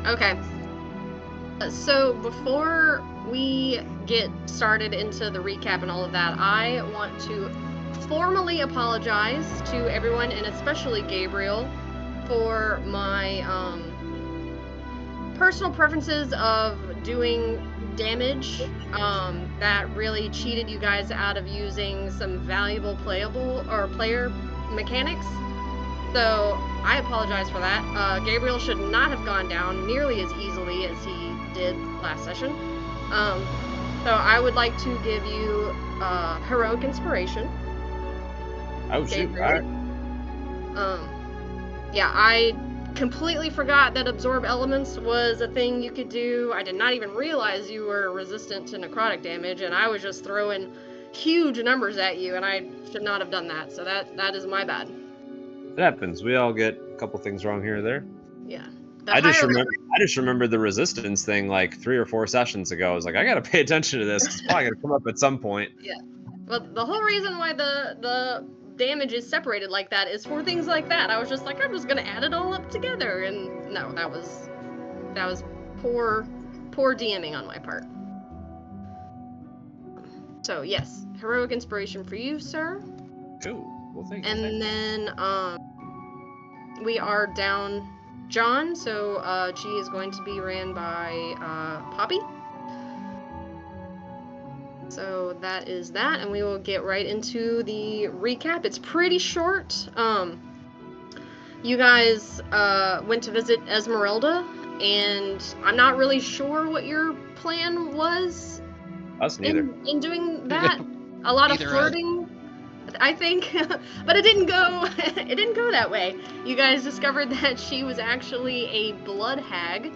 Okay. So before we get started into the recap and all of that, I want to formally apologize to everyone, and especially Gabriel, for my personal preferences of doing damage that really cheated you guys out of using some valuable player mechanics. So I apologize for that. Gabriel should not have gone down nearly as easily as he did last session. So I would like to give you heroic inspiration. Oh shoot! Gabriel. Yeah, I completely forgot that absorb elements was a thing you could do. I did not even realize you were resistant to necrotic damage, and I was just throwing huge numbers at you, and I should not have done that. So that is my bad. It happens. We all get a couple things wrong here or there. Yeah. I just remember the resistance thing like 3 or 4 sessions ago. I was like, I gotta pay attention to this. It's probably gonna come up at some point. Yeah. Well, the whole reason why the damage is separated like that is for things like that. I was just like, I'm just gonna add it all up together, and no, that was poor DMing on my part. So yes, heroic inspiration for you, sir. Cool. Well, thank you. And then we are down John, so G is going to be ran by Poppy. So that is that, and we will get right into the recap. It's pretty short. You guys went to visit Esmeralda, and I'm not really sure what your plan was. Us neither. In doing that. A lot of flirting, I think, but it didn't go. It didn't go that way. You guys discovered that she was actually a blood hag.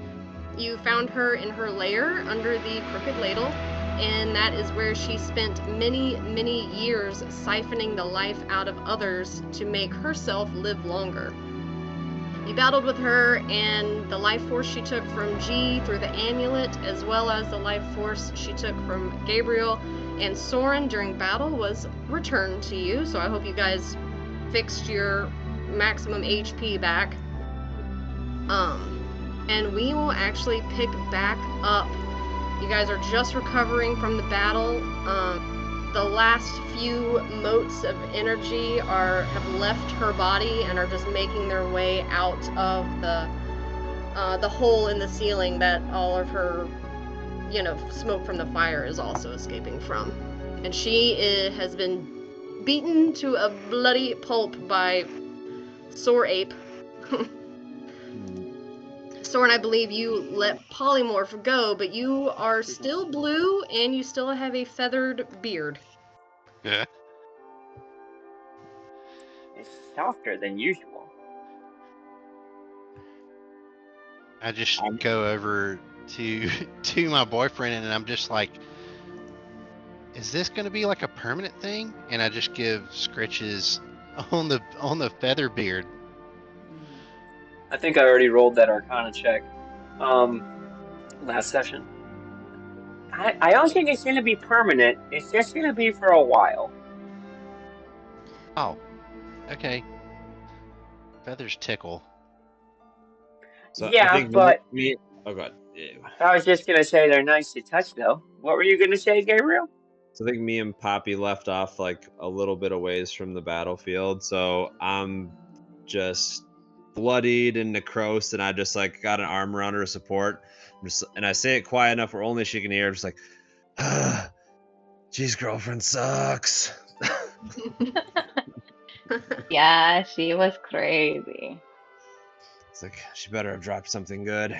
You found her in her lair under the Crooked Ladle, and that is where she spent many, many years siphoning the life out of others to make herself live longer. You battled with her, and the life force she took from G through the amulet, as well as the life force she took from Gabriel and Soren during battle, was returned to you. So I hope you guys fixed your maximum HP back. And we will actually pick back up. You guys are just recovering from the battle. The last few motes of energy have left her body and are just making their way out of the hole in the ceiling that all of her, smoke from the fire is also escaping from. And she has been beaten to a bloody pulp by Sore Ape. Soren, I believe you let Polymorph go, but you are still blue, and you still have a feathered beard. Yeah. It's softer than usual. I just go over to my boyfriend, and I'm just like, is this going to be like a permanent thing? And I just give scritches on the feather beard. I think I already rolled that Arcana check last session. I don't think it's going to be permanent. It's just going to be for a while. Oh, okay. Feathers tickle. So yeah, but... Oh, God. Yeah. I was just going to say they're nice to touch, though. What were you going to say, Gabriel? So I think me and Poppy left off like a little bit of ways from the battlefield. So I'm just bloodied and necrosed, and I just like got an arm around her support. And I say it quiet enough where only she can hear. I'm just like, G's girlfriend sucks. Yeah, she was crazy. It's like, she better have dropped something good.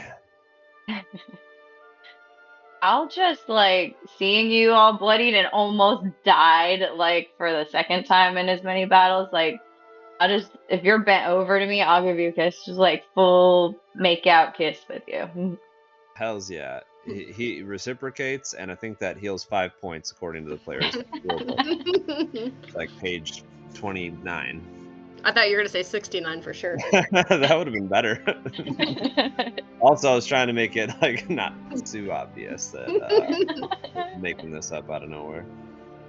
I'll just like seeing you all bloodied and almost died like for the second time in as many battles. Like, I'll just, if you're bent over to me, I'll give you a kiss, just like full make out kiss with you. Hells yeah. He reciprocates, and I think that heals 5 points according to the player's like page 29. I thought you were going to say 69 for sure. That would have been better. Also, I was trying to make it like not too obvious that making this up out of nowhere.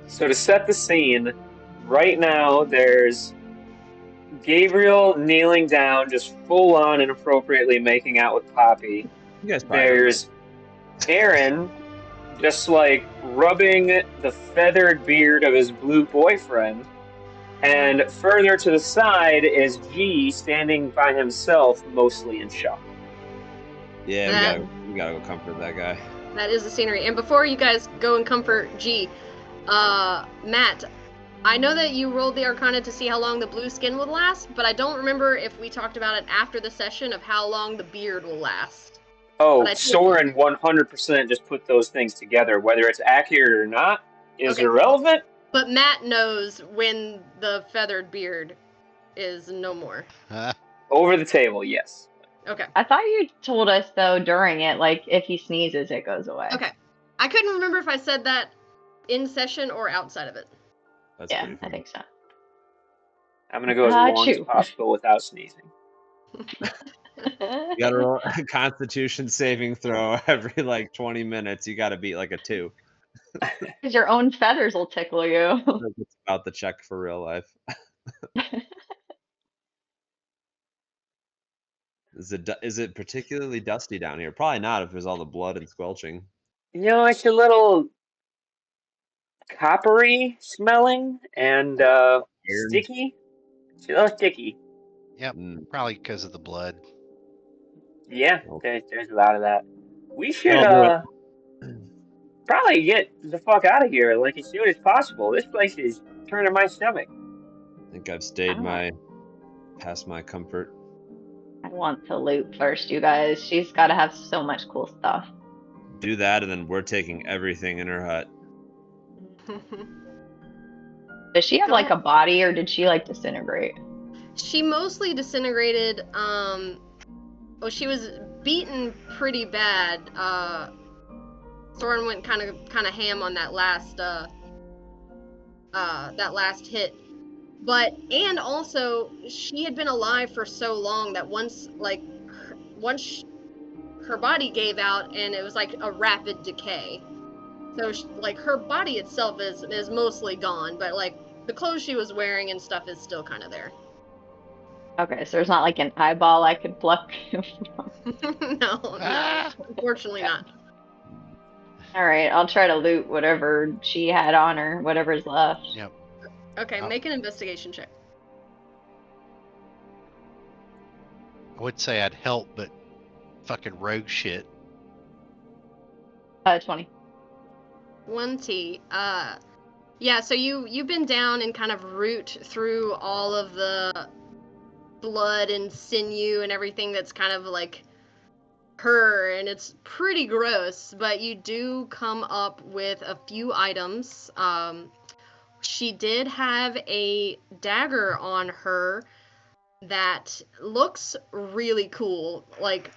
So to set the scene, right now there's Gabriel kneeling down, just full on inappropriately making out with Poppy. You guys probably there's Aaron just like rubbing the feathered beard of his blue boyfriend. And further to the side is G standing by himself, mostly in shock. Yeah, we gotta go comfort that guy. That is the scenery. And before you guys go and comfort G, Matt, I know that you rolled the Arcana to see how long the blue skin would last, but I don't remember if we talked about it after the session of how long the beard will last. Oh, Soren 100% just put those things together. Whether it's accurate or not is irrelevant. But Matt knows when the feathered beard is no more. Over the table, yes. Okay. I thought you told us, though, during it, like, if he sneezes, it goes away. Okay. I couldn't remember if I said that in session or outside of it. That's yeah, I think so. I'm going to go as long as possible without sneezing. You gotta roll a Constitution saving throw every, like, 20 minutes. You gotta beat, like, a 2. Because your own feathers will tickle you. It's about the check for real life. Is it particularly dusty down here? Probably not if there's all the blood and squelching. You know, it's a little coppery smelling and sticky. It's a little sticky. Yep, probably because of the blood. Yeah, there's a lot of that. We should probably get the fuck out of here, like, as soon as possible. This place is turning my stomach. I think I've stayed past my comfort. I want to loot first, you guys. She's got to have so much cool stuff. Do that, and then we're taking everything in her hut. Does she have, like, a body, or did she, like, disintegrate? She mostly disintegrated. Well, she was beaten pretty bad. Soren went kind of ham on that last hit. But, and also, she had been alive for so long that once her body gave out, and it was like a rapid decay. So, like, her body itself is mostly gone, but, like, the clothes she was wearing and stuff is still kind of there. Okay, so there's not, like, an eyeball I could pluck? No, unfortunately not. Alright, I'll try to loot whatever she had on her, whatever's left. Yep. Okay, make an investigation check. I would say I'd help, but fucking rogue shit. 20. 1T. Yeah, so you've been down and kind of root through all of the blood and sinew and everything that's kind of like her, and it's pretty gross, but you do come up with a few items. She did have a dagger on her that looks really cool. Like,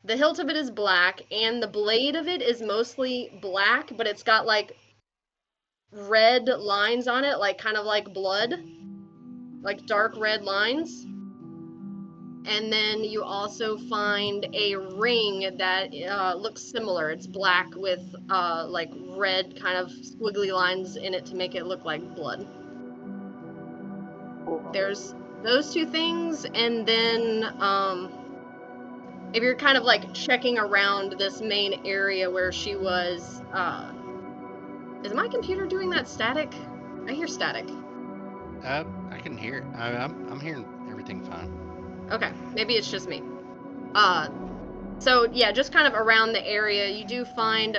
the hilt of it is black, and the blade of it is mostly black, but it's got, like, red lines on it, like, kind of like blood. Like, dark red lines. And then you also find a ring that looks similar. It's black with like red kind of squiggly lines in it to make it look like blood. There's those two things, and then if you're kind of like checking around this main area where she was, is my computer doing that static? I hear static. I can hear. I'm hearing everything fine. Okay, maybe it's just me. So yeah, just kind of around the area, you do find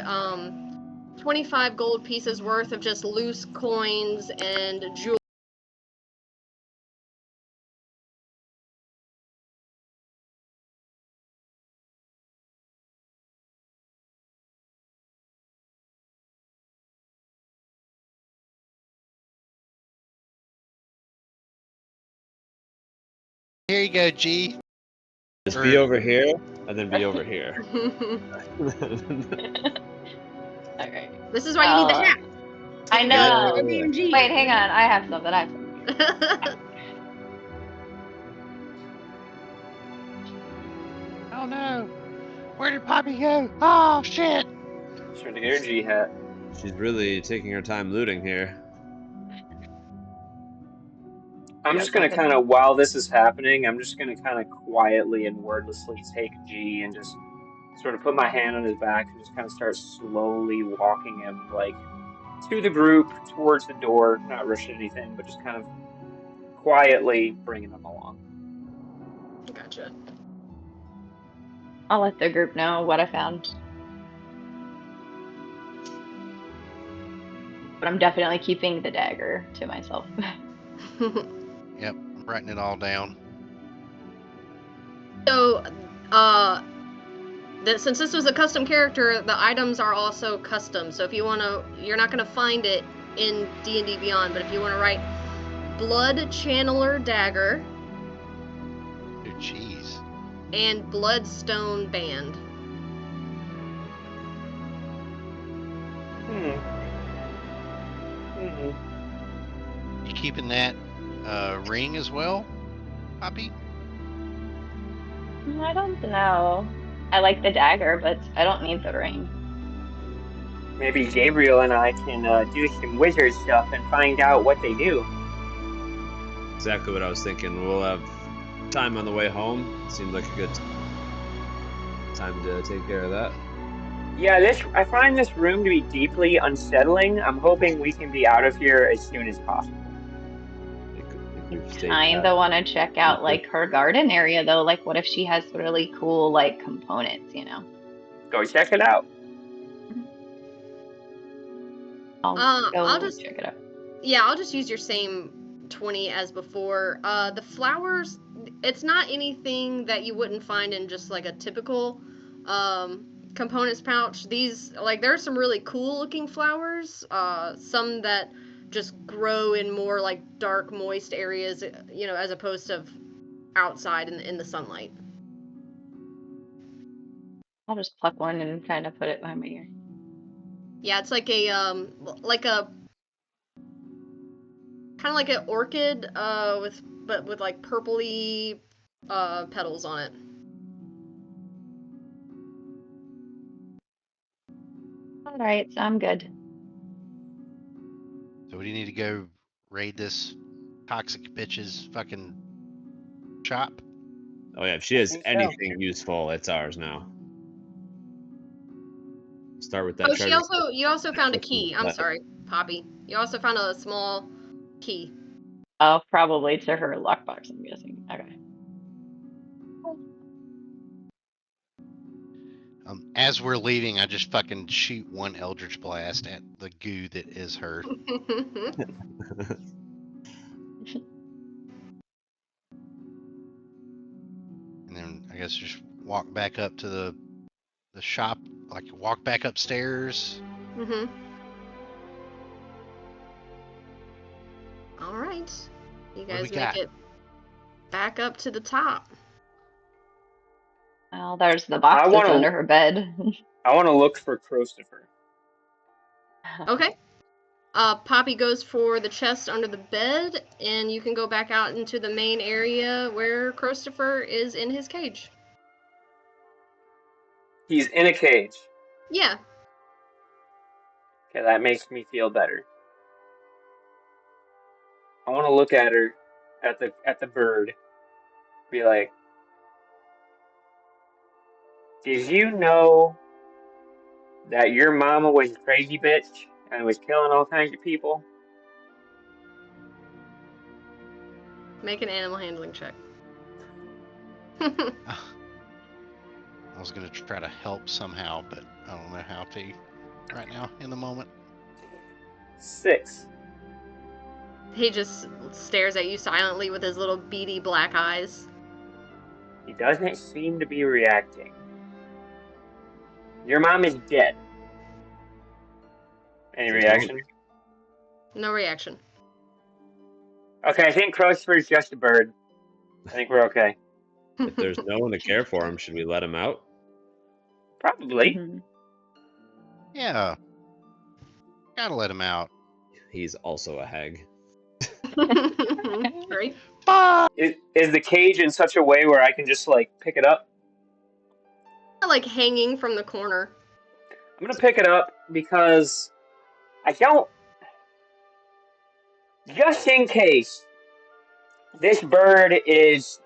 25 gold pieces worth of just loose coins and jewelry. Here you go, G. Just be over here, and then be over here. Okay. This is why you need the hat. I know. Wait, hang on. I have something. Oh no! Where did Poppy go? Oh shit! Trying to get her G hat. She's really taking her time looting here. I'm just gonna kind of, while this is happening, I'm just gonna kind of quietly and wordlessly take G and just sort of put my hand on his back and just kind of start slowly walking him, like, to the group, towards the door, not rushing anything, but just kind of quietly bringing him along. Gotcha. I'll let the group know what I found. But I'm definitely keeping the dagger to myself. Yep, I'm writing it all down. So, since this was a custom character, the items are also custom. So if you wanna, you're not gonna find it in D&D Beyond, but if you wanna write Blood Channeler Dagger Dude, jeez. and Bloodstone Band. You keeping that ring as well, Poppy? I don't know. I like the dagger, but I don't need the ring. Maybe Gabriel and I can do some wizard stuff and find out what they do. Exactly what I was thinking. We'll have time on the way home. Seemed like a good time to take care of that. Yeah, I find this room to be deeply unsettling. I'm hoping we can be out of here as soon as possible. Kinda want to check out like her garden area though. Like, what if she has really cool like components? You know. Go check it out. I'll just check it out. Yeah, I'll just use your same 20 as before. The flowers, it's not anything that you wouldn't find in just like a typical components pouch. These, like, there are some really cool looking flowers. Some that just grow in more like dark, moist areas, you know, as opposed to outside in the sunlight. I'll just pluck one and kind of put it behind my ear. Yeah, it's like a kind of like an orchid with like purpley petals on it. All right, so I'm good. So we need to go raid this toxic bitch's fucking shop. Oh yeah, if she has think so. anything useful, it's ours now. Start with that. Oh, you also found a key. I'm sorry, Poppy. You also found a small key. Oh, probably to her lockbox, I'm guessing. Okay. As we're leaving, I just fucking shoot one Eldritch Blast at the goo that is her. And then I guess just walk back up to the shop, like walk back upstairs. Mm-hmm. All right. You guys make it back up to the top. Well, there's the box that's under her bed. I want to look for Christopher. Okay. Poppy goes for the chest under the bed, and you can go back out into the main area where Christopher is in his cage. He's in a cage. Yeah. Okay, that makes me feel better. I want to look at her, at the bird. Be like, did you know that your mama was a crazy bitch and was killing all kinds of people? Make an animal handling check. I was gonna try to help somehow, but I don't know how to right now in the moment. 6. He just stares at you silently with his little beady black eyes. He doesn't seem to be reacting. Your mom is dead. Any reaction? No reaction. Okay, I think Christopher's just a bird. I think we're okay. If there's no one to care for him, should we let him out? Probably. Mm-hmm. Yeah. Gotta let him out. He's also a hag. Right? Is the cage in such a way where I can just, like, pick it up? Like hanging from the corner. I'm gonna pick it up because I don't... Just in case, this bird is,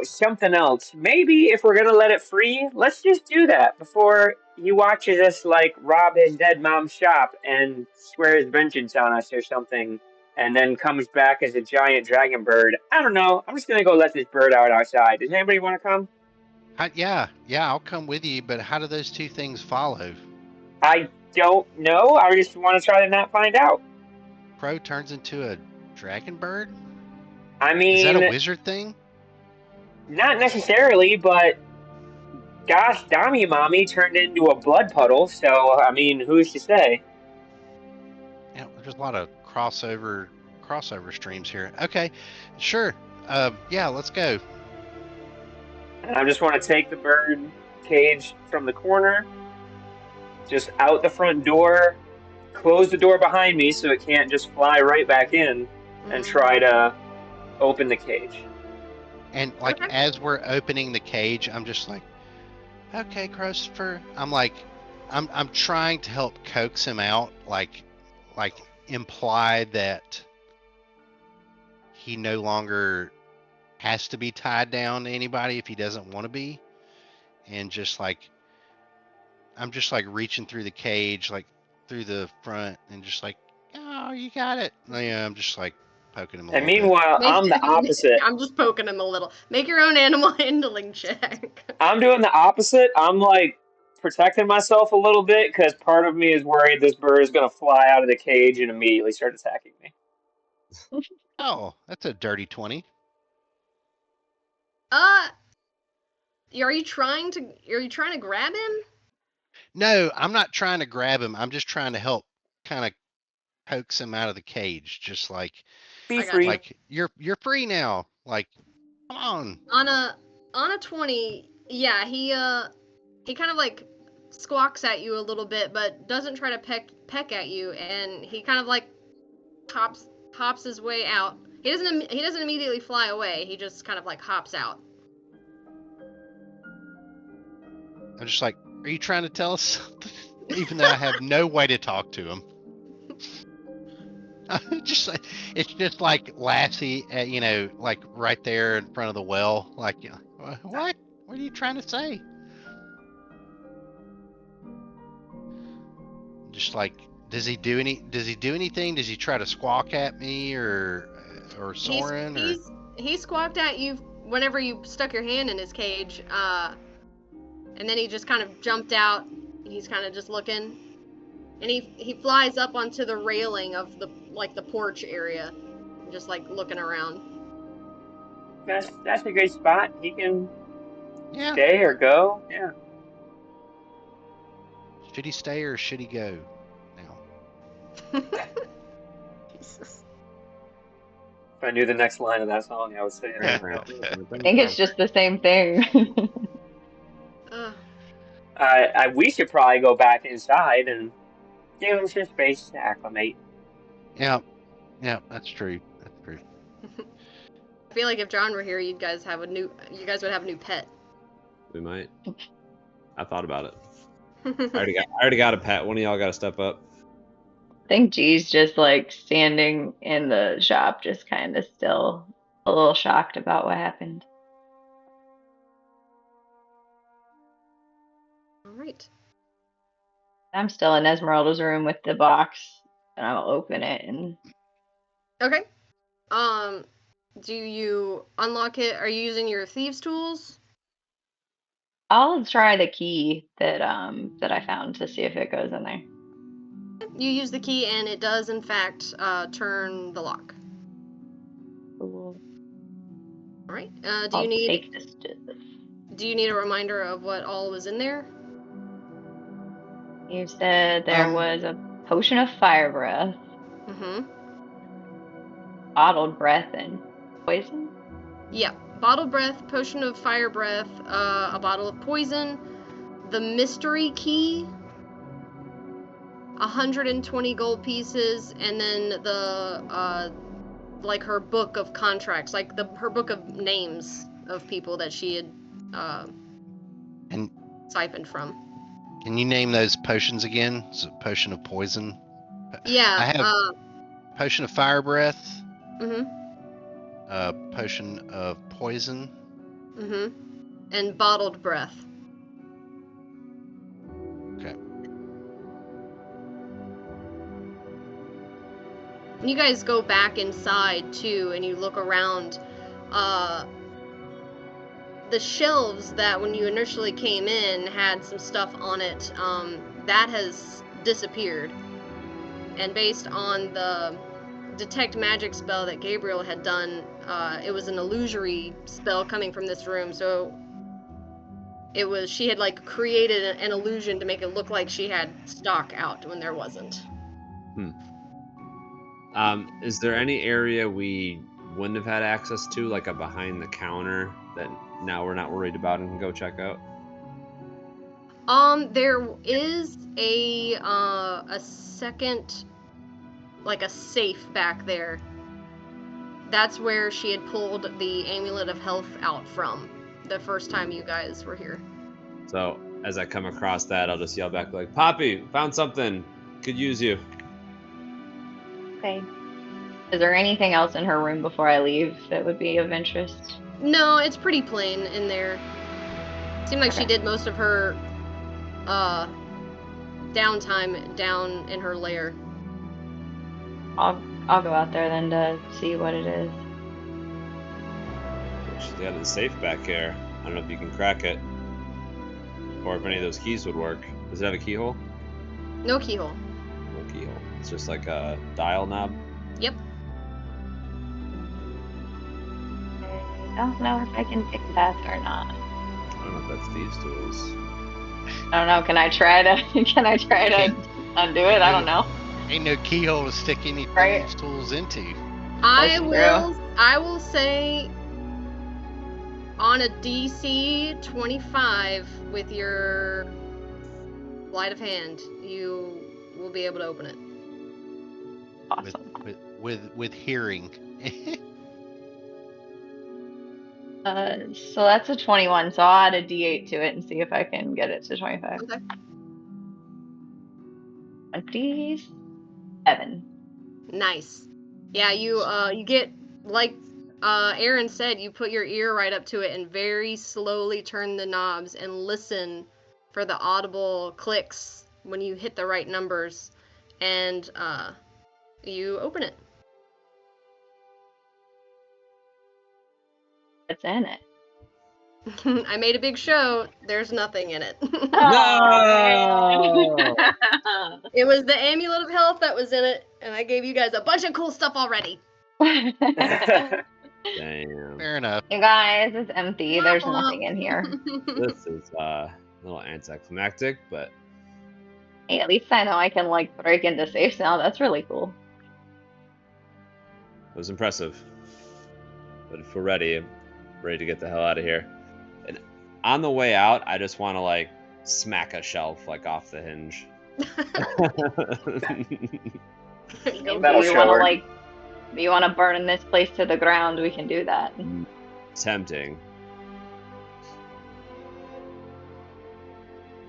something else. Maybe if we're gonna let it free, let's just do that before he watches us like rob his dead mom's shop and swears vengeance on us or something, and then comes back as a giant dragon bird. I don't know. I'm just gonna go let this bird out outside. Does anybody want to come? Yeah, I'll come with you. But how do those two things follow? I don't know. I just want to try to not find out. Crow turns into a dragon bird? I Is that a mean, wizard thing? not necessarily, but gosh, Dami Mommy turned into a blood puddle, so I mean, who's to say? Yeah, there's a lot of crossover streams here. Okay, sure. Yeah, let's go. And I just want to take the bird cage from the corner, just out the front door, close the door behind me so it can't just fly right back in, and try to open the cage. And like as we're opening the cage, I'm just like, okay, Christopher. I'm trying to help coax him out, like imply that he no longer has to be tied down to anybody if he doesn't want to be, and just like I'm just like reaching through the cage, like through the front, and just like, oh, you got it. Yeah, I'm just like poking him a And little meanwhile, I'm the opposite. I'm just poking him a little. Make your own animal handling check. I'm doing the opposite. I'm like protecting myself a little bit because part of me is worried this bird is going to fly out of the cage and immediately start attacking me. Oh, that's a dirty 20. Are you trying to grab him? No, I'm not trying to grab him. I'm just trying to help kind of coax him out of the cage. Just like, Be free. Like you're free now. Like, come on. On a 20, yeah, he kind of like squawks at you a little bit, but doesn't try to peck at you, and he kind of like hops his way out. He doesn't immediately fly away. He just kind of like hops out. I'm just like, are you trying to tell us something? Even though I have no way to talk to him. Just like, it's just like Lassie, like right there in front of the well. Like, what? What are you trying to say? Just like, does he do anything? Does he try to squawk at me or Soren? He squawked at you whenever you stuck your hand in his cage, and then he just kind of jumped out. He's kind of just looking, and he flies up onto the railing of the porch area, just like looking around. That's a good spot. He can Yeah. stay or go. Yeah. Should he stay or should he go now? Jesus. If I knew the next line of that song, I would say it. I think it's just the same thing. We should probably go back inside and give him some space to acclimate. Yeah, that's true. That's true. I feel like if John were here, you guys would have a new pet. We might. I thought about it. I already got a pet. One of y'all got to step up. I think G's just like standing in the shop, just kind of still a little shocked about what happened. All right. I'm still in Esmeralda's room with the box, and I'll open it and. Okay. Do you unlock it? Are you using your thieves' tools? I'll try the key that I found to see if it goes in there. You use the key, and it does, in fact, turn the lock. Cool. All right. Do you need a reminder of what all was in there? You said there was a potion of fire breath. Mm-hmm. Bottled breath and poison? Yeah. Bottled breath, potion of fire breath, a bottle of poison, the mystery key, 120 gold pieces, and then the like her book of contracts, like her book of names of people that she had and siphoned from. Can you name those potions again? Is it potion of poison? Yeah. I have potion of fire breath. Mm-hmm. a potion of poison. Mm-hmm. And bottled breath. Okay. You guys go back inside too, and you look around. The shelves that when you initially came in had some stuff on it, that has disappeared. And based on the detect magic spell that Gabriel had done, it was an illusory spell coming from this room, so she had like created an illusion to make it look like she had stock out when there wasn't. Is there any area we wouldn't have had access to, like a behind the counter that now we're not worried about and can go check out? There is a second, like a safe back there. That's where she had pulled the Amulet of Health out from the first time you guys were here. So as I come across that, I'll just yell back like, "Poppy, found something. Could use you." Okay. Is there anything else in her room before I leave that would be of interest? No, it's pretty plain in there. Seemed like she did most of her downtime down in her lair. I'll go out there then to see what it is. She's got a safe back here. I don't know if you can crack it, or if any of those keys would work. Does it have a keyhole? No keyhole. No keyhole. It's just like a dial knob. Yep. I don't know if I can pick that or not. I don't know if that's thieves' tools. I don't know. Can I try to undo it? I don't know. Ain't no keyhole to stick any Right. thieves' tools into. I will say on a DC 25 with your sleight of hand, you will be able to open it. Awesome. With hearing. So that's a 21. So I'll add a D8 to it and see if I can get it to 25. Okay. 27. Nice. Yeah, you get, like Aaron said, you put your ear right up to it and very slowly turn the knobs and listen for the audible clicks when you hit the right numbers, and you open it. What's in it? I made a big show. There's nothing in it. No! It was the Amulet of Health that was in it, and I gave you guys a bunch of cool stuff already. Damn. Fair enough. You guys, it's empty. There's nothing in here. This is a little anticlimactic, but Hey, at least I know I can like break into safes now. That's really cool. it was impressive. But if we're ready, I'm ready to get the hell out of here. And on the way out, I just want to like smack a shelf like off the hinge. Go That'll Do you show want to her. do you want to burn this place to the ground? We can do that. Tempting.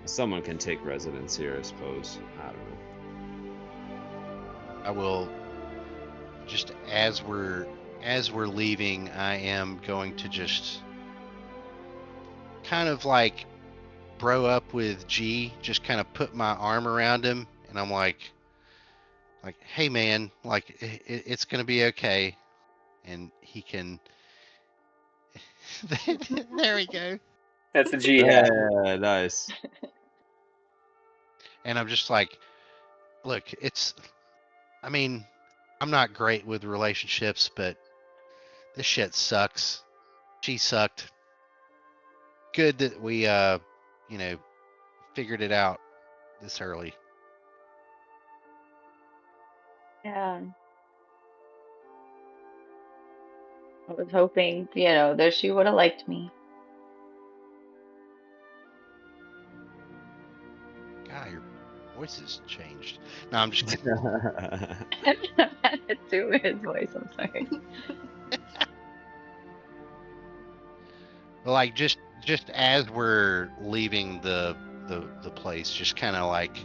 Someone can take residence here, I suppose. I don't know. I will just as we're leaving, I am going to just kind of like bro up with G, just kind of put my arm around him, and I'm like, hey man, like it's gonna be okay, and he can. There we go. That's a G hat. Yeah, nice. And I'm just like, look, I mean, I'm not great with relationships, but this shit sucks. She sucked. Good that we, figured it out this early. Yeah. I was hoping, that she would have liked me. God, your voice has changed. No, I'm just kidding. To his voice, I'm sorry. But like just as we're leaving the place, just kind of like,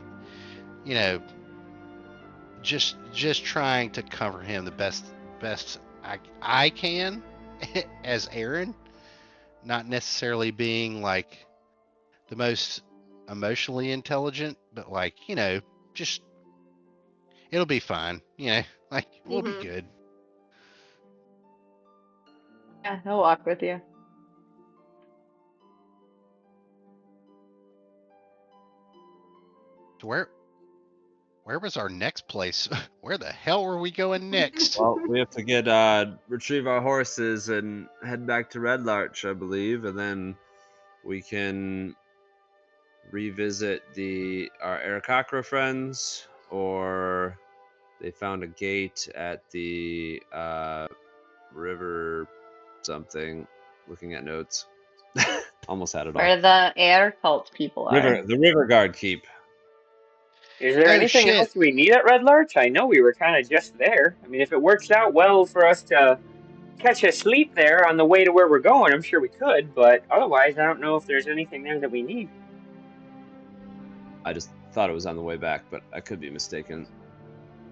just trying to comfort him the best I can as Aaron, not necessarily being like the most emotionally intelligent, but like, just it'll be fine. Like we'll be good. Yeah, he'll walk with you. So where was our next place? Where the hell were we going next? Well, we have to get retrieve our horses and head back to Red Larch, I believe, and then we can revisit our Aarakocra friends, or they found a gate at the river something. Looking at notes, almost had it all. Where the air cult people are. The river guard keep. Is there anything else we need at Red Larch? I know we were kind of just there. I mean, if it works out well for us to catch a sleep there on the way to where we're going, I'm sure we could, but otherwise, I don't know if there's anything there that we need. I just thought it was on the way back, but I could be mistaken.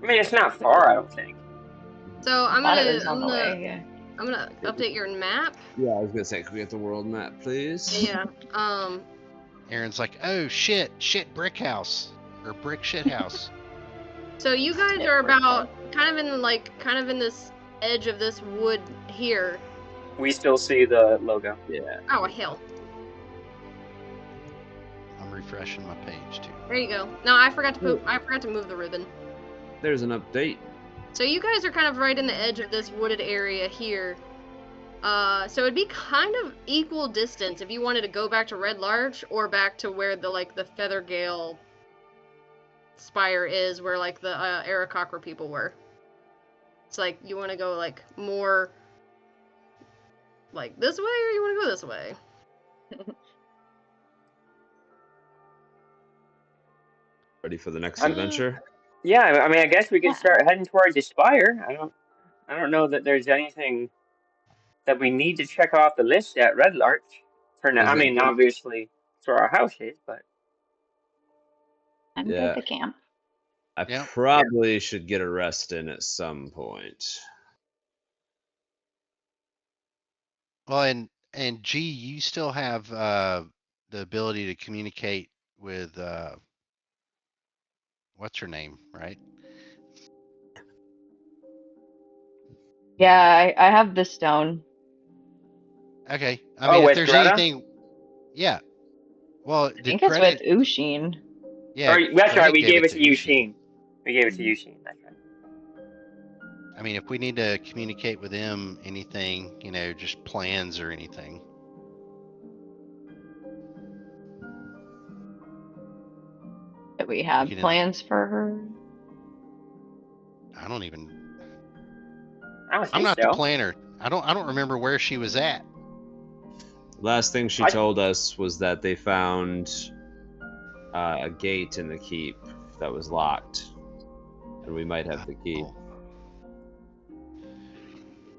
I mean, it's not far, I don't think. So I'm Thought it was gonna on the way, yeah. I'm gonna update your map. Yeah, I was gonna say, could we get the world map, please? Yeah. Aaron's like, oh shit, brick house or brick shit house. So you guys are about kind of in this edge of this wood here. We still see the logo. Yeah. Oh hell. I'm refreshing my page too. There you go. No, I forgot to move the ribbon. There's an update. So you guys are kind of right in the edge of this wooded area here. So it'd be kind of equal distance if you wanted to go back to Red Larch or back to where the Feathergale spire is, where like the Aarakocra people were. It's like you want to go like more like this way, or you want to go this way? Ready for the next adventure? Yeah, I mean, I guess we could start heading towards the spire. I don't know that there's anything that we need to check off the list at Red Larch for now. I mean, obviously, it's where our house is, but I'm good to camp. I probably should get a rest in at some point. Well, and G, you still have the ability to communicate with what's her name, right? Yeah, I have the stone. Okay. I mean, if there's Greta? anything, yeah. Well, I think it's with Ushin. Yeah, that's right. We gave it to Ushin. We gave it to Ushin. That's right. I mean, if we need to communicate with him, anything, just plans or anything. Do we have plans for her? I don't even. I'm not the planner. I don't remember where she was at. Last thing she told us was that they found a gate in the keep that was locked, and we might have the key.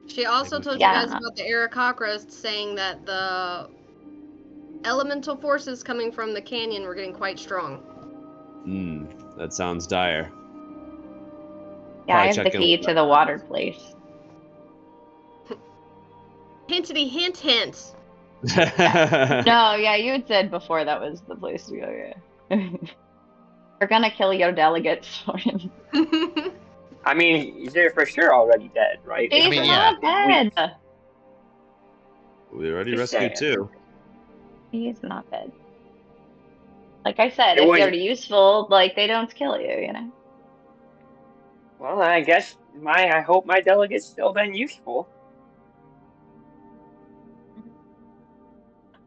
She also told you guys about the Aarakocra, saying that the elemental forces coming from the canyon were getting quite strong. That sounds dire. Yeah, I have the key to the water place. Hintity hint hint. No, yeah, you had said before that was the place to go, yeah. We're gonna kill your delegates for him. I mean, they're for sure already dead, right? He's not dead. We already rescued two. He's not dead. Like I said, if they're useful, like, they don't kill you, Well, I guess I hope my delegate's still been useful.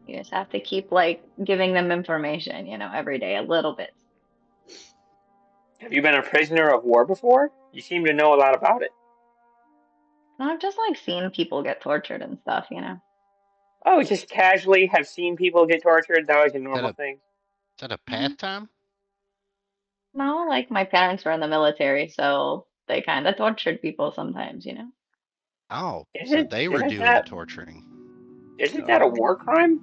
You just have to keep, like, giving them information, every day, a little bit. Have you been a prisoner of war before? You seem to know a lot about it. I've just, like, seen people get tortured and stuff, Oh, just casually have seen people get tortured? That was a normal thing? Is that a pastime? No, like, my parents were in the military, so they kind of tortured people sometimes, Oh, so they were doing the torturing. Isn't that a war crime?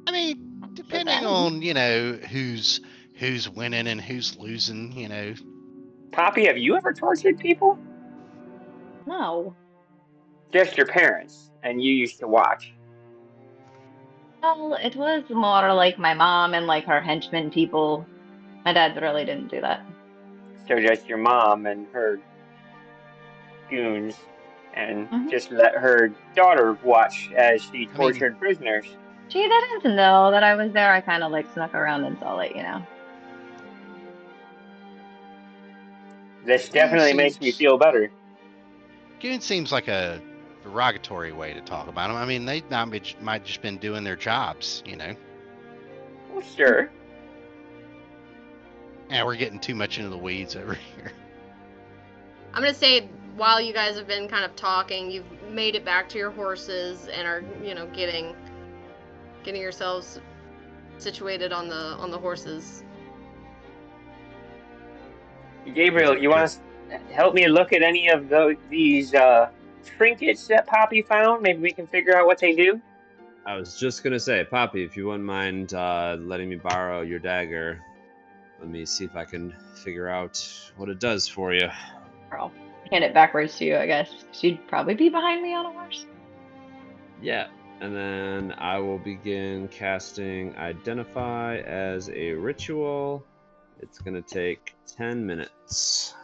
I mean, depending on, who's winning and who's losing, Poppy, have you ever tortured people? No. Just your parents, and you used to watch. Well, it was more like my mom and like her henchmen people. My dad really didn't do that. So just your mom and her goons, and Mhm. just let her daughter watch as she tortured prisoners. She didn't know that I was there. I kind of like snuck around and saw it, you know. This definitely makes me feel better. Goon seems like a derogatory way to talk about them. I mean, they might just been doing their jobs, you know. Well, sure. Yeah, we're getting too much into the weeds over here. I'm gonna say while you guys have been kind of talking, you've made it back to your horses and are, getting yourselves situated on the horses. Gabriel, you want to help me look at any of these trinkets that Poppy found? Maybe we can figure out what they do. I was just gonna say, Poppy, if you wouldn't mind letting me borrow your dagger, let me see if I can figure out what it does for you. I'll hand it backwards to you, I guess. She'd probably be behind me on a horse. Yeah, and then I will begin casting Identify as a ritual. It's gonna take 10 minutes.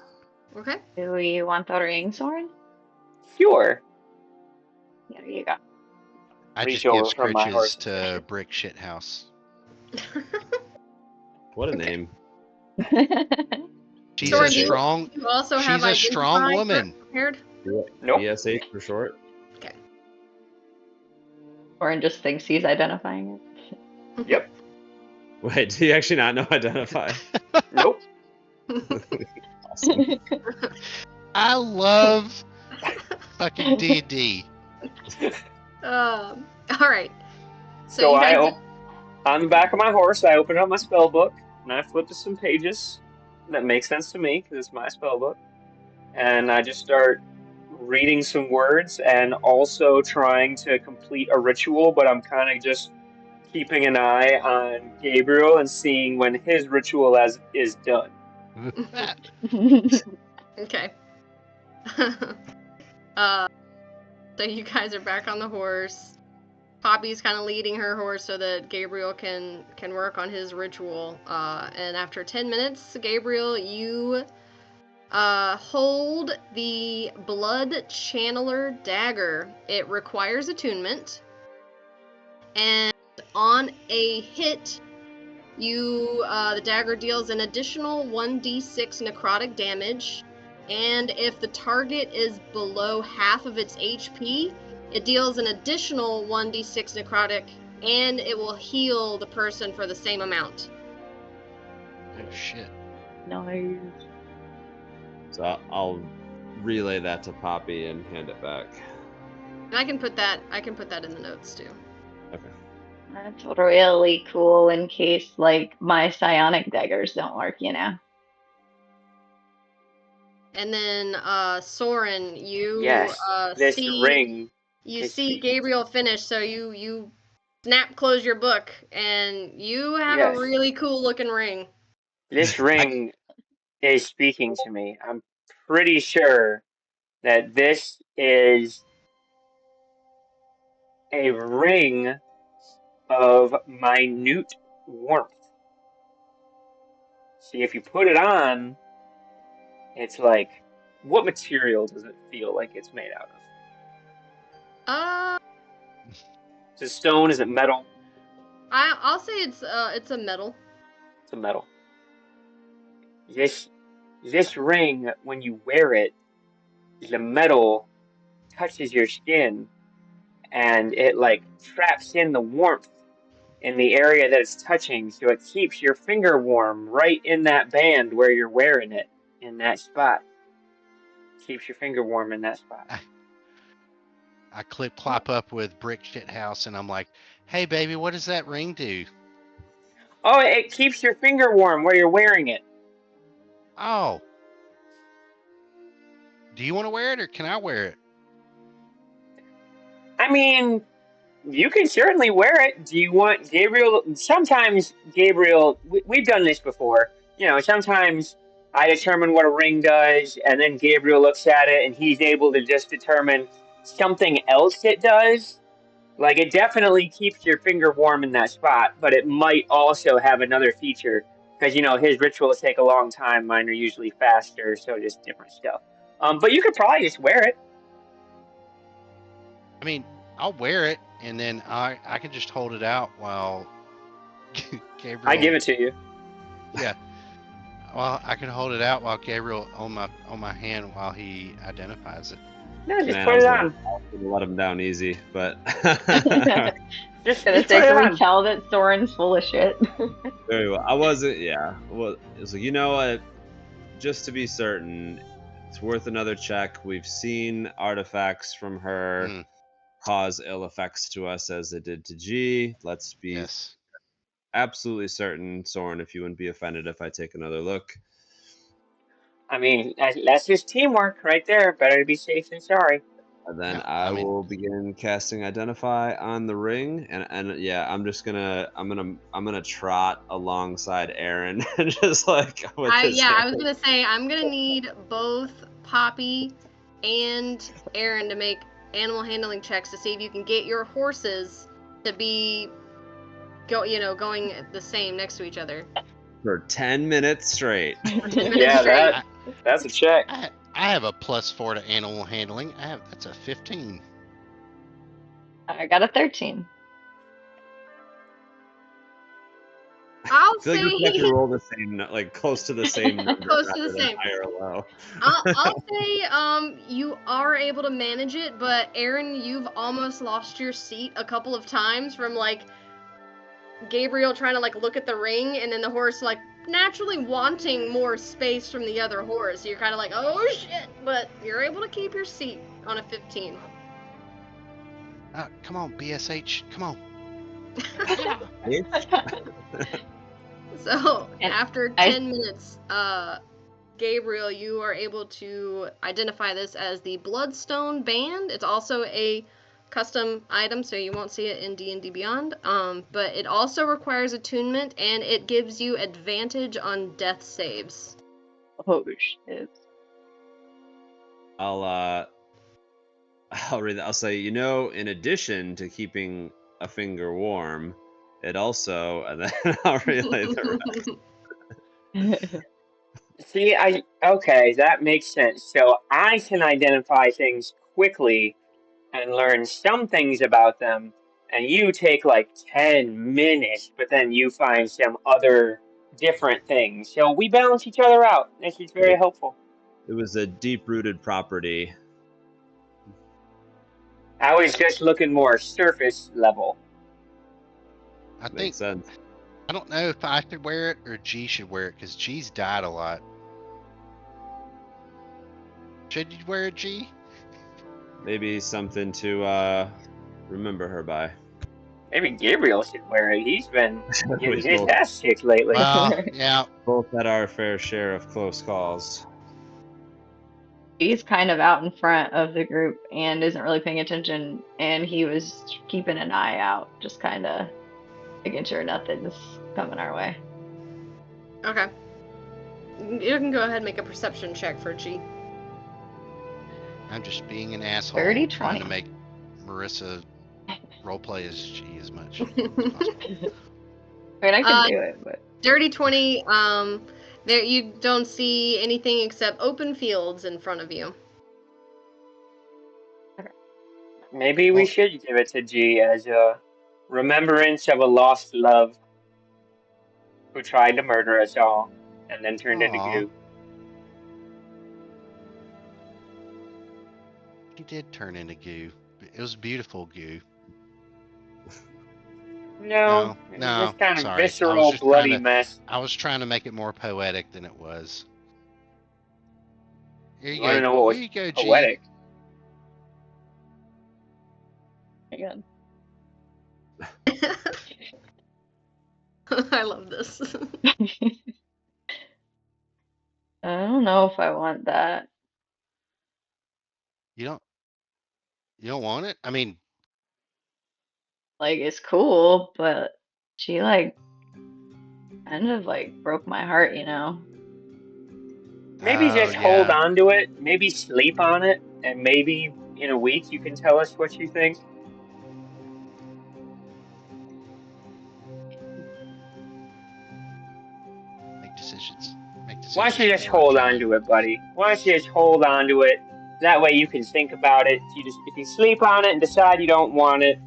Okay. Do we want the ring, Soren? Sure. There you go. I just Reach give over from my scritches horse. to Brick Shithouse. What a name. She's Soren, a do you- strong. You also have She's a strong Identify woman. prepared? Nope. BS8 for short. Soren just thinks he's identifying it. Yep. Wait, do you actually not know Identify? Nope. Awesome. I love fucking D&D. All right. So you guys, on the back of my horse, I open up my spell book and I flip to some pages that make sense to me because it's my spell book, and I just start reading some words and also trying to complete a ritual. But I'm kind of just keeping an eye on Gabriel and seeing when his ritual is done. Okay. So you guys are back on the horse. Poppy's kind of leading her horse so that Gabriel can work on his ritual. And after 10 minutes, Gabriel, you hold the Blood Channeler dagger. It requires attunement, and on a hit, the dagger deals an additional 1d6 necrotic damage, and if the target is below half of its HP, it deals an additional 1d6 necrotic, and it will heal the person for the same amount. Oh shit. Nice. So I'll relay that to Poppy and hand it back. And I can put that in the notes too. Okay. That's really cool in case, like, my psionic daggers don't work, you know? And then, Soren, you Yes, this see ring. you is see speaking. Gabriel finish, so you snap close your book, and you have Yes. a really cool looking ring. This ring is speaking to me. I'm pretty sure that this is a ring of minute warmth. See, if you put it on, it's like, what material does it feel like it's made out of? Is it stone? Is it metal? I'll say it's a metal. It's a metal. This ring, when you wear it, the metal touches your skin, and it like traps in the warmth in the area that it's touching, so it keeps your finger warm right in that band where you're wearing it, in that spot. Keeps your finger warm in that spot. I clop up with Brick Shithouse and I'm like, hey baby, what does that ring do? Oh, it keeps your finger warm where you're wearing it. Oh. Do you want to wear it or can I wear it? I mean, you can certainly wear it. Do you want Gabriel? Sometimes Gabriel, we've done this before. You know, sometimes I determine what a ring does, and then Gabriel looks at it and he's able to just determine something else it does. Like, it definitely keeps your finger warm in that spot, but it might also have another feature because, his rituals take a long time. Mine are usually faster, so just different stuff. But you could probably just wear it. I mean, I'll wear it, and then I can just hold it out while Gabriel. I give it to you. Yeah. Well, I can hold it out while Gabriel on my hand while he identifies it. No, just Man, put it on. Let him down easy, but Just Gonna put say, it can we on. tell that Soren's full of shit? very well. I wasn't. Yeah. Well, it was like, you know what? Just to be certain, it's worth another check. We've seen artifacts from her Mm, cause ill effects to us as it did to G. Let's be yes. absolutely certain, Soren, if you wouldn't be offended if I take another look. I mean, that's just teamwork right there. Better to be safe than sorry. And then Yeah, I I mean- will begin casting Identify on the ring, and yeah, I'm gonna trot alongside Aaron, just like with his I was gonna say I'm gonna need both Poppy and Aaron to make animal handling checks to see if you can get your horses to be going the same next to each other. for 10 minutes straight. 10 minutes Yeah, straight. that's a check. I have a +4 to animal handling. That's a 15. I got a 13. I'll I feel like say you have to roll the same, like close to the same number, Close to the rather than same. high or low. I'll say you are able to manage it, but Aaron, you've almost lost your seat a couple of times from like Gabriel trying to like look at the ring and then the horse like naturally wanting more space from the other horse. You're kind of like, oh shit, but you're able to keep your seat on a 15. Come on, BSH. Come on. So And after 10 minutes, Gabriel, you are able to identify this as the Bloodstone Band. It's also a custom item, so you won't see it in D&D Beyond. But it also requires attunement, and it gives you advantage on death saves. Oh shit. I'll read that. I'll say, in addition to keeping a finger warm, it also, and then I'll relay the rest. See, okay, that makes sense. So I can identify things quickly and learn some things about them, and you take like 10 minutes, but then you find some other different things. So we balance each other out. This is very helpful. It was a deep-rooted property. I was just looking more surface level. I think Makes sense. I don't know if I should wear it or G should wear it because G's died a lot. Should you wear it, G? Maybe something to remember her by. Maybe Gabriel should wear it. He's been getting We his both- ass kicked lately. Well, yeah. Both had our fair share of close calls. He's kind of out in front of the group and isn't really paying attention, and he was keeping an eye out, just kind of making sure nothing's coming our way. Okay. You can go ahead and make a perception check for G. I'm just being an asshole 30, trying 20. to make Marissa roleplay as G as much. I mean, I can do it, but Dirty 20, there you don't see anything except open fields in front of you. Maybe we should give it to G as a remembrance of a lost love who tried to murder us all and then turned into Aw. goo. He did turn into goo. It was beautiful goo. No, it was no, just kind of sorry. I was visceral, just bloody trying to- mess. I was trying to make it more poetic than it was. Here you You want to go. know what was Here you go, G. poetic? again. I love this. I don't know if I want that. You don't want it? I mean, Like, it's cool, but she like kind of like broke my heart, you know. Maybe Oh, just hold yeah. on to it. Maybe sleep on it, and maybe in a week you can tell us what you think. Make decisions. Make decisions. Why don't you just for hold G. on to it, buddy? Why don't you just hold on to it? That way you can think about it. If you sleep on it and decide you don't want it,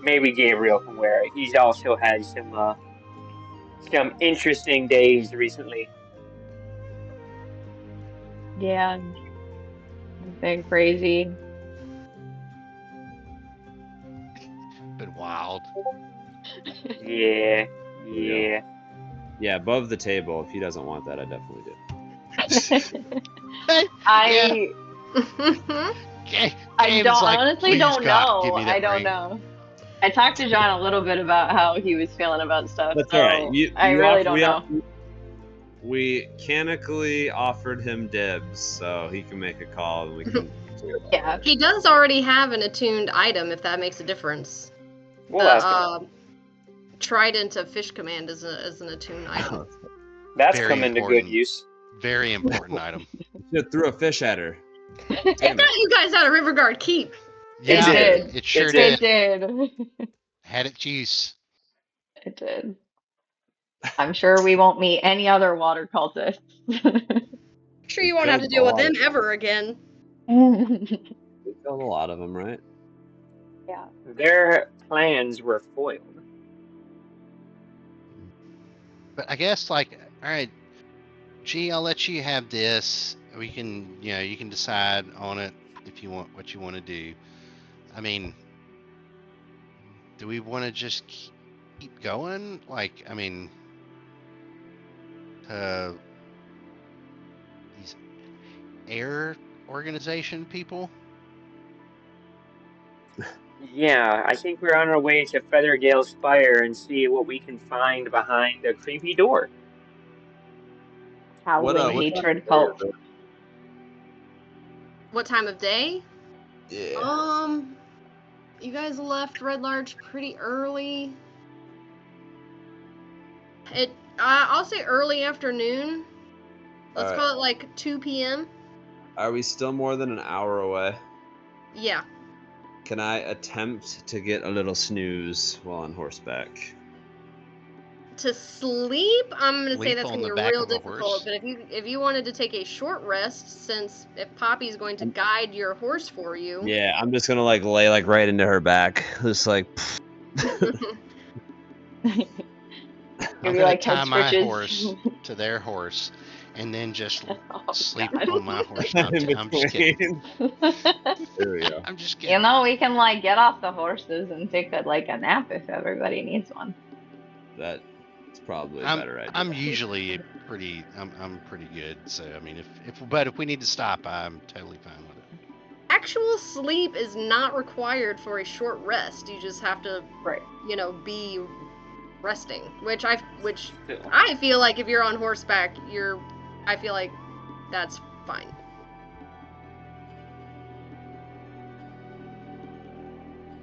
maybe Gabriel can wear it. He's also had some interesting days recently. Yeah. It's been crazy. Been wild. Yeah. Yeah, above the table. If he doesn't want that, I definitely do. Hey, I Gabe's like, honestly "Please, don't God, give know. me that I don't ring." know. I talked to John a little bit about how he was feeling about stuff. That's so all right. I really don't know. We canically offered him dibs, so he can make a call and we can. Yeah. He does already have an attuned item, if that makes a difference. We'll ask him. Trident of Fish Command is an attuned item. That's Very come into good important. use. Very important item. Should threw a fish at her. I Damn thought it. you guys had a Riverguard keep. Yeah, did. it sure It did. It did. Had it juice. It did. I'm sure we won't meet any other water cultists. Sure, you won't have to deal with them ever again. We killed a lot of them, right? Yeah. Their plans were foiled. But I guess, like, all right, G, I'll let you have this. We can, you can decide on it if you want what you want to do. I mean, do we want to just keep going? Like, I mean, these air organization people? Yeah, I think we're on our way to Feathergale Spire and see what we can find behind the creepy door. Howling hatred cult. What time of day? Yeah. You guys left Red Larch pretty early. I'll say early afternoon. Let's call it like 2 p.m. Are we still more than an hour away? Yeah. Can I attempt to get a little snooze while on horseback? To sleep, I'm gonna say Sleep that's on gonna be the back real of a difficult. horse? But if you wanted to take a short rest, since if Poppy's going to guide your horse for you. Yeah, I'm just gonna like lay like right into her back, just like. I'm Maybe gonna like tie head my scratches. horse to their horse, and then just Oh, sleep God. on my horse. No, I'm just kidding. There we go. I'm just You kidding. know, we can like get off the horses and take a nap if everybody needs one. That's probably a I'm better idea. I'm usually pretty. I'm pretty good. So I mean, if we need to stop, I'm totally fine with it. Actual sleep is not required for a short rest. You just have to, be resting. Which I feel like if you're on horseback, I feel like that's fine.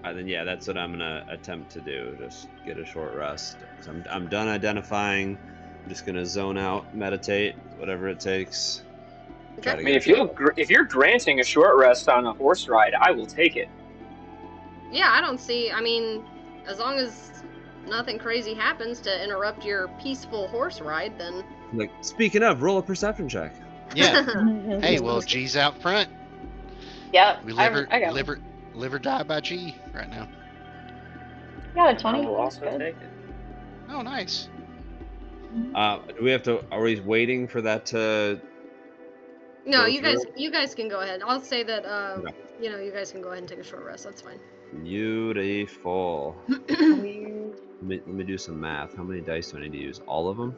Then yeah, that's what I'm gonna attempt to do. Just get a short rest. 'Cause I'm done identifying. I'm just gonna zone out, meditate, whatever it takes. Okay. I mean, if you're granting a short rest on a horse ride, I will take it. Yeah, I don't see. I mean, as long as nothing crazy happens to interrupt your peaceful horse ride, then. Like, speaking of, roll a perception check. Yeah. Hey, well, G's out front. Yep. We I live got or die by G right now. got a I 20. will That's also good. take it. Oh, nice. Do we have to? Are we waiting for that to? No, Go you guys through? can go ahead. I'll say that Okay. you guys can go ahead and take a short rest. That's fine. Beautiful. Weird. Let me do some math. How many dice do I need to use? All of them?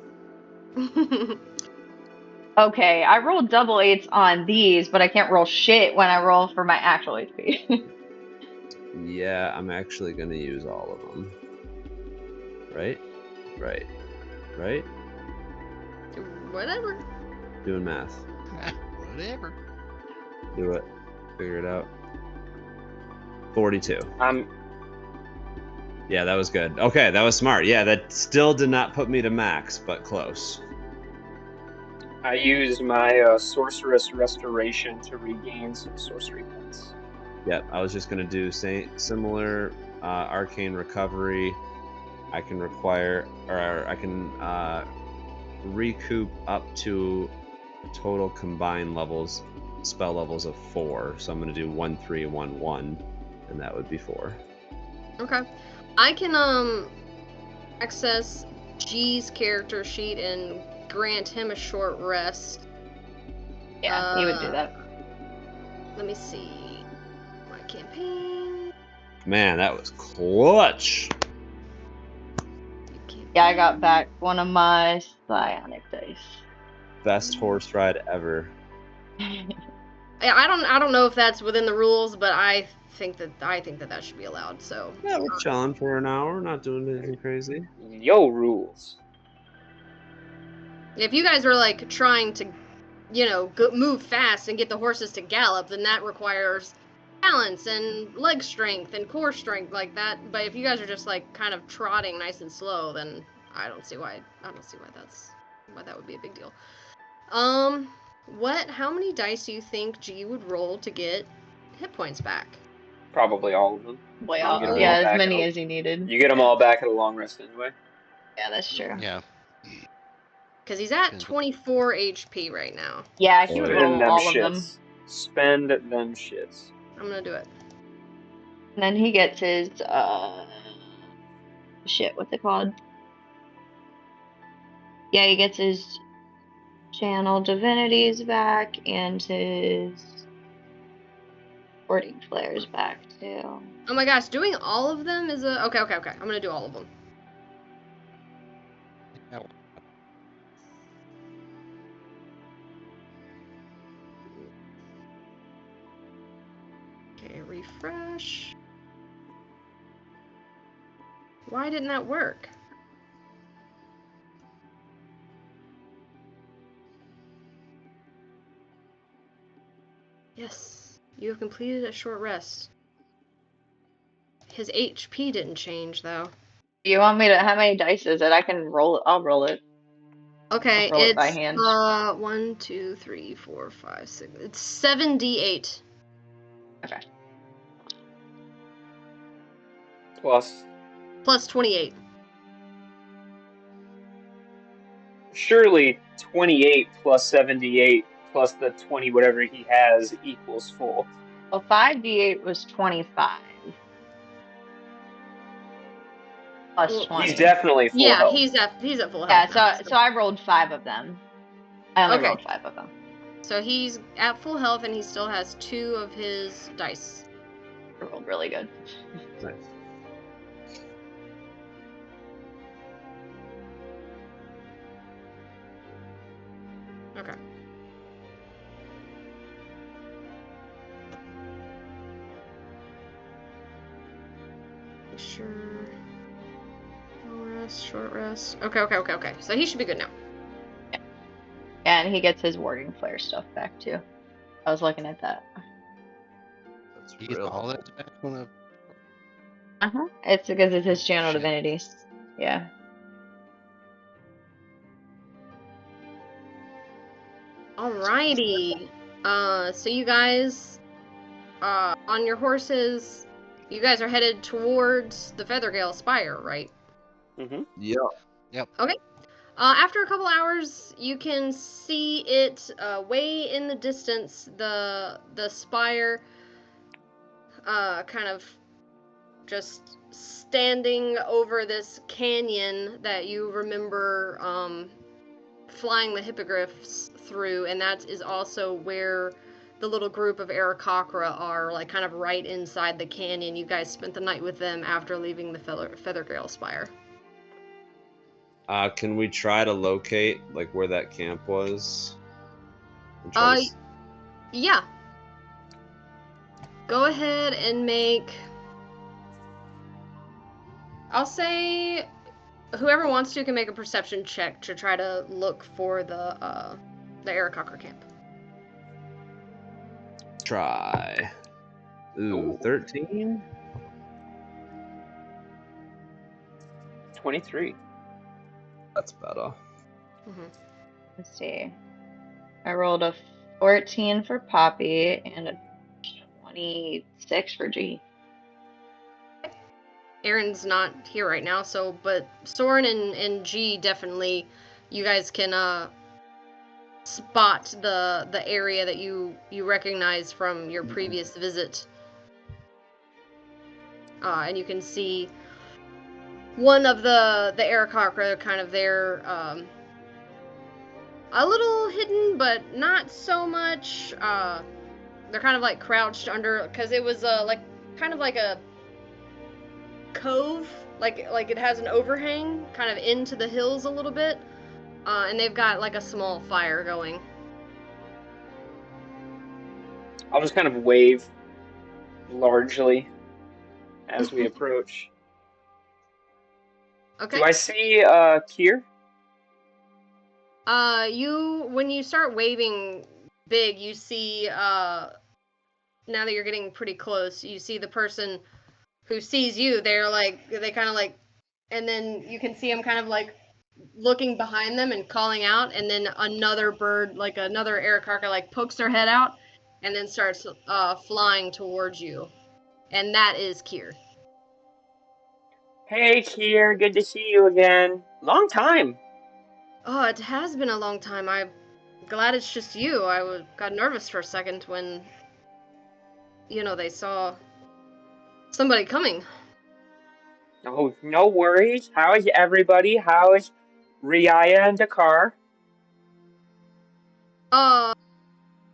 Okay, I rolled double 8s on these, but I can't roll shit when I roll for my actual HP. Yeah, I'm actually gonna use all of them. Right? Whatever. Doing math. Whatever. Do it. Figure it out. 42. Yeah, that was good. Okay, that was smart. Yeah, that still did not put me to max, but close. I use my sorceress restoration to regain some sorcery points. Yep, I was just gonna do similar arcane recovery. I can recoup up to total combined spell levels of 4. So I'm gonna do 1, 3, 1, 1, and that would be 4. Okay. I can access G's character sheet and grant him a short rest. Yeah, he would do that. Let me see. My campaign. Man, that was clutch. Yeah, I got back one of my psionic dice. Best horse ride ever. Yeah, I don't know if that's within the rules, but I think that should be allowed. So Yeah, we're chilling for an hour, not doing anything crazy. Yo, rules. if you guys are like trying to, move fast and get the horses to gallop, then that requires balance and leg strength and core strength like that. But if you guys are just like kind of trotting nice and slow, then I don't see why that would be a big deal. How many dice do you think G would roll to get hit points back? Probably all of them. Well, You get 'em yeah, all as back many at a- as he needed. You get them all back at a long rest anyway. Yeah, that's true. Yeah. Because he's at Depends. 24 HP right now. Yeah, he would Spend roll Spend them all of them. shits. Spend them shits. I'm gonna do it. And then he gets his what's it called? Yeah, he gets his channel divinities back and his warding flares back too. Oh my gosh, doing all of them is a... Okay. I'm gonna do all of them. Okay, refresh. Why didn't that work? Yes, you have completed a short rest. His HP didn't change, though. Do you want me to? How many dice is it? I can roll it. I'll roll it. Okay, I'll roll it by it's hand. 1, 2, 3, 4, 5, 6. It's 7d8. Okay. Plus, Plus 28. surely 28 plus 78 plus the 20 whatever he has equals full. Well, 5d8 was 25. Plus Well, 20. He's definitely full Yeah, health. he's at full Yeah, health. now, so I rolled 5 of them. I only Okay. rolled 5 of them. So he's at full health and he still has 2 of his dice. I rolled really good. Nice. Okay. Sure. Long rest, short rest. Okay. So he should be good now. And he gets his warding flare stuff back too. I was looking at that. That's You get real. all that back on a It's because it's his channel Shit. divinities. Yeah. Alrighty. So you guys, on your horses, you guys are headed towards the Feathergale Spire, right? Mm-hmm. Yeah. After a couple hours, you can see it way in the distance. The spire, kind of just standing over this canyon that you remember flying the hippogriffs through, and that is also where the little group of Aarakocra are, like kind of right inside the canyon. You guys spent the night with them after leaving the Feathergale Spire. Can we try to locate like where that camp was? And try to Yeah. Go ahead and make... I'll say whoever wants to can make a perception check to try to look for the Aarakocra camp. try. Ooh, 13? 23. That's better. Mm-hmm. Let's see. I rolled a 14 for Poppy and a 26 for G. Aaron's not here right now, so but Soren and G definitely, you guys can spot the area that you recognize from your previous visit. And you can see one of the Aarakocra kind of there, a little hidden, but not so much. They're kind of like crouched under, because it was like kind of like a cove, like it has an overhang kind of into the hills a little bit, and they've got like a small fire going. I'll just kind of wave largely as we approach. Okay. Do I see Kier? When you start waving big, you see, now that you're getting pretty close, you see the person who sees you, they kind of like, and then you can see them kind of like looking behind them and calling out, and then another bird, like another Aarakocra, like pokes their head out and then starts flying towards you. And that is Kier. Hey, Kier, good to see you again. Long time. Oh, it has been a long time. I'm glad it's just you. I got nervous for a second when, they saw somebody coming. Oh, no worries. How is everybody? How is Riaya and Dakar?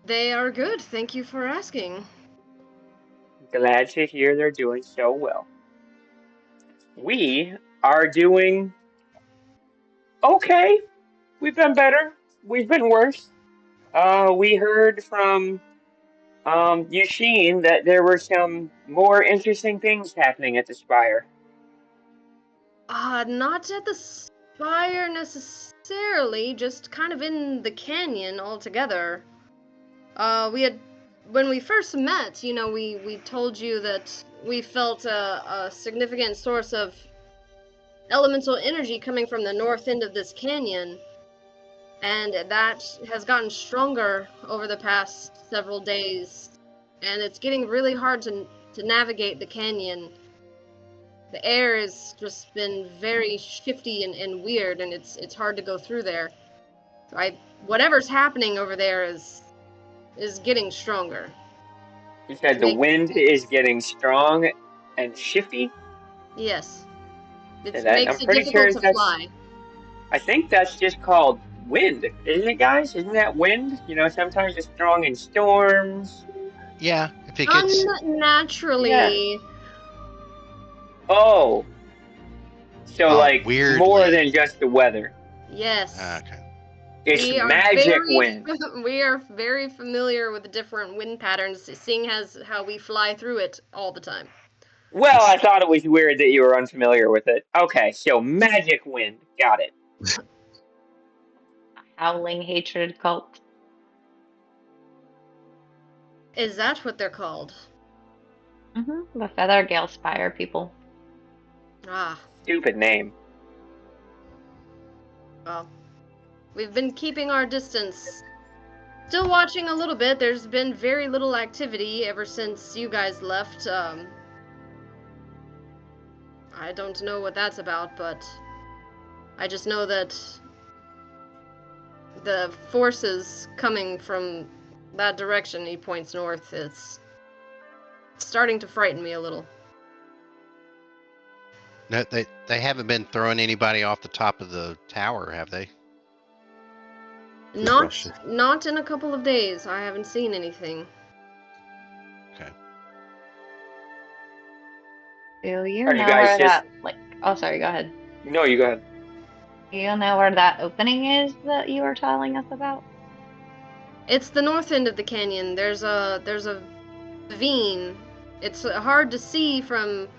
They are good. Thank you for asking. Glad to hear they're doing so well. We are doing okay. We've been better. We've been worse. We heard from Yushin that there were some more interesting things happening at the Spire. Not at the Spire necessarily, just kind of in the canyon altogether. When we first met, we told you that we felt a significant source of elemental energy coming from the north end of this canyon, and that has gotten stronger over the past several days, and it's getting really hard to navigate the canyon. The air has just been very shifty and weird, and it's hard to go through there. So whatever's happening over there is getting stronger. You said the wind is getting strong and shifty? Yes. It I'm makes it pretty difficult sure to fly. I think that's just called wind, isn't it, guys? Isn't that wind? Sometimes it's strong in storms. Yeah, if it gets unnaturally. Yeah. Oh. So weirdly. more than just the weather. Yes. Okay. It's magic wind. We are very familiar with the different wind patterns, seeing as how we fly through it all the time. Well, I thought it was weird that you were unfamiliar with it. Okay, so magic wind. Got it. Howling hatred cult. Is that what they're called? Mm-hmm. The Feathergale Spire people. Stupid name. Well, we've been keeping our distance. Still watching a little bit. There's been very little activity ever since you guys left. I don't know what that's about, but I just know that the forces coming from that direction, he points north, it's starting to frighten me a little. No, they haven't been throwing anybody off the top of the tower, have they? Not in a couple of days. I haven't seen anything. Okay. Do you know where that, oh, sorry, go ahead. No, you go ahead. Do you know where that opening is that you were telling us about? It's the north end of the canyon. There's a ravine. It's hard to see from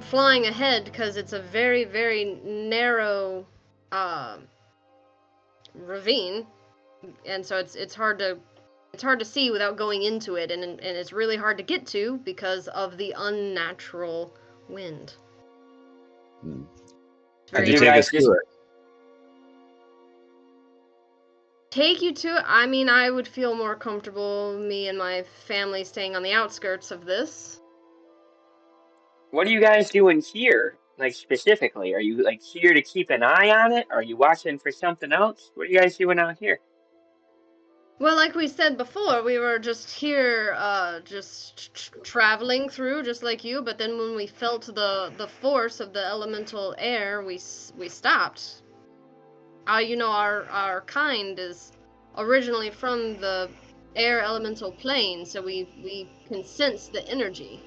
flying ahead because it's a very, very narrow ravine, and so it's hard to see without going into it, and it's really hard to get to because of the unnatural wind. How'd you take us to it? take you to it. I mean, I would feel more comfortable, me and my family, staying on the outskirts of this. What are you guys doing here? Like, specifically, are you like here to keep an eye on it? Are you watching for something else? What are you guys doing out here? Well, like we said before, we were just here, traveling through, just like you. But then when we felt the force of the elemental air, we stopped. Our kind is originally from the air elemental plane, so we can sense the energy.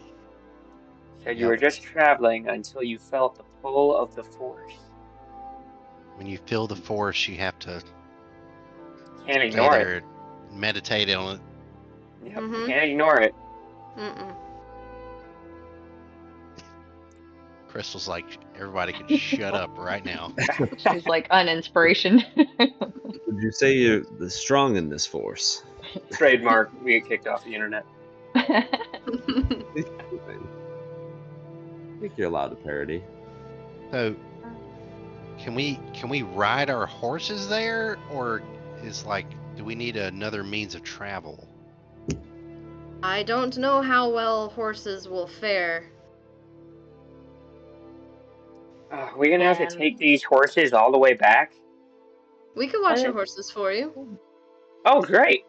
So you were just traveling until you felt the pull of the force. When you feel the force, you have to Can't stay ignore there it. and meditate on it. Yep, Mhm. can't ignore it. Mm-mm. Crystal's like, everybody can shut up right now. She's like uninspiration. Would you say you're the strong in this force? Trademark. We get kicked off the internet. I think you're allowed to parody. So, can we ride our horses there, or do we need another means of travel? I don't know how well horses will fare. We're gonna have to take these horses all the way back. We could watch your horses for you. Oh, great.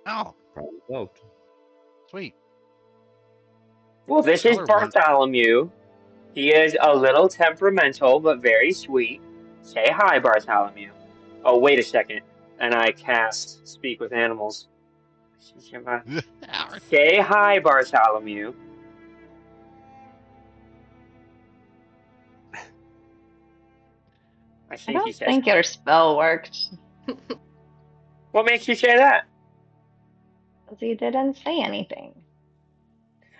Oh, Probably soaked. sweet. Well, this is Bartholomew. He is a little temperamental, but very sweet. Say hi, Bartholomew. Oh, wait a second. And I cast Speak with Animals. Say hi, Bartholomew. I don't think your spell worked. What makes you say that? Because he didn't say anything.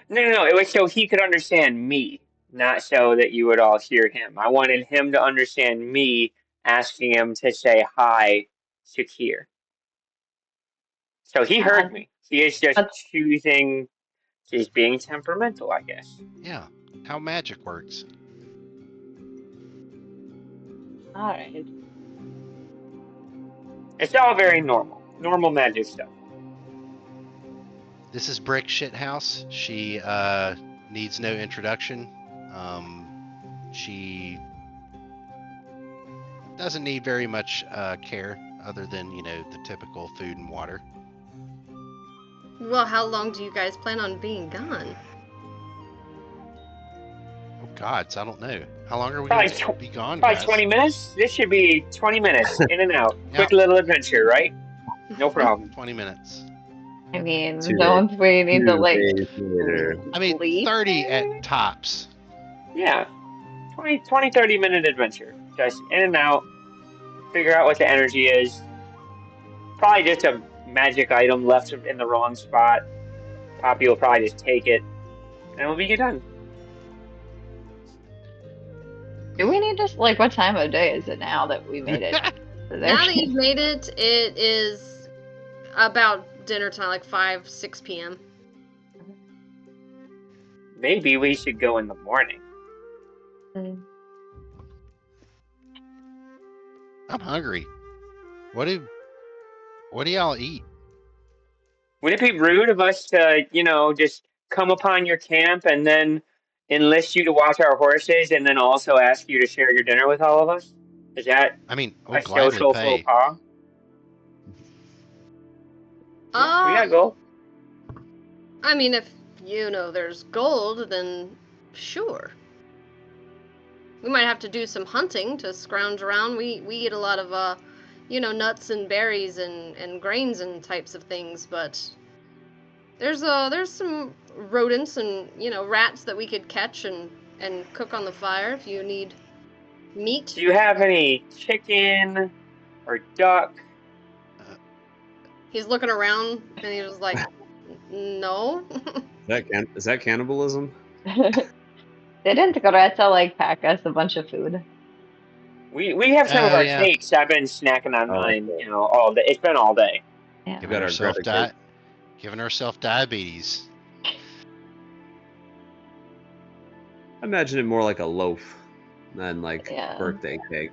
No. It was so he could understand me, not so that you would all hear him. I wanted him to understand me, asking him to say hi to Kier. So he heard me. He is just choosing. He's being temperamental, I guess. Yeah, how magic works. Alright. It's all very normal. Normal magic stuff. This is Brick Shithouse. She needs no introduction. She doesn't need very much care other than, the typical food and water. Well, how long do you guys plan on being gone? Oh, gods, I don't know. How long are we going to be gone, Probably guys? 20 minutes? This should be 20 minutes, in and out. Quick little adventure, right? No problem. 20 minutes. I mean, don't we need to, I mean, sleep? 30 at tops. Yeah. 20, 30 minute adventure. Just in and out. Figure out what the energy is. Probably just a magic item left in the wrong spot. Poppy will probably just take it. And we'll be done. Do we need to, what time of day is it now that we made it? Now that you've made it, it is about dinner time, like 5, 6 p.m. Maybe we should go in the morning. I'm hungry. What do y'all eat? Would it be rude of us to, just come upon your camp and then enlist you to watch our horses and then also ask you to share your dinner with all of us? Is that a social faux pas? We gotta go. I mean, if there's gold, then sure. We might have to do some hunting to scrounge around. We eat a lot of nuts and berries and grains and types of things, but there's some rodents and rats that we could catch and cook on the fire if you need meat. Do you have any chicken or duck? He's looking around and he was like, no. Is that cannibalism? Didn't Greta pack us a bunch of food? We have some of our cakes. I've been snacking on mine, all day. It's been all day. Yeah. Giving herself diabetes. I imagine it more like a loaf than birthday cake.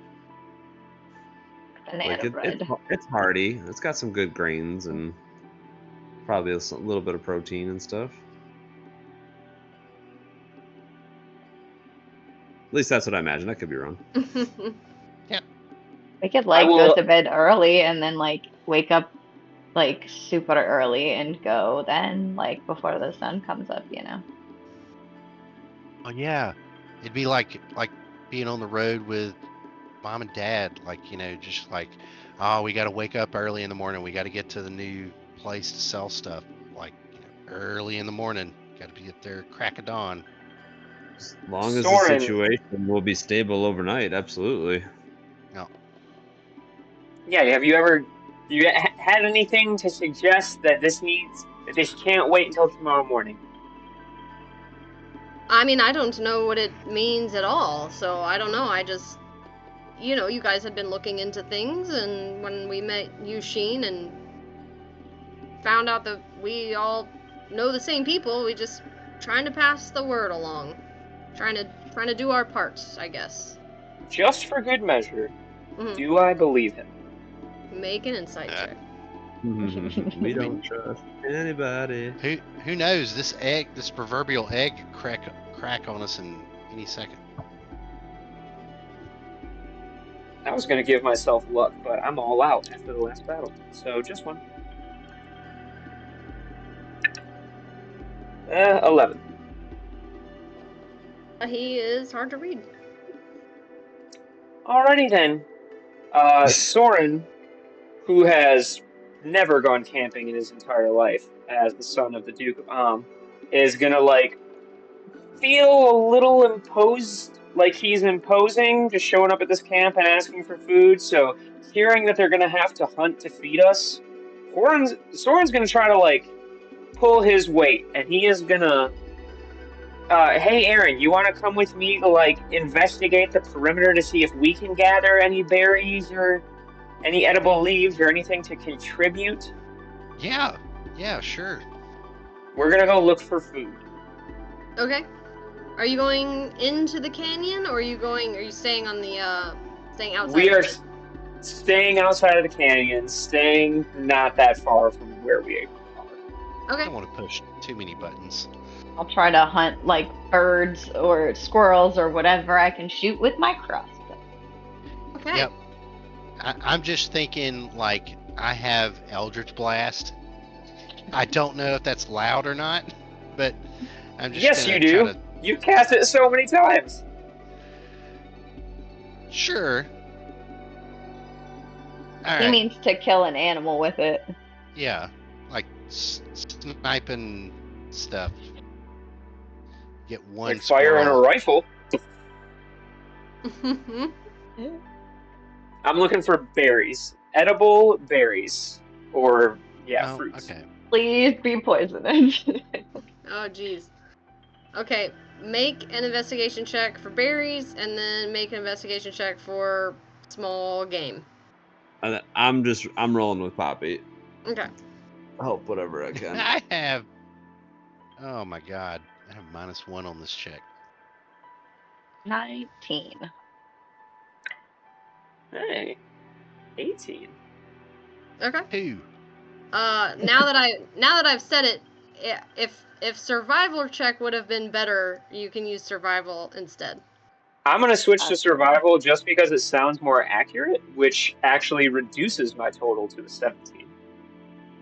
Banana bread. It's hearty. It's got some good grains and probably a little bit of protein and stuff. At least that's what I imagine. I could be wrong. We could go to bed early and then wake up super early and go then before the sun comes up, Oh yeah, it'd be like being on the road with mom and dad, just oh, we got to wake up early in the morning. We got to get to the new place to sell stuff, early in the morning. Got to be up there crack of dawn. As long as the situation will be stable overnight, absolutely. No. Yeah, have you had anything to suggest that this can't wait until tomorrow morning? I mean, I don't know what it means at all, so I don't know. I just, you guys had been looking into things, and when we met Yusheen and found out that we all know the same people, we just trying to pass the word along. Trying to do our parts, I guess. Just for good measure, do I believe him? Make an insight check. We don't trust anybody. Who knows? This proverbial egg, crack on us in any second. I was going to give myself luck, but I'm all out after the last battle. So just one. 11. He is hard to read. Alrighty then. Soren, who has never gone camping in his entire life as the son of the Duke of Am, is gonna feel a little imposed, like he's imposing, just showing up at this camp and asking for food. So hearing that they're gonna have to hunt to feed us, Soren's gonna try to pull his weight, and he is gonna hey Aaron, you want to come with me to investigate the perimeter to see if we can gather any berries or any edible leaves or anything to contribute? Yeah, sure. We're gonna go look for food. Okay. Are you going into the canyon, or are you staying on the staying outside? We are staying outside of the canyon, staying not that far from where we are. Okay. I don't want to push too many buttons. I'll try to hunt birds or squirrels or whatever I can shoot with my crossbow. Okay. Yep. I'm just thinking I have Eldritch Blast. I don't know if that's loud or not, but I'm just Yes, you do. You've cast it so many times. Sure. All He right. means to kill an animal with it. Yeah, sniping stuff. Get one fire in a rifle. Mm-hmm. I'm looking for berries. Edible berries. Or, fruits. Okay. Please be poisonous. Oh, jeez. Okay, make an investigation check for berries, and then make an investigation check for small game. I'm rolling with Poppy. Okay. Help whatever I can. I have. Oh my god. I have -1 on this check. 19. Hey. 18. Okay. 2. Now that I've said it, if survival check would have been better, you can use survival instead. I'm going to switch to survival just because it sounds more accurate, which actually reduces my total to a 17.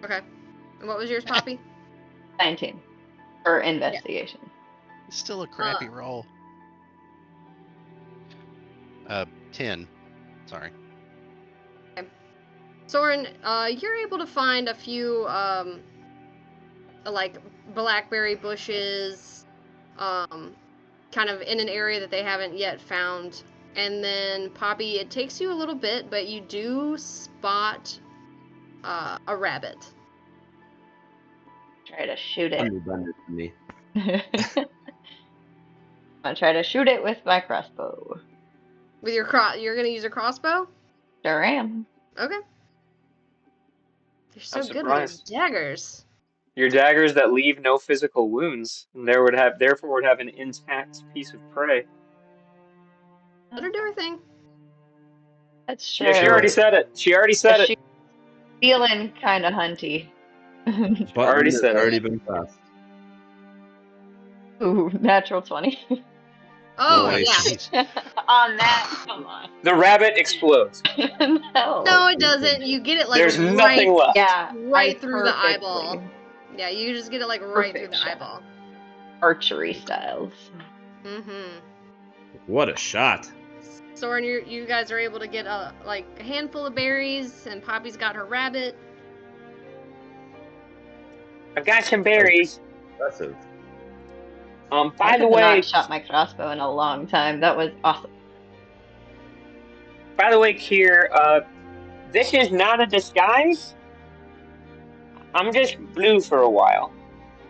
Okay. And what was yours, Poppy? 19. For investigation. It's still a crappy roll. 10. Sorry. Okay. Soren, you're able to find a few, blackberry bushes, kind of in an area that they haven't yet found. And then, Poppy, it takes you a little bit, but you do spot a rabbit. Try to shoot it. Underbunded to me. I'll try to shoot it with my crossbow. With your you're gonna use a crossbow? Sure am. Okay. You're so I'm good with your surprised. daggers. Your daggers that leave no physical wounds, and therefore would have an intact piece of prey. Let her do her thing. That's Yeah, true. she already said it. She already said it. She's feeling kind of hunty. Button Already has said it. already been pressed. Ooh, natural 20. Oh, Nice. yeah. On that, come on. The rabbit explodes. No. No, it doesn't. You get it like There's right, nothing left. Yeah. right I through the perfectly- eyeball. Yeah, you just get it like right through Perfect the shot. eyeball. Archery styles. Mm-hmm. What a shot. Soren, you guys are able to get a handful of berries, and Poppy's got her rabbit. I've got some berries. Impressive. By I the have way, not shot my crossbow in a long time. That was awesome. Kier, this is not a disguise. I'm just blue for a while.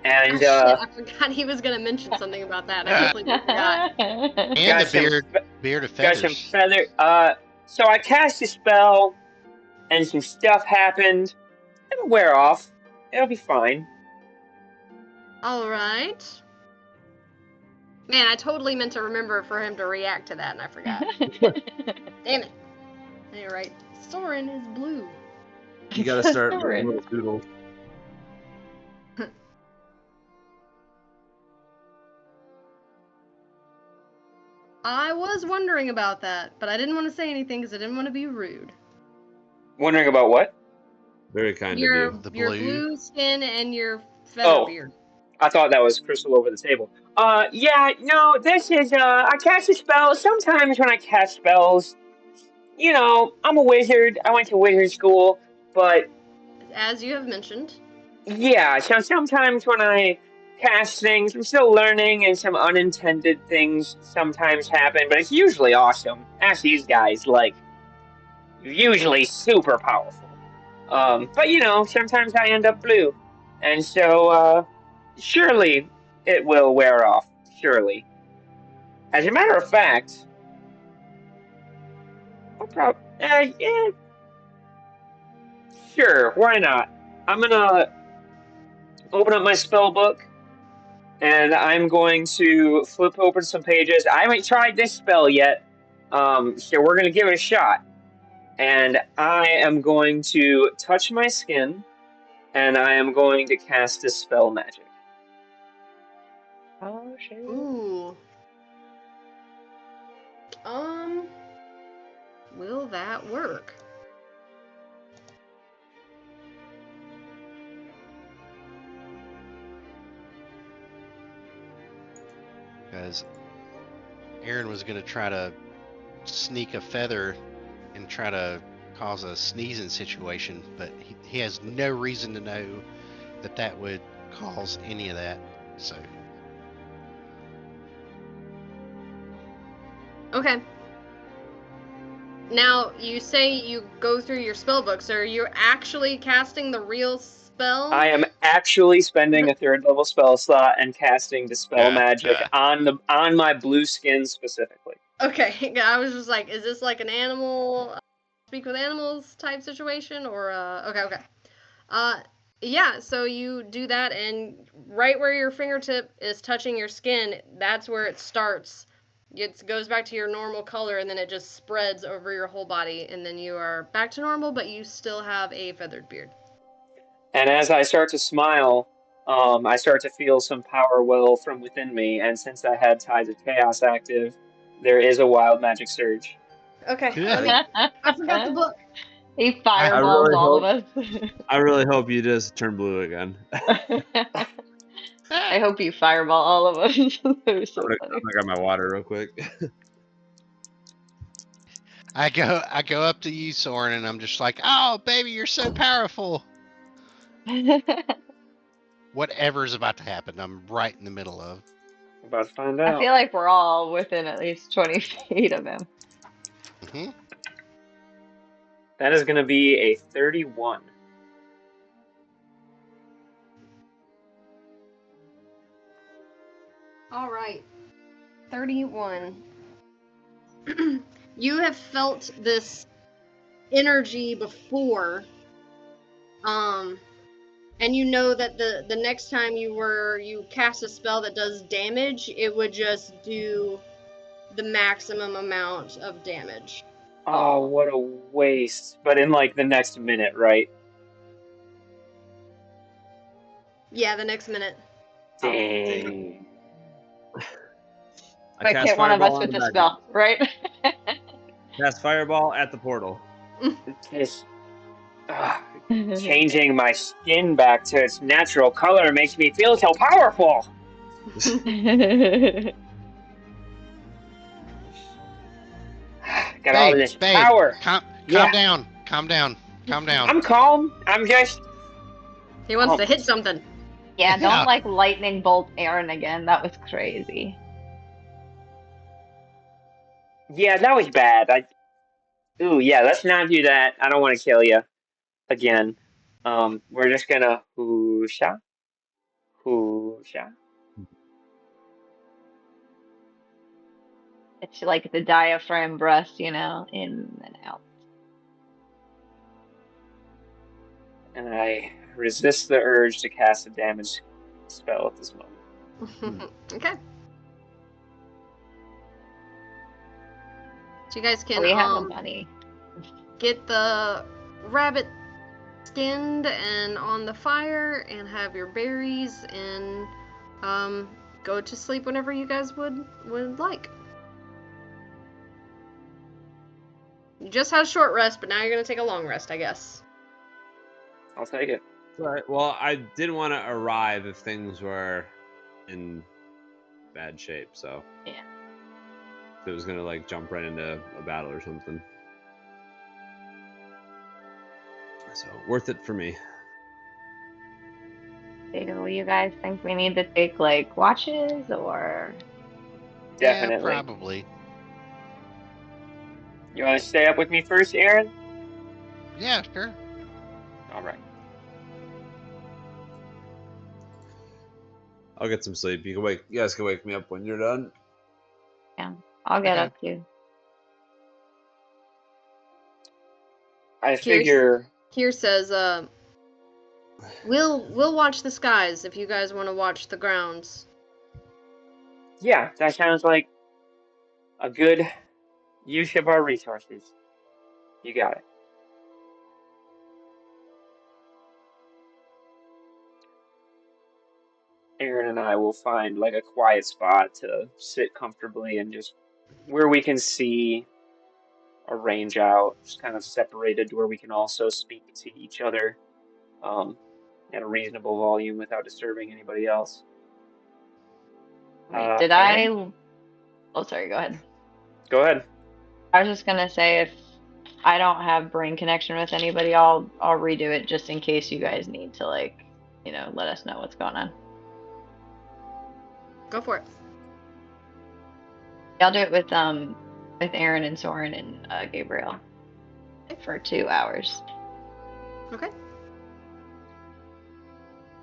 And Oh, shit, I forgot he was gonna mention something about that. I completely forgot. And got the beard of got some feathers. feather. So I cast a spell, and some stuff happened. It'll wear off. It'll be fine. All right. Man, I totally meant to remember for him to react to that, and I forgot. Damn it. You're right. Soren is blue. You gotta start with a Soren. little doodle. I was wondering about that, but I didn't want to say anything because I didn't want to be rude. Wondering about what? Very kind Your of you. The your blue. blue skin and your feather Oh. beard. I thought that was crystal over the table. Yeah, no, this is, I cast a spell. Sometimes when I cast spells, I'm a wizard. I went to wizard school, but As you have mentioned. yeah, so sometimes when I cast things, I'm still learning, and some unintended things sometimes happen, but it's usually awesome. Ask these guys, usually super powerful. But sometimes I end up blue. And so, surely it will wear off. Surely. As a matter of fact, yeah, sure, why not? I'm gonna open up my spell book, and I'm going to flip open some pages. I haven't tried this spell yet, so we're gonna give it a shot. And I am going to touch my skin, and I am going to cast Dispel Magic. Oh, shit. Ooh. Will that work? Because Aaron was going to try to sneak a feather and try to cause a sneezing situation, but he has no reason to know that would cause any of that. So Okay. Now, you say you go through your spell book, so are you actually casting the real spell? I am actually spending a 3rd level spell slot and casting Dispel Magic on my blue skin specifically. Okay, I was just like, is this like an animal, speak with animals type situation, or, okay. Yeah, so you do that, and right where your fingertip is touching your skin, that's where it starts. It goes back to your normal color, and then it just spreads over your whole body, and then you are back to normal, but you still have a feathered beard. And as I start to smile, I start to feel some power well from within me, and since I had Tides of Chaos active, there is a wild magic surge. Okay, Yeah. I forgot the book. He fireballs really all of us. I really hope you just turn blue again. I hope you fireball all of us. That was so I funny. got my water real quick. I go up to you, Soren, and I'm just like, "Oh, baby, you're so powerful." Whatever's about to happen, I'm right in the middle of. About to find I out. feel like we're all within at least 20 feet of him. Mm-hmm. That is going to be a 31. All right. 31. You have felt this energy before. And you know that the next time you cast a spell that does damage, it would just do the maximum amount of damage. Oh, what a waste. But in like the next minute, right? Yeah, the next minute. Dang. I Quick, cast hit one of us Fireball on with the the bed. spell, right? Cast Fireball at the portal. Just changing my skin back to its natural color makes me feel so powerful. Got all Babe, this babe, power. calm Yeah. down. Calm down. Calm down. I'm calm. I'm just. He wants Oh. to hit something. Yeah, Yeah. don't like lightning bolt Aaron again. That was crazy. Yeah, that was bad. Ooh, yeah. Let's not do that. I don't want to kill you again. We're just gonna whoosha, whoosha. It's like the diaphragm breath, in and out. And I resist the urge to cast a damage spell at this moment. Okay. So you guys can We have the money. get the rabbit skinned and on the fire and have your berries and go to sleep whenever you guys would like. You just had a short rest, but now you're gonna take a long rest, I guess. I'll take it. Right. Well, I didn't want to arrive if things were in bad shape, so. Yeah. If it was gonna like jump right into a battle or something. So worth it for me. Do you guys think we need to take like watches or? Definitely. Yeah, probably. You want to stay up with me first, Aaron? Yeah, sure. All right. I'll get some sleep. You guys can wake me up when you're done. Yeah, I'll get Okay. up too. I figure. Here says, we'll watch the skies if you guys want to watch the grounds. Yeah, that sounds like a good use of our resources. You got it. Aaron and I will find like a quiet spot to sit comfortably and just where we can see a range out, just kind of separated where we can also speak to each other at a reasonable volume without disturbing anybody else. Wait, did Aaron? Oh, sorry. Go ahead. Go ahead. I was just gonna say if I don't have brain connection with anybody, I'll redo it just in case you guys need to let us know what's going on. Go for it. I'll do it with Aaron and Soren and Gabriel for 2 hours. Okay.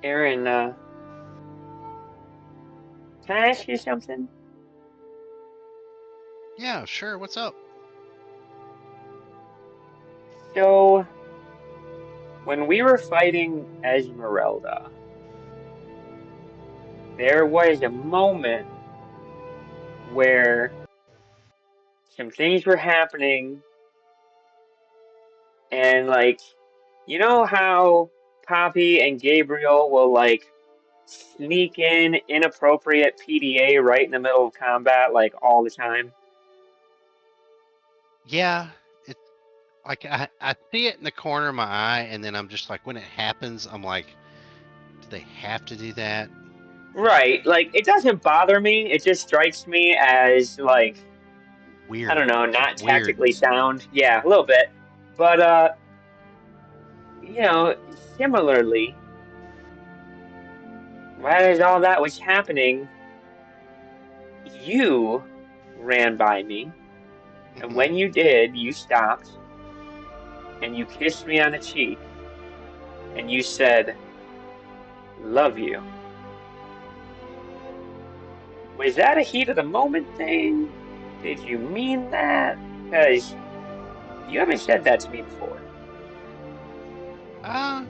Aaron, can I ask you something? Yeah, sure. What's up? So, when we were fighting Esmeralda, there was a moment where some things were happening, and like, you know how Poppy and Gabriel will like sneak in inappropriate PDA right in the middle of combat, like all the time? Yeah, it's like I see it in the corner of my eye, and then I'm just like, when it happens, I'm like, do they have to do that? Right, like it doesn't bother me. It just strikes me as like Weird. I don't know, not Weird. tactically sound. Yeah, a little bit. But similarly, while all that was happening, you ran by me, and when you did, you stopped and you kissed me on the cheek and you said, "Love you." Was that a heat of the moment thing? Did you mean that? Because you haven't said that to me before. I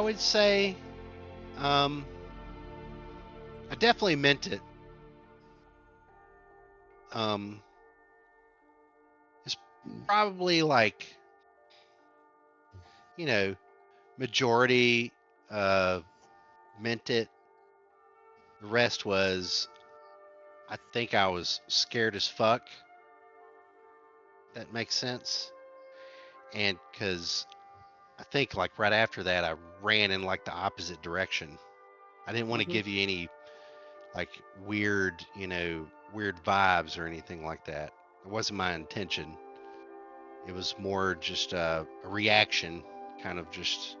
would say, I definitely meant it. is probably like, majority meant it. The rest was, I think I was scared as fuck. That makes sense. And because I think like right after that, I ran in like the opposite direction. I didn't want to give you any like weird, weird vibes or anything like that. It wasn't my intention. It was more just a reaction, kind of just.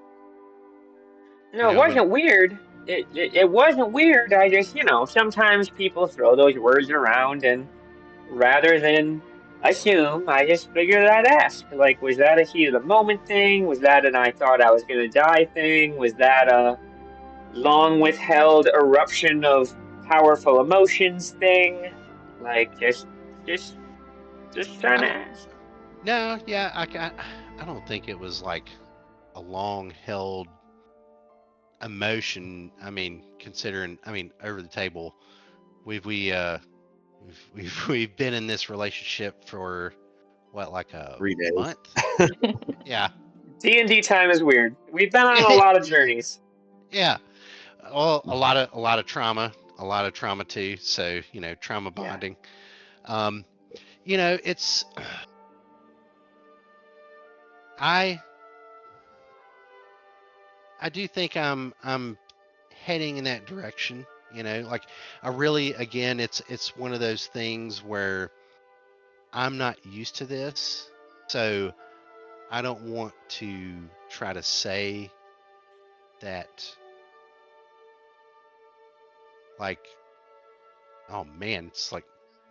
No, it wasn't weird. It wasn't weird. I just, sometimes people throw those words around, and rather than assume, I just figured I'd ask. Like, was that a heat of the moment thing? Was that an I thought I was gonna die thing? Was that a long withheld eruption of powerful emotions thing? Like, just trying to ask. No, yeah, I don't think it was like a long held emotion. I mean, considering, over the table, we've been in this relationship for what, like a 3 days. month? Yeah. D&D time is weird. We've been on a lot of journeys. Yeah. Well, a lot of trauma too. So, trauma bonding. It's I do think I'm heading in that direction, like I really, again, it's one of those things where I'm not used to this. So I don't want to try to say that, like, oh man, it's like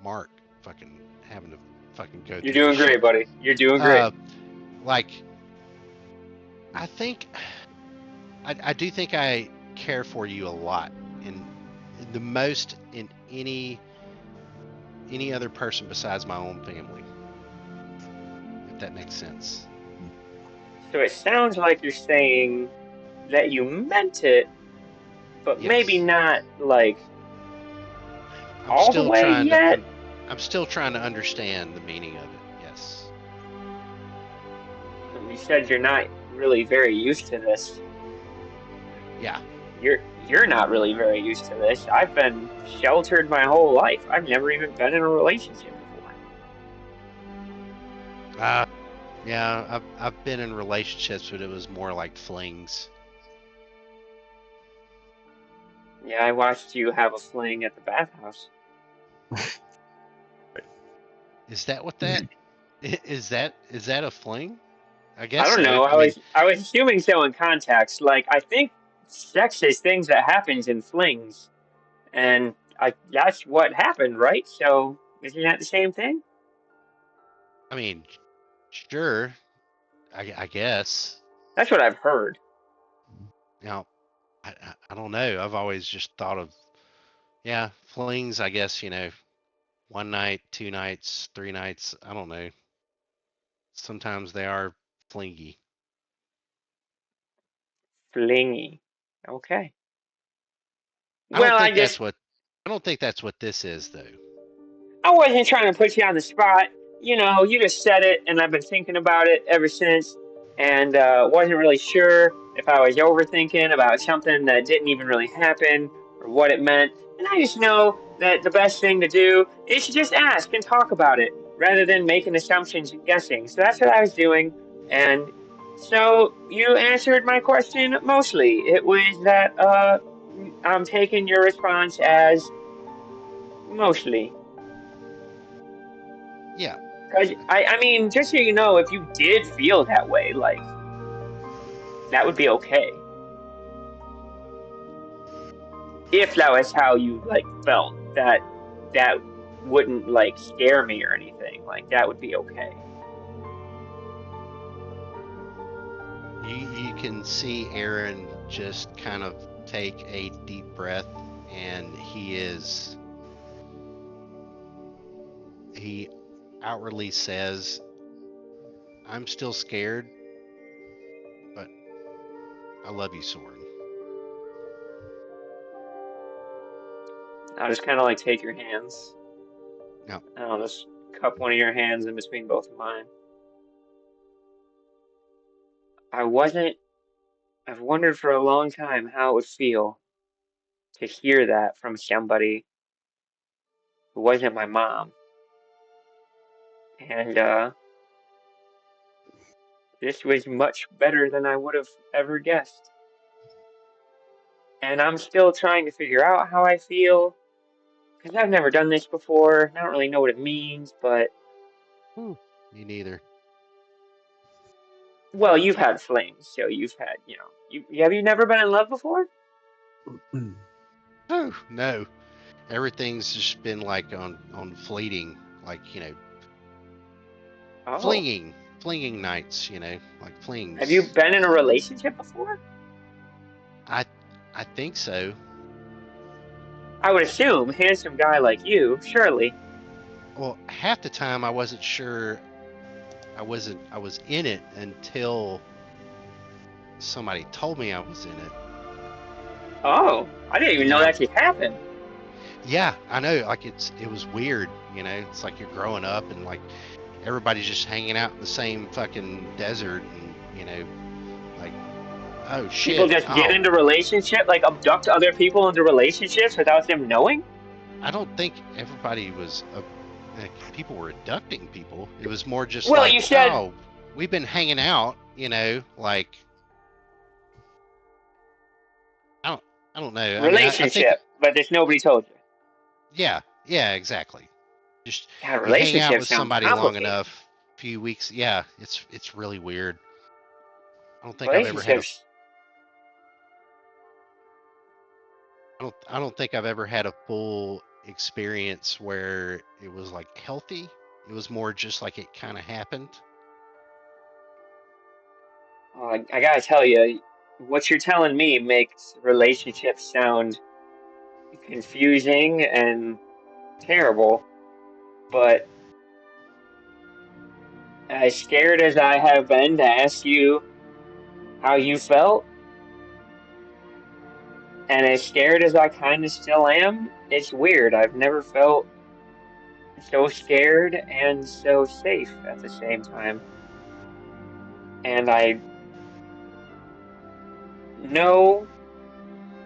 Mark fucking having to fucking go You're through doing this great, shit. buddy. You're doing great. Like, I think I do think I care for you a lot, and the most in any other person besides my own family, if that makes sense. So it sounds like you're saying that you meant it, but Yes. maybe not like all the way yet. I'm still trying to understand the meaning of it. Yes. You said you're not really very used to this. Yeah. You're not really very used to this. I've been sheltered my whole life. I've never even been in a relationship before. Yeah. I've been in relationships, but it was more like flings. Yeah, I watched you have a fling at the bathhouse. Is that what that is? That a fling? I guess I don't so. know. I was assuming so in context. Like, I think sex is things that happens in flings, and that's what happened, right? So isn't that the same thing? I mean, sure. I guess. That's what I've heard. Now, I don't know. I've always just thought of, yeah, flings. I guess, 1 night, 2 nights, 3 nights. I don't know. Sometimes they are flingy. Flingy. Okay. I don't Well, think that's what this is, though. I wasn't trying to put you on the spot. You just said it, and I've been thinking about it ever since, and wasn't really sure if I was overthinking about something that didn't even really happen or what it meant. And I just know that the best thing to do is to just ask and talk about it rather than making assumptions and guessing. So that's what I was doing, and so you answered my question mostly. It was that I'm taking your response as mostly. Yeah. Because, I mean, just so you know, if you did feel that way, like, that would be okay. If that was how you, like, felt, that wouldn't, like, scare me or anything. Like, that would be okay. You can see Aaron just kind of take a deep breath, and he outwardly says, I'm still scared, but I love you, Soren. I'll just kind of, like, take your hands. No. I'll just cup one of your hands in between both of mine. I've wondered for a long time how it would feel to hear that from somebody who wasn't my mom. And this was much better than I would have ever guessed. And I'm still trying to figure out how I feel, because I've never done this before. I don't really know what it means, but... Me neither. Well, you've had flings, so you've had, have you never been in love before? Oh, no. Everything's just been like on fleeting, like, Oh. flinging nights, like flings. Have you been in a relationship before? I think so. I would assume, handsome guy like you, surely. Well, half the time I wasn't sure I was in it until somebody told me I was in it. Oh, I didn't even know that could happen. Yeah, I know. Like it was weird, It's like you're growing up and like everybody's just hanging out in the same fucking desert, and like, oh shit. People just get into relationships, like abduct other people into relationships without them knowing? I don't think everybody was. People were abducting people. It was more just well, like, you said, oh, we've been hanging out, like. I don't know. Relationship, I think, but there's nobody told you. Yeah, exactly. Just God, you hang out with somebody long enough, few weeks. Yeah, it's really weird. I don't think I've ever had I don't think I've ever had a full experience where it was like healthy. It was more just like it kind of happened. I gotta tell you, what you're telling me makes relationships sound confusing and terrible, but as scared as I have been to ask you how you felt, and as scared as I kind of still am, it's weird. I've never felt so scared and so safe at the same time. And I know,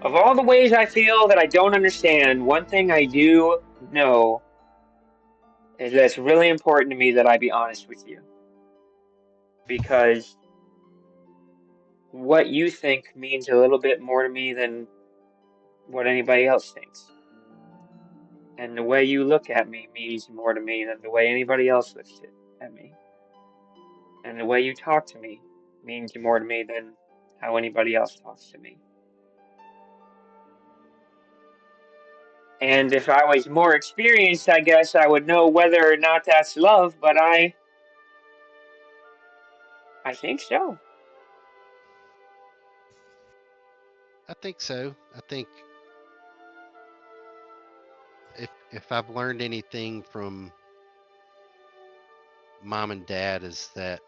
of all the ways I feel that I don't understand, one thing I do know is that it's really important to me that I be honest with you. Because what you think means a little bit more to me than what anybody else thinks. And the way you look at me means more to me than the way anybody else looks at me. And the way you talk to me means more to me than how anybody else talks to me. And if I was more experienced, I guess I would know whether or not that's love, but I think so. I think so. I think if I've learned anything from mom and dad is that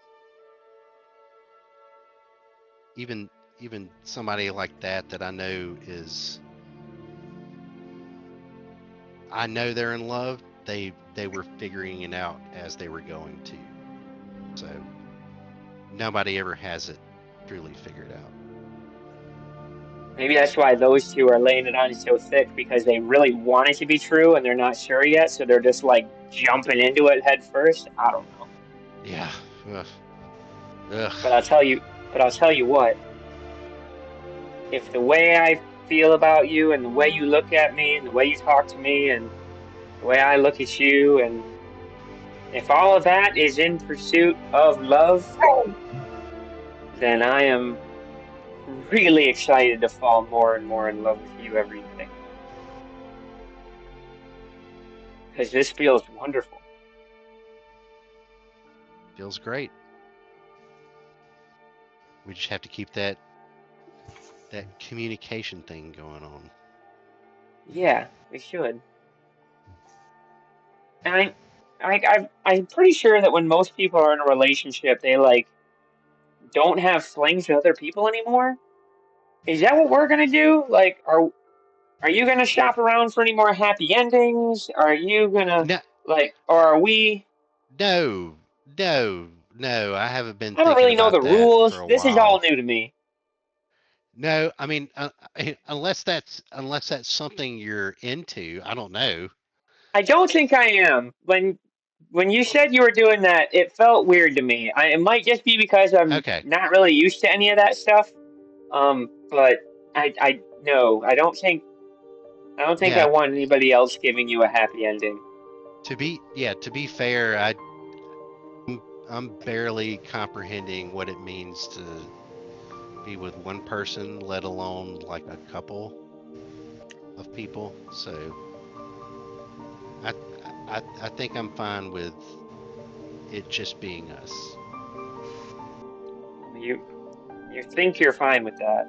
even somebody like that I know I know they're in love, they were figuring it out as they were going to. So nobody ever has it truly figured out. Maybe that's why those two are laying it on so thick, because they really want it to be true and they're not sure yet, so they're just like jumping into it head first. I don't know. Yeah. Ugh. But I'll tell you what. If the way I feel about you and the way you look at me and the way you talk to me and the way I look at you, and if all of that is in pursuit of love, then I am really excited to fall more and more in love with you every day. Because this feels wonderful. Feels great. We just have to keep that communication thing going on. Yeah, we should. And I'm pretty sure that when most people are in a relationship, they like don't have flings with other people anymore. Is that what we're gonna do? Like, are you gonna shop around for any more happy endings? Are you gonna? Like, or are we? No, no. I haven't been I don't thinking really know about the that rules. for a This is all while. new to me. No, I mean, unless that's something you're into, I don't know. I don't think I am. When you said you were doing that, it felt weird to me. It might just be because I'm Okay, not really used to any of that stuff. But I no, I don't think I yeah. want anybody else giving you a happy ending. To be fair, I'm barely comprehending what it means to be with one person, let alone like a couple of people. So I think I'm fine with it just being us. You think you're fine with that?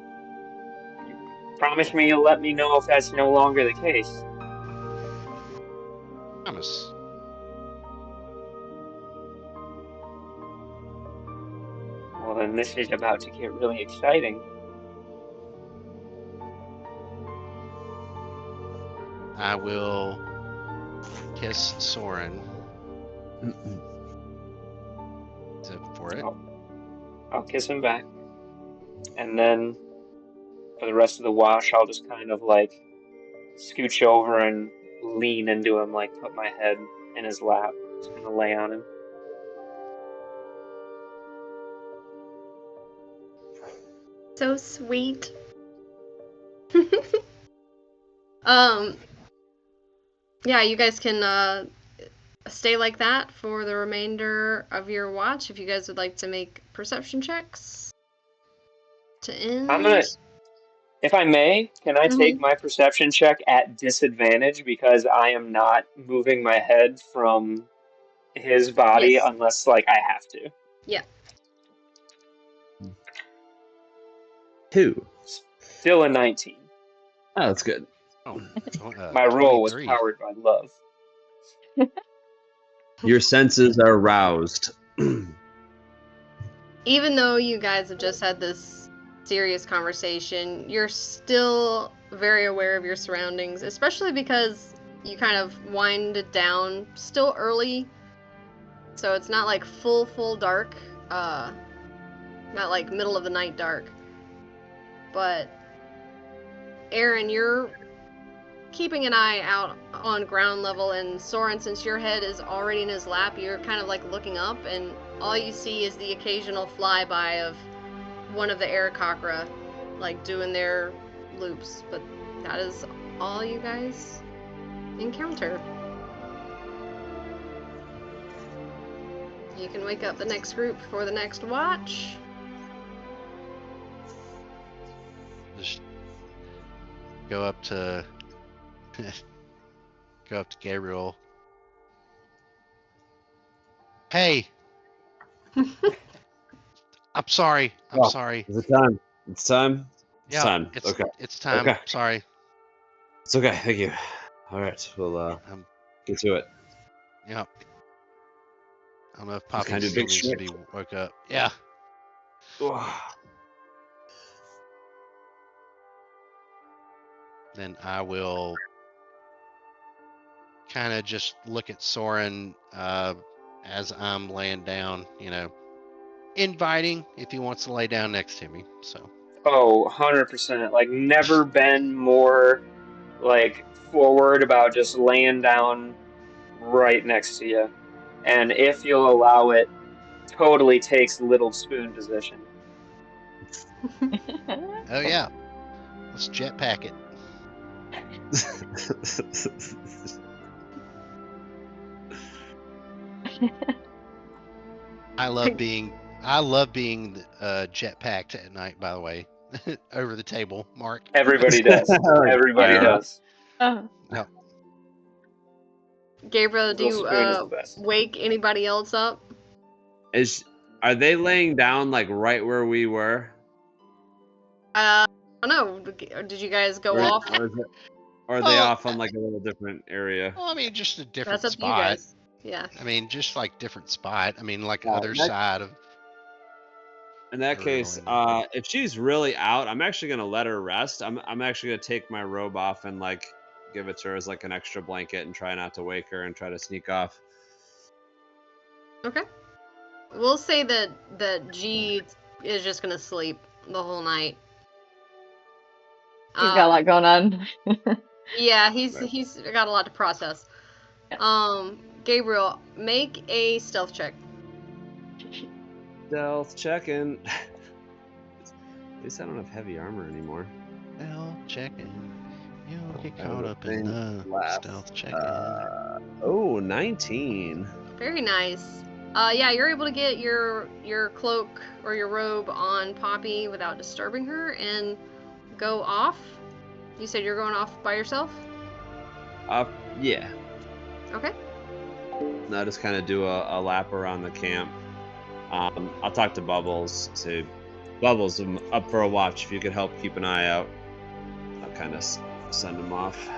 You promise me you'll let me know if that's no longer the case. Promise. Well, then this is about to get really exciting. I will kiss Soren. Is that for it? I'll kiss him back, and then for the rest of the wash, I'll just kind of like scooch over and lean into him, like put my head in his lap, just gonna lay on him. So sweet. um, yeah, you guys can stay like that for the remainder of your watch. If you guys would like to make perception checks to end. I'm gonna, if I may, can I take Mhm. my perception check at disadvantage because I am not moving my head from his body Yes. unless like I have to. Yeah. 2. Still a 19. Oh, that's good. Oh, My roll was 23. powered by love. Your senses are roused. Even though you guys have just had this serious conversation, you're still very aware of your surroundings, especially because you kind of wind it down still early. So it's not like full dark, not like middle of the night dark. But Aaron, you're keeping an eye out on ground level, and Soren, since your head is already in his lap, you're kind of like looking up, and all you see is the occasional flyby of one of the Aarakocra, like doing their loops. But that is all you guys encounter. You can wake up the next group for the next watch. Just go up to Gabriel. Hey, I'm sorry. I'm Oh, sorry. Is it time? It's time? It's Yeah, time. it's Okay. it's time. Okay. Sorry. It's okay. Thank you. All right. We'll get to it. Yeah. I don't know if Can Poppy I do a still big needs to be stretch? woke up. Yeah. Then I will kind of just look at Soren as I'm laying down, inviting if he wants to lay down next to me. So. Oh, 100%. Like, never been more, like, forward about just laying down right next to you. And if you'll allow it, totally takes little spoon position. Oh yeah. Let's jetpack it. I love being jetpacked at night, by the way. Over the table, Mark. Everybody does. Everybody Yeah. does. Oh, Yep. Gabriel, do Little you spoon is the best. wake anybody else up? Are they laying down like right where we were? I don't know. Did you guys go off? Or are they off on like a little different area? Well, I mean, just a different That's up to you spot. guys. Yeah. I mean, just like different spot. I mean, like Yeah, other side of. In that case, if she's really out, I'm actually gonna let her rest. I'm actually gonna take my robe off and like give it to her as like an extra blanket and try not to wake her and try to sneak off. Okay. We'll say that G is just gonna sleep the whole night. He's got a lot going on. Yeah, he's got a lot to process. Yeah. Gabriel, make a stealth check. Stealth checking. At least I don't have heavy armor anymore. Stealth checking. You'll get I caught would up in think the left. stealth checking. Oh, 19. Very nice. Yeah, you're able to get your cloak or your robe on Poppy without disturbing her and go off. You said you're going off by yourself? Yeah. Okay. I'll just kind of do a lap around the camp. I'll talk to Bubbles. Say, Bubbles, I'm up for a watch. If you could help keep an eye out, I'll kind of send him off.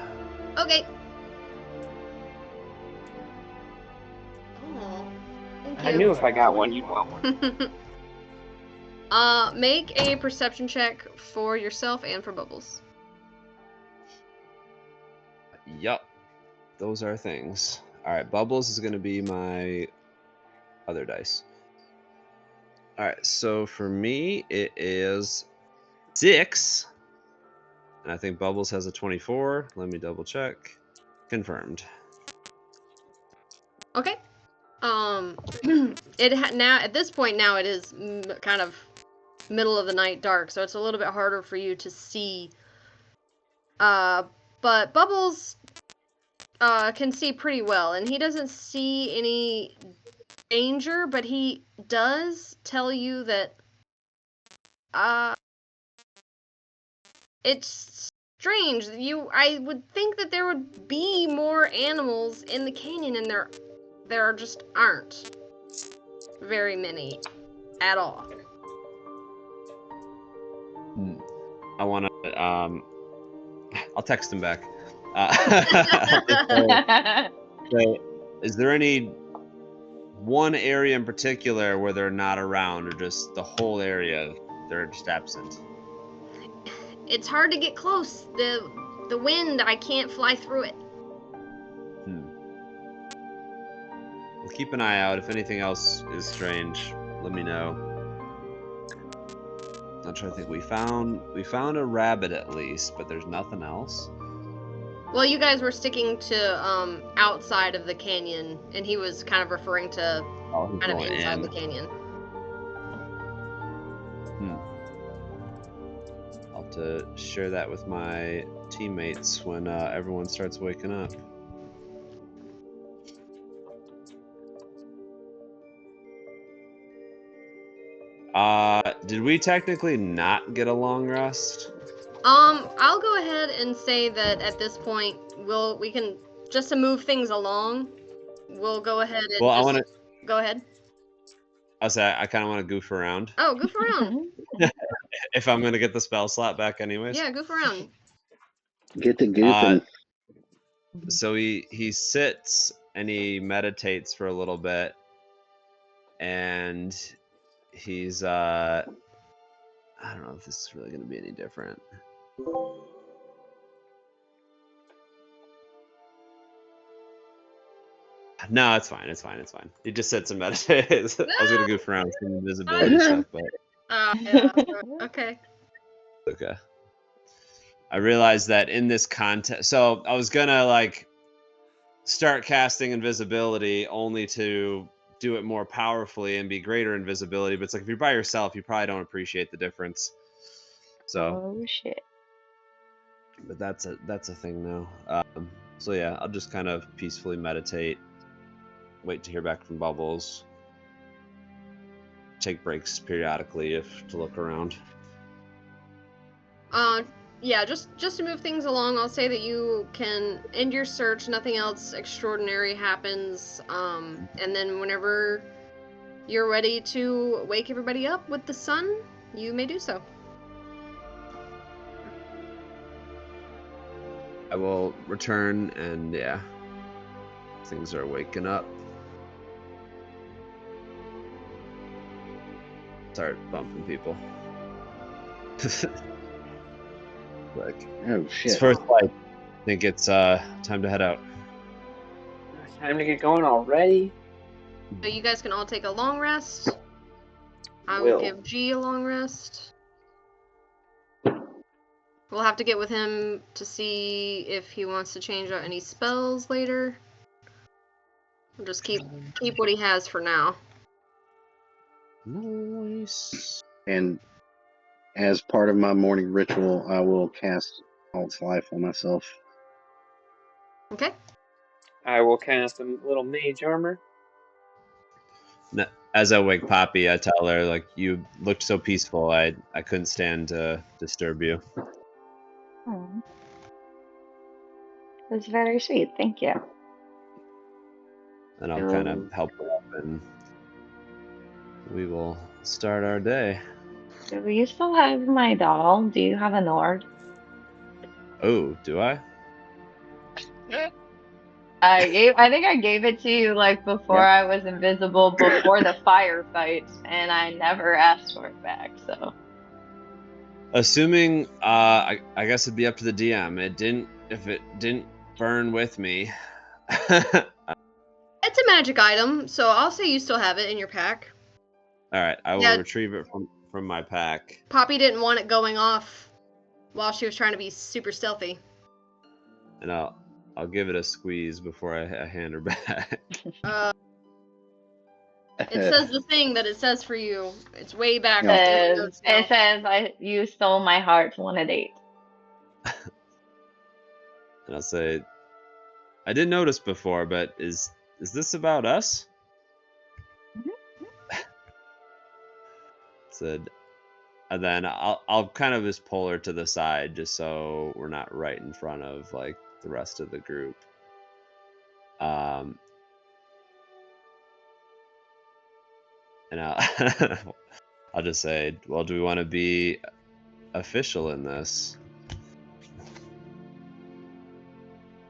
Okay. Oh, thank you. I knew if I got one, you'd want one. Make a perception check for yourself and for Bubbles. Yup. Those are things. Alright, Bubbles is going to be my other dice. Alright, so for me, it is 6. And I think Bubbles has a 24. Let me double check. Confirmed. Okay. Now at this point now it is kind of middle of the night dark, so it's a little bit harder for you to see. But Bubbles can see pretty well, and he doesn't see any danger, but he does tell you that it's strange. I would think that there would be more animals in the canyon, and there just aren't very many at all. I want to, I'll text him back. So, is there any one area in particular where they're not around, or just the whole area they're just absent? It's hard to get close. The wind, I can't fly through it. We'll keep an eye out. If anything else is strange, let me know. I'm trying to think. We found a rabbit at least, but there's nothing else. Well, you guys were sticking to outside of the canyon, and he was kind of referring to kind of inside the canyon. I'll have to share that with my teammates when everyone starts waking up. Did we technically not get a long rest? I'll go ahead and say that at this point we can just to move things along. We'll go ahead and I want to go ahead. I'll say I kind of want to goof around. Oh, goof around. If I'm gonna get the spell slot back anyways. Yeah, goof around. Get the goofing. So he sits and he meditates for a little bit, and he's I don't know if this is really gonna be any different. No, it's fine. It's fine. It's fine. He just sits and meditates. I was gonna goof around with some invisibility stuff, but Yeah. Okay. okay. I realized that in this context, so I was gonna like start casting invisibility only to do it more powerfully and be greater invisibility, but it's like if you're by yourself, you probably don't appreciate the difference. So. Oh shit. But that's a thing now. So yeah, I'll just kind of peacefully meditate, wait to hear back from Bubbles, take breaks periodically to look around. Yeah, just to move things along, I'll say that you can end your search, nothing else extraordinary happens, and then whenever you're ready to wake everybody up with the sun, you may do so. I will return, and yeah, things are waking up. Start bumping people. Oh shit! His first think it's time to head out. Time to get going already. So you guys can all take a long rest. I will give G a long rest. We'll have to get with him to see if he wants to change out any spells later. We'll just keep what he has for now. Nice. And as part of my morning ritual, I will cast Alt's Life on myself. Okay. I will cast a little mage armor. As I wake Poppy, I tell her, like, you looked so peaceful, I couldn't stand to disturb you. Oh. That's very sweet. Thank you. And I'll kind of help her up, and we will start our day. Do you still have my doll? Do you have a Nord? Oh, do I? I think I gave it to you like before I was invisible, before the firefight, and I never asked for it back. So, Assuming, I guess it'd be up to the DM. If it didn't burn with me. It's a magic item, so I'll say you still have it in your pack. All right, I will retrieve it from my pack. Poppy didn't want it going off while she was trying to be super stealthy. And I'll give it a squeeze before I hand her back. It says the thing that it says for you. It's way back. it says you stole my heart, want a date. And I'll say, I didn't notice before, but is this about us? Said, and then I'll kind of just pull her to the side just so we're not right in front of like the rest of the group. And I'll just say, well, do we want to be official in this?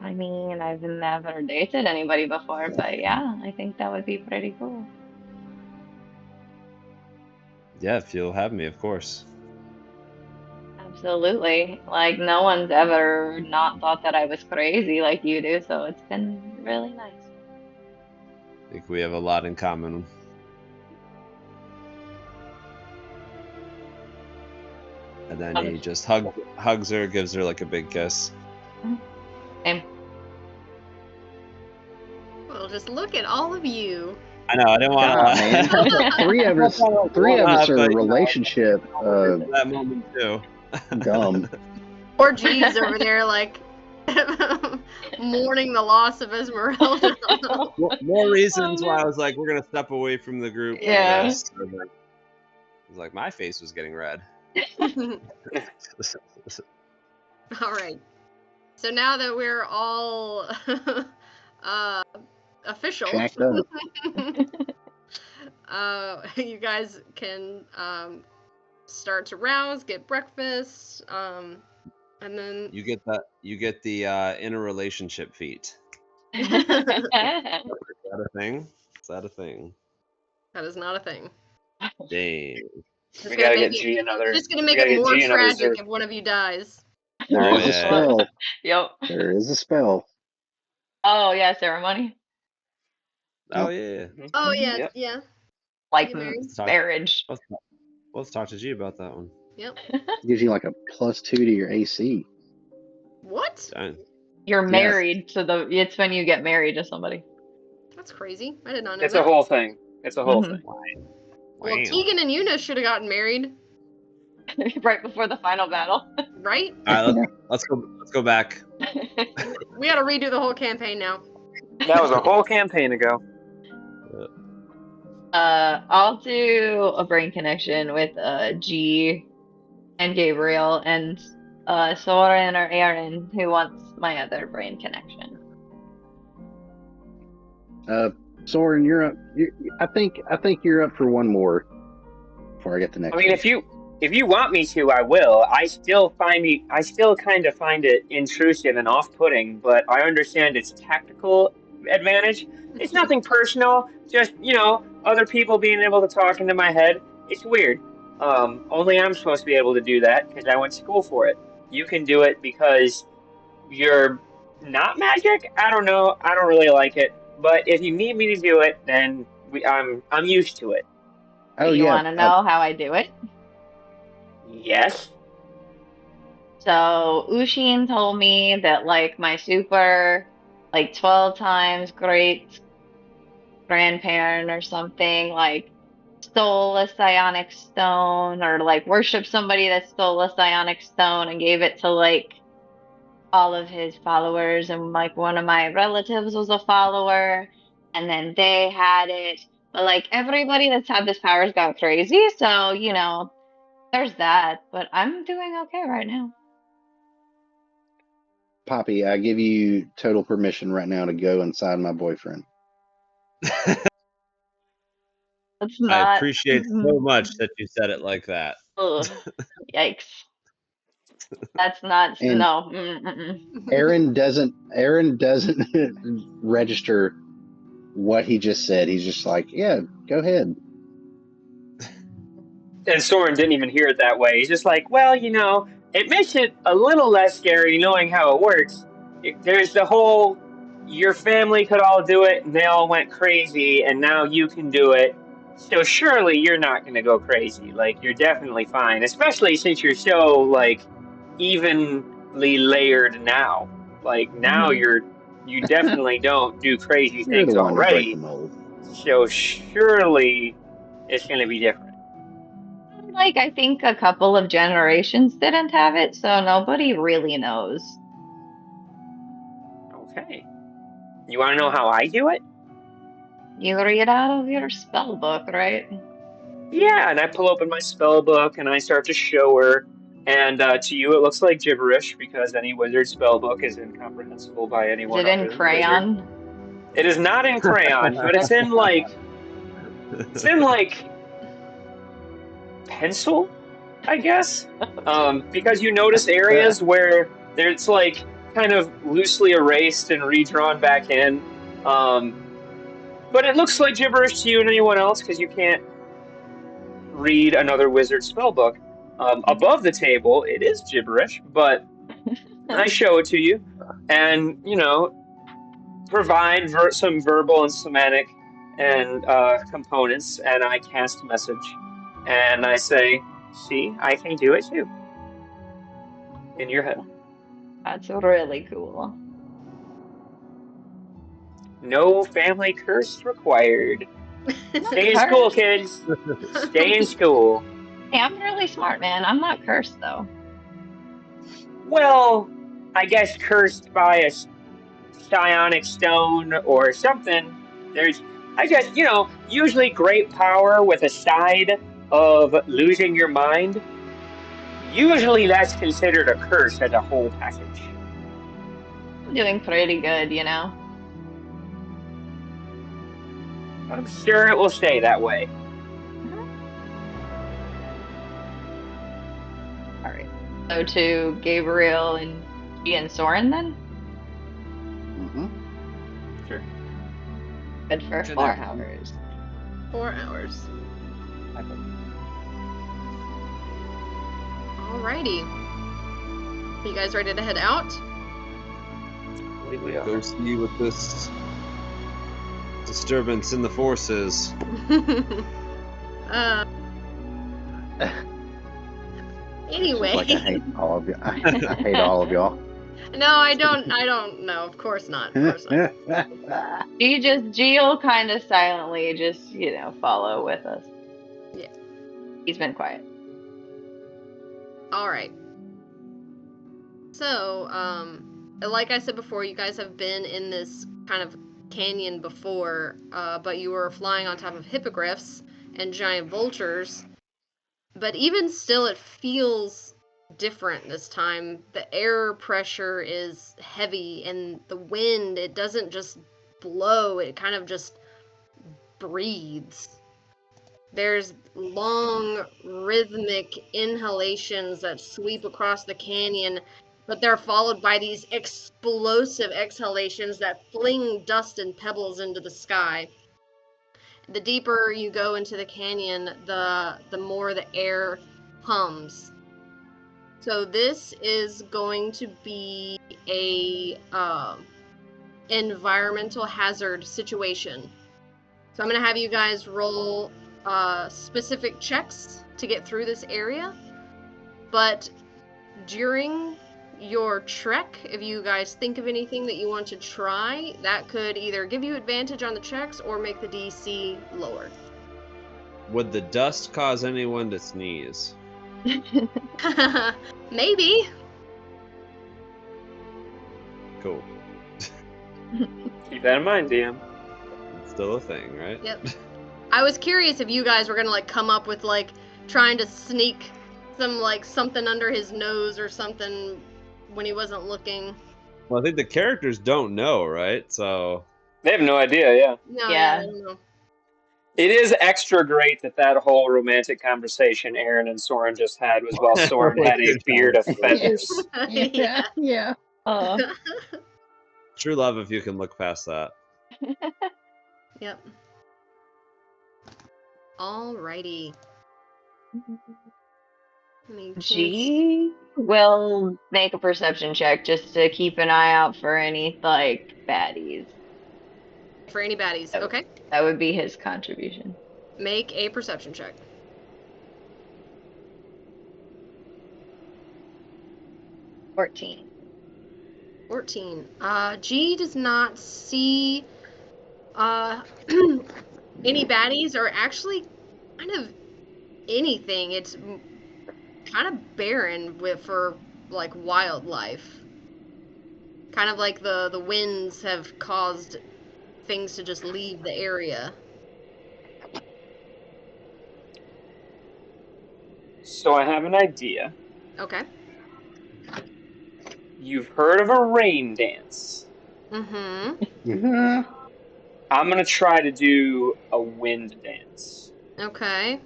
I mean, I've never dated anybody before, but yeah, I think that would be pretty cool. Yeah, if you'll have me, of course. Absolutely. Like, no one's ever not thought that I was crazy like you do, so it's been really nice. I think we have a lot in common. And then he just hugs her, gives her like a big kiss. Same. Well, just look at all of you. I know, I didn't want to. Three of us are in a relationship. That moment too. Dumb. Poor G's over there, like mourning the loss of Esmeralda. More reasons why I was like, we're gonna step away from the group. Yeah. For this. I was like, my face was getting red. All right. So now that we're all official, you guys can start to rouse, get breakfast, and then you get the interrelationship feat. Is that a thing? Is that a thing? That is not a thing. Dang. We gotta get G another. Just gonna make it more tragic if one of you dies. There is a spell. Yep. There is a spell. Oh yeah, ceremony. Oh yeah. Oh yeah, Yep. yeah. Like Let's marriage. Let's talk to G about that one. Yep. Gives you like a +2 to your AC. What? Dang. You're married to it's when you get married to somebody. That's crazy. I did not know It's that. a whole thing. It's a whole thing. Well, Tegan and Eunice should have gotten married. Right before the final battle. Right? All right, let's go back. We gotta redo the whole campaign now. That was a whole campaign ago. I'll do a brain connection with G and Gabriel and Soren or Aaron, who wants my other brain connection. Soren, you're up. I think you're up for one more before I get the next. I mean, if you want me to, I will. I still kind of find it intrusive and off-putting, but I understand its tactical advantage. It's nothing personal, just, other people being able to talk into my head. It's weird. Only I'm supposed to be able to do that because I went to school for it. You can do it because you're not magic. I don't know. I don't really like it. But if you need me to do it, then I'm used to it. Oh Do you yeah. want to know how I do it? Yes. So Ushin told me that like my super, like 12 times great grandparent or something, like stole a psionic stone or like worshiped somebody that stole a psionic stone and gave it to like all of his followers, and like one of my relatives was a follower and then they had it, but like everybody that's had this power's gone crazy, so there's that, but I'm doing okay right now. Poppy, I give you total permission right now to go inside my boyfriend. That's I not. appreciate so much that you said it like that. Ugh, yikes. That's not And no. Aaron doesn't register what he just said. He's just like, yeah, go ahead. And Soren didn't even hear it that way. He's just like, well, it makes it a little less scary knowing how it works. There's the whole, your family could all do it and they all went crazy and now you can do it. So surely you're not going to go crazy. Like, you're definitely fine, especially since you're so, like, evenly layered now. Like, now you definitely don't do crazy You're things the one to break already. the mold. So surely it's going to be different. Like I think a couple of generations didn't have it, so nobody really knows. Okay. You want to know how I do it? You read out of your spell book, right? Yeah, and I pull open my spell book and I start to show her. And to you, it looks like gibberish because any wizard spell book is incomprehensible by Is anyone it other in than the wizard. crayon? It is not in crayon, but it's in like pencil, I guess. Because you notice areas where it's like kind of loosely erased and redrawn back in. But it looks like gibberish to you and anyone else because you can't read another wizard spellbook. Above the table, it is gibberish, but I show it to you, and provide some verbal and somatic and components, and I cast message, and I say, "See, I can do it too." In your head. That's really cool. No family curse required. Stay in school, kids. Stay in school. Hey, I'm really smart, man. I'm not cursed though. Well, I guess cursed by a psionic stone or something. I guess, usually great power with a side of losing your mind. Usually that's considered a curse as a whole package. I'm doing pretty good, I'm sure it will stay that way. All right. So to Gabriel and Ian Soren then? Mm-hmm. Sure. Good for 4 hours. 4 hours. Alrighty. You guys ready to head out? I believe we are. Go see what this disturbance in the forces. Anyway. Like, I hate all of you. I hate all of y'all. No, I don't know. Of course not. Of course not. G will kind of silently just, follow with us. Yeah. He's been quiet. All right. So, like I said before, you guys have been in this kind of canyon before, but you were flying on top of hippogriffs and giant vultures. But even still, it feels different this time. The air pressure is heavy, and the wind, it doesn't just blow, it kind of just breathes. There's long, rhythmic inhalations that sweep across the canyon, but they're followed by these explosive exhalations that fling dust and pebbles into the sky. The deeper you go into the canyon, the more the air hums. So this is going to be a environmental hazard situation. So I'm going to have you guys roll specific checks to get through this area. But during your trek, if you guys think of anything that you want to try, that could either give you advantage on the checks or make the DC lower. Would the dust cause anyone to sneeze? Maybe. Cool. Keep that in mind, DM. It's still a thing, right? Yep. I was curious if you guys were gonna like come up with like trying to sneak some like something under his nose or something when he wasn't looking. Well, I think the characters don't know, right? So They have no idea, yeah. No, Yeah. I don't know. It is extra great that whole romantic conversation Aaron and Soren just had was while Soren had a beard of feathers. Yeah. Yeah. Oh. true love if you can look past that. Yep. Alrighty. Let me change- G will make a perception check just to keep an eye out for any like baddies. For any baddies. Oh. Okay. That would be his contribution. Make a perception check. 14. 14. G does not see any baddies or actually kind of anything. It's kind of barren for like wildlife. Kind of like the winds have caused things to just leave the area. So I have an idea. Okay. You've heard of a rain dance. Mm-hmm. I'm gonna try to do a wind dance. Okay.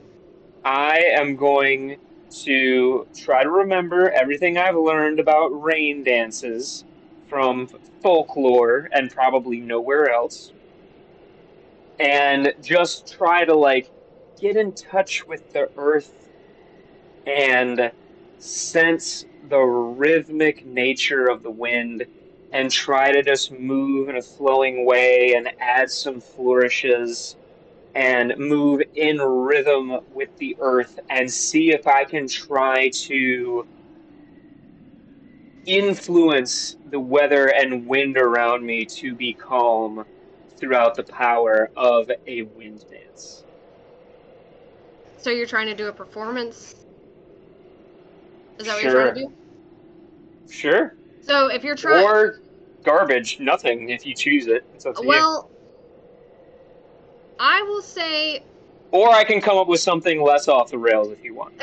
I am going to try to remember everything I've learned about rain dances from folklore and probably nowhere else. And just try to, like, get in touch with the earth and sense the rhythmic nature of the wind and try to just move in a flowing way and add some flourishes and move in rhythm with the earth and see if I can try to influence the weather and wind around me to be calm throughout the power of a wind dance. So you're trying to do a performance? Is that what Sure. you're trying to do? Sure. So if you're trying... Or garbage, nothing, if you choose it. It's up to you. Well, I will say... Or I can come up with something less off the rails if you want.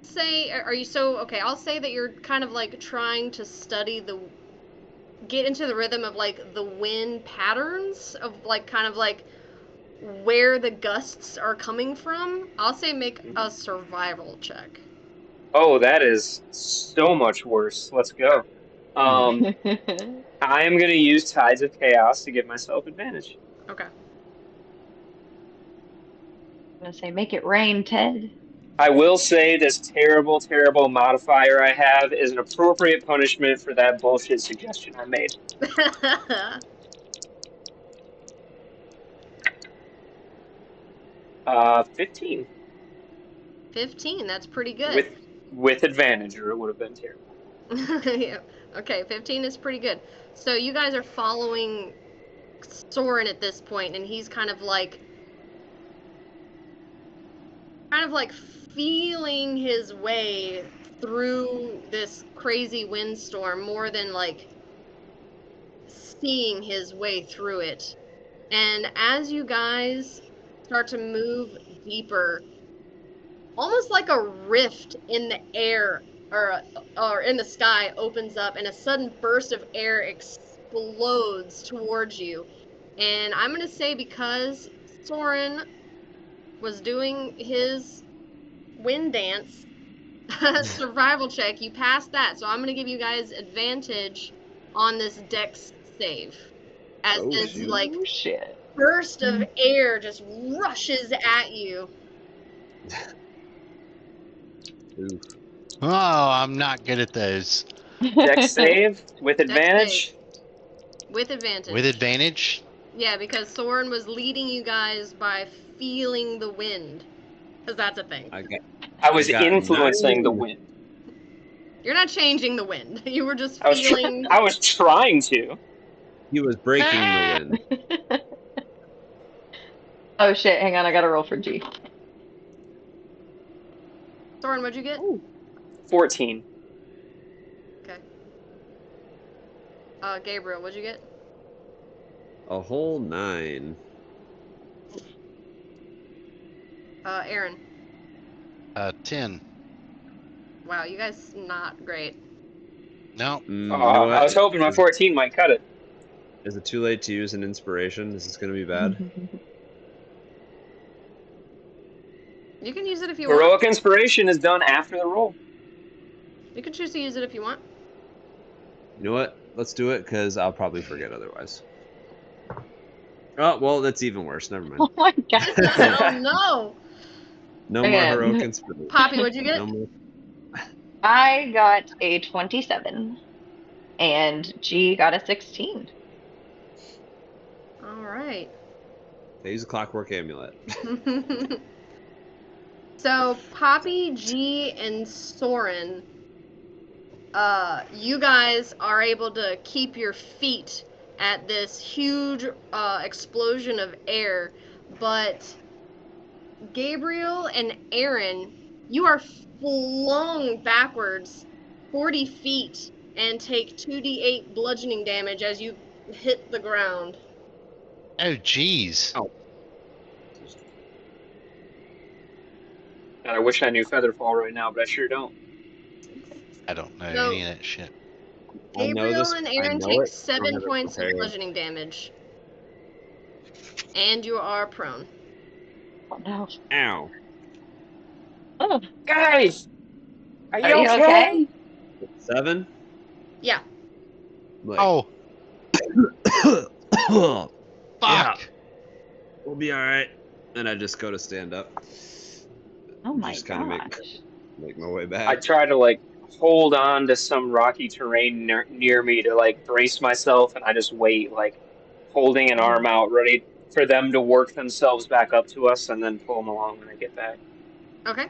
Say, are you so... Okay, I'll say that you're kind of like trying to study get into the rhythm of like the wind patterns of like kind of like where the gusts are coming from. I'll say make a survival check. Oh, that is so much worse. Let's go. I am going to use Tides of Chaos to give myself advantage. Okay. I'm gonna say, make it rain, Ted. I will say this terrible, terrible modifier I have is an appropriate punishment for that bullshit suggestion I made. 15. 15, that's pretty good. With advantage, or it would have been terrible. Yeah. Okay, 15 is pretty good. So you guys are following Soren at this point, and he's kind of like feeling his way through this crazy windstorm more than like seeing his way through it. And as you guys start to move deeper, almost like a rift in the air or in the sky opens up and a sudden burst of air explodes towards you. And I'm going to say because Soren was doing his wind dance survival check, you passed that. So I'm going to give you guys advantage on this dex save. As this shoot. like Oh, shit. burst of air just rushes at you. Ooh. Oh, I'm not good at those. Dex save with Dex advantage. save. With advantage. With advantage? Yeah, because Soren was leading you guys by feeling the wind. Because that's a thing. I was got influencing the 9. wind. You're not changing the wind. You were just I was feeling. I was trying to. He was breaking the wind. Oh shit, hang on, I gotta roll for G. Soren, what'd you get? 14. Okay. Gabriel, what'd you get? A whole 9. Aaron. 10. Wow, you guys not great. No. You know what? I was hoping my 14 might cut it. Is it too late to use an inspiration? Is this going to be bad? You can use it if you want. Heroic inspiration is done after the roll. You can choose to use it if you want. You know what? Let's do it, because I'll probably forget otherwise. Oh, well, that's even worse. Never mind. Oh my god. Oh no! No Okay. more heroic inspiration. Poppy, what'd you get? No more. I got a 27. And G got a 16. Alright. They use a clockwork amulet. So, Poppy, G, and Soren, you guys are able to keep your feet at this huge explosion of air, but Gabriel and Aaron, you are flung backwards 40 feet and take 2d8 bludgeoning damage as you hit the ground. Oh, jeez. Oh. And I wish I knew Featherfall right now, but I sure don't. I don't know No. any of that shit. I know Gabriel this. and I Aaron know take it. 7 have it points of prepared. bludgeoning damage. And you are prone. Oh no. Ow. Oh, Guys! Are are you okay? 7? Yeah. Like, Oh, fuck. fuck. We'll be all right. And I just go to stand up. Oh my Just kind of gosh. make my way back. I try to, like, hold on to some rocky terrain near me to, like, brace myself, and I just wait, like, holding an arm out, ready for them to work themselves back up to us, and then pull them along when I get back. Okay.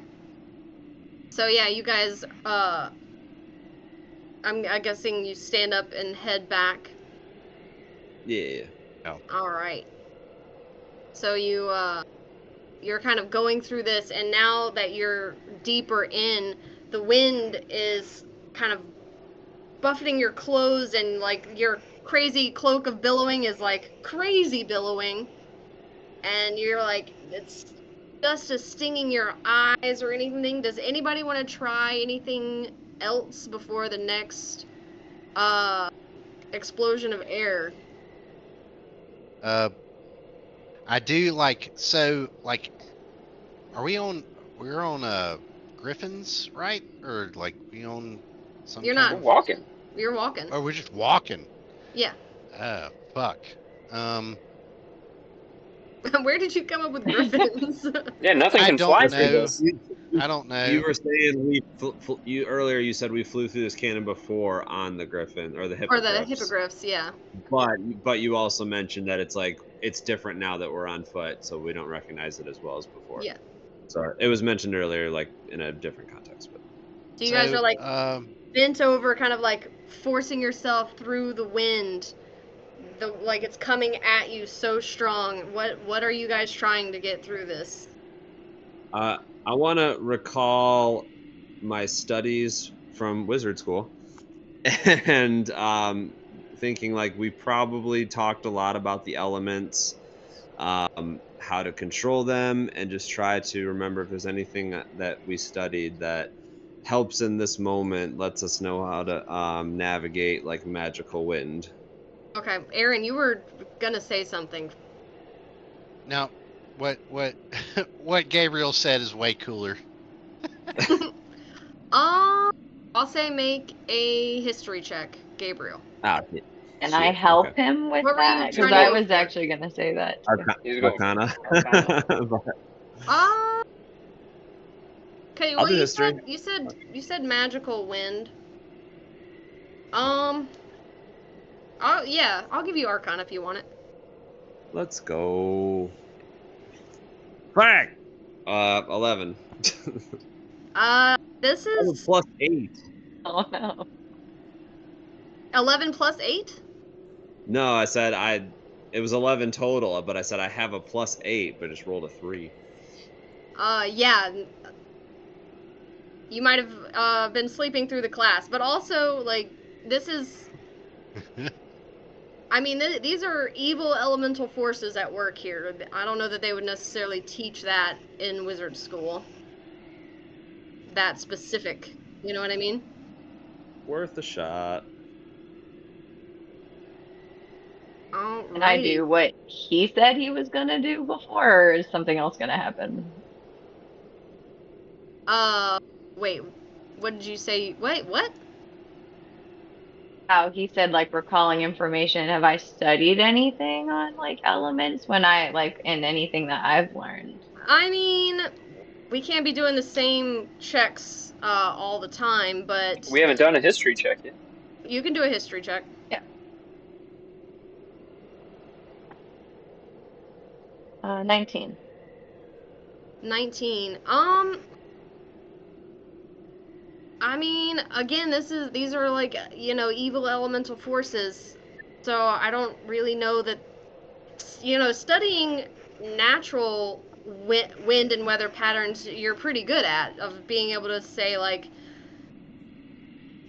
So yeah, you guys, I'm guessing you stand up and head back. Yeah. Alright. So you're kind of going through this, and now that you're deeper in, the wind is kind of buffeting your clothes, and like your crazy cloak of billowing is like crazy billowing, and you're like, it's just a stinging your eyes or anything. Does anybody want to try anything else before the next explosion of air? I do like so like. We're on Griffins, right? Or like we on some. You're kind not. We're of- walking. You're walking. Oh, we're just walking. Yeah. Oh, fuck. Where did you come up with griffins? Yeah, nothing I can don't fly through know. this. I don't know. You were saying you earlier. You said we flew through this cannon before on the Griffin or the or Hippogriffs. the hippogriffs, yeah. But you also mentioned that it's different now that we're on foot, so we don't recognize it as well as before. Yeah. So it was mentioned earlier, like in a different context. But So you guys are like bent over, kind of like forcing yourself through the wind. Like it's coming at you so strong. What are you guys trying to get through this? I want to recall my studies from wizard school, and thinking like we probably talked a lot about the elements, how to control them, and just try to remember if there's anything that we studied that helps in this moment, lets us know how to navigate like magical wind. Okay, Aaron, you were gonna say something. Now, what what Gabriel said is way cooler. I'll say make a history check, Gabriel. Ah, Can shit, I help okay. him with What were you that? Because trying to I go was for? actually gonna say that. Too. He's going Arcana. Arcana. Okay, I'll well do history. you said magical wind. I'll give you Arcana if you want it. Let's go. Frank! 11. This is plus 8. Oh no. 11 plus 8? No, I said it was 11 total, but I said I have a plus 8, but just rolled a 3. Yeah. You might have been sleeping through the class, but also, like, this is... I mean, these are evil elemental forces at work here. I don't know that they would necessarily teach that in wizard school. That specific. You know what I mean? Worth a shot. Alrighty. Can I do what he said he was gonna do before, or is something else gonna happen? Wait. What did you say? Wait, what? How he said, like, recalling information. Have I studied anything on, like, elements when I, like, in anything that I've learned? I mean, we can't be doing the same checks all the time, but... We haven't done a history check yet. You can do a history check. Yeah. 19. 19. I mean, again, these are like, you know, evil elemental forces. So I don't really know that, you know, studying natural wind and weather patterns you're pretty good at, of being able to say, like,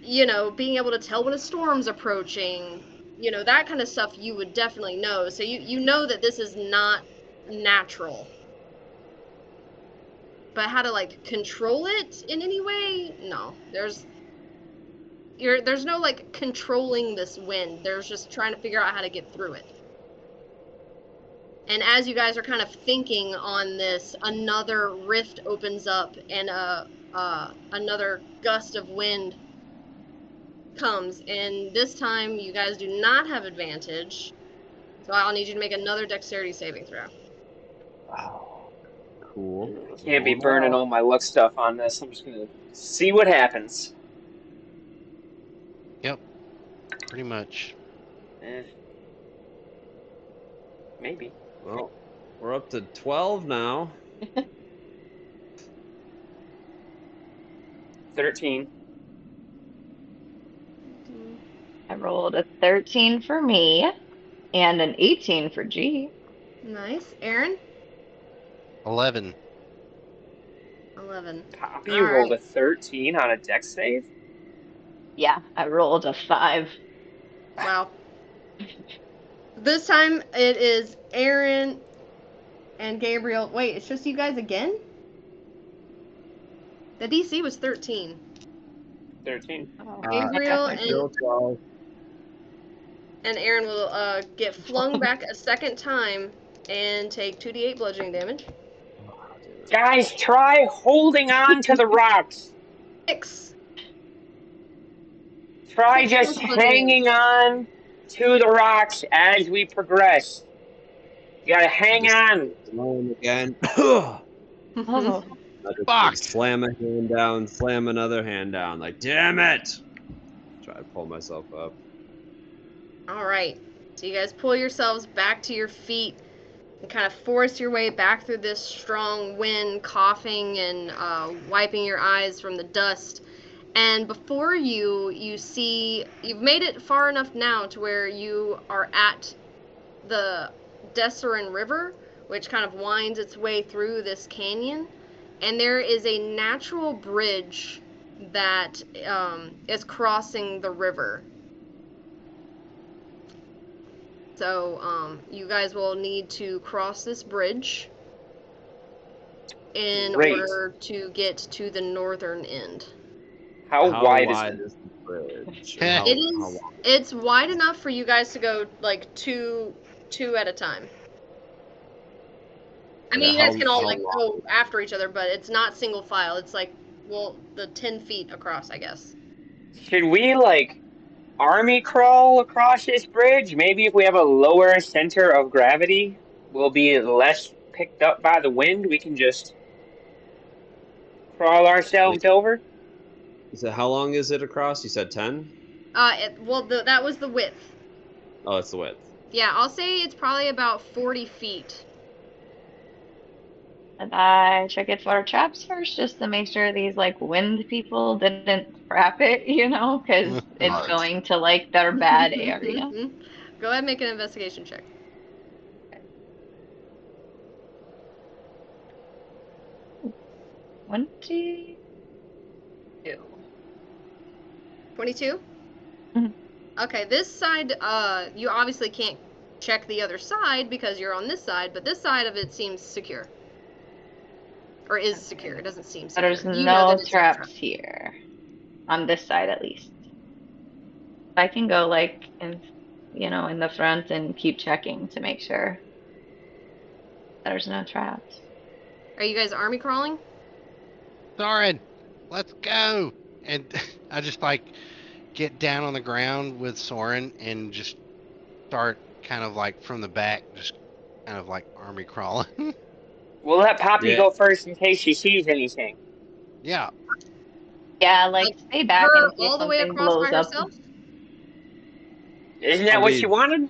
you know, being able to tell when a storm's approaching, you know, that kind of stuff you would definitely know. So you know that this is not natural. But how to, like, control it in any way? No. There's no, like, controlling this wind. There's just trying to figure out how to get through it. And as you guys are kind of thinking on this, another rift opens up and another gust of wind comes. And this time you guys do not have advantage. So I'll need you to make another dexterity saving throw. Wow. Cool. Can't be burning all my luck stuff on this. I'm just gonna see what happens. Yep. Pretty much. Maybe. Well, we're up to 12 now. 13. I rolled a 13 for me and an 18 for G. Nice. Aaron? 11. 11. Poppy, you rolled a 13 on a dex save? Yeah, I rolled a 5. Wow. This time it is Aaron and Gabriel. Wait, it's just you guys again? The DC was 13. 13. Gabriel Still 12. and Aaron will get flung back a second time and take 2d8 bludgeoning damage. Guys, try holding on to the rocks. 6. Try just hanging on to the rocks as we progress. You gotta hang on. Alone again. Oh. I just Fuck. slam a hand down, slam another hand down. Like, damn it! Try to pull myself up. Alright. So you guys pull yourselves back to your feet and kind of force your way back through this strong wind, coughing and wiping your eyes from the dust. And before you see, you've made it far enough now to where you are at the Desserin River, which kind of winds its way through this canyon. And there is a natural bridge that is crossing the river. So you guys will need to cross this bridge in order to get to the northern end. How wide is the bridge? It's wide enough for you guys to go like two at a time. I mean, you guys can all like go after each other, but it's not single file. It's like, well, the 10 feet across, I guess. Should we like army crawl across this bridge? Maybe if we have a lower center of gravity, we'll be less picked up by the wind. We can just crawl ourselves over? So how long is it across? You said 10? That was the width. Oh, it's the width. Yeah, I'll say it's probably about 40 feet. And I check it for traps first, just to make sure these like wind people didn't trap it, because it's going to like their bad area. Go ahead and make an investigation check. One, 2, 22? Mhm. Okay, this side, you obviously can't check the other side because you're on this side, but this side of it seems secure. Or is secure. It doesn't seem secure. There's You know no that it's not traps here. On this side, at least. I can go, like, in the front and keep checking to make sure there's no traps. Are you guys army crawling? Soren, let's go! And I just like get down on the ground with Soren and just start kind of like from the back, just kind of like army crawling. We'll let Poppy Yeah. go first in case she sees anything. Yeah. Yeah, like, stay back Her in case all the way something across blows by up. herself? Isn't that I'll what be- she wanted?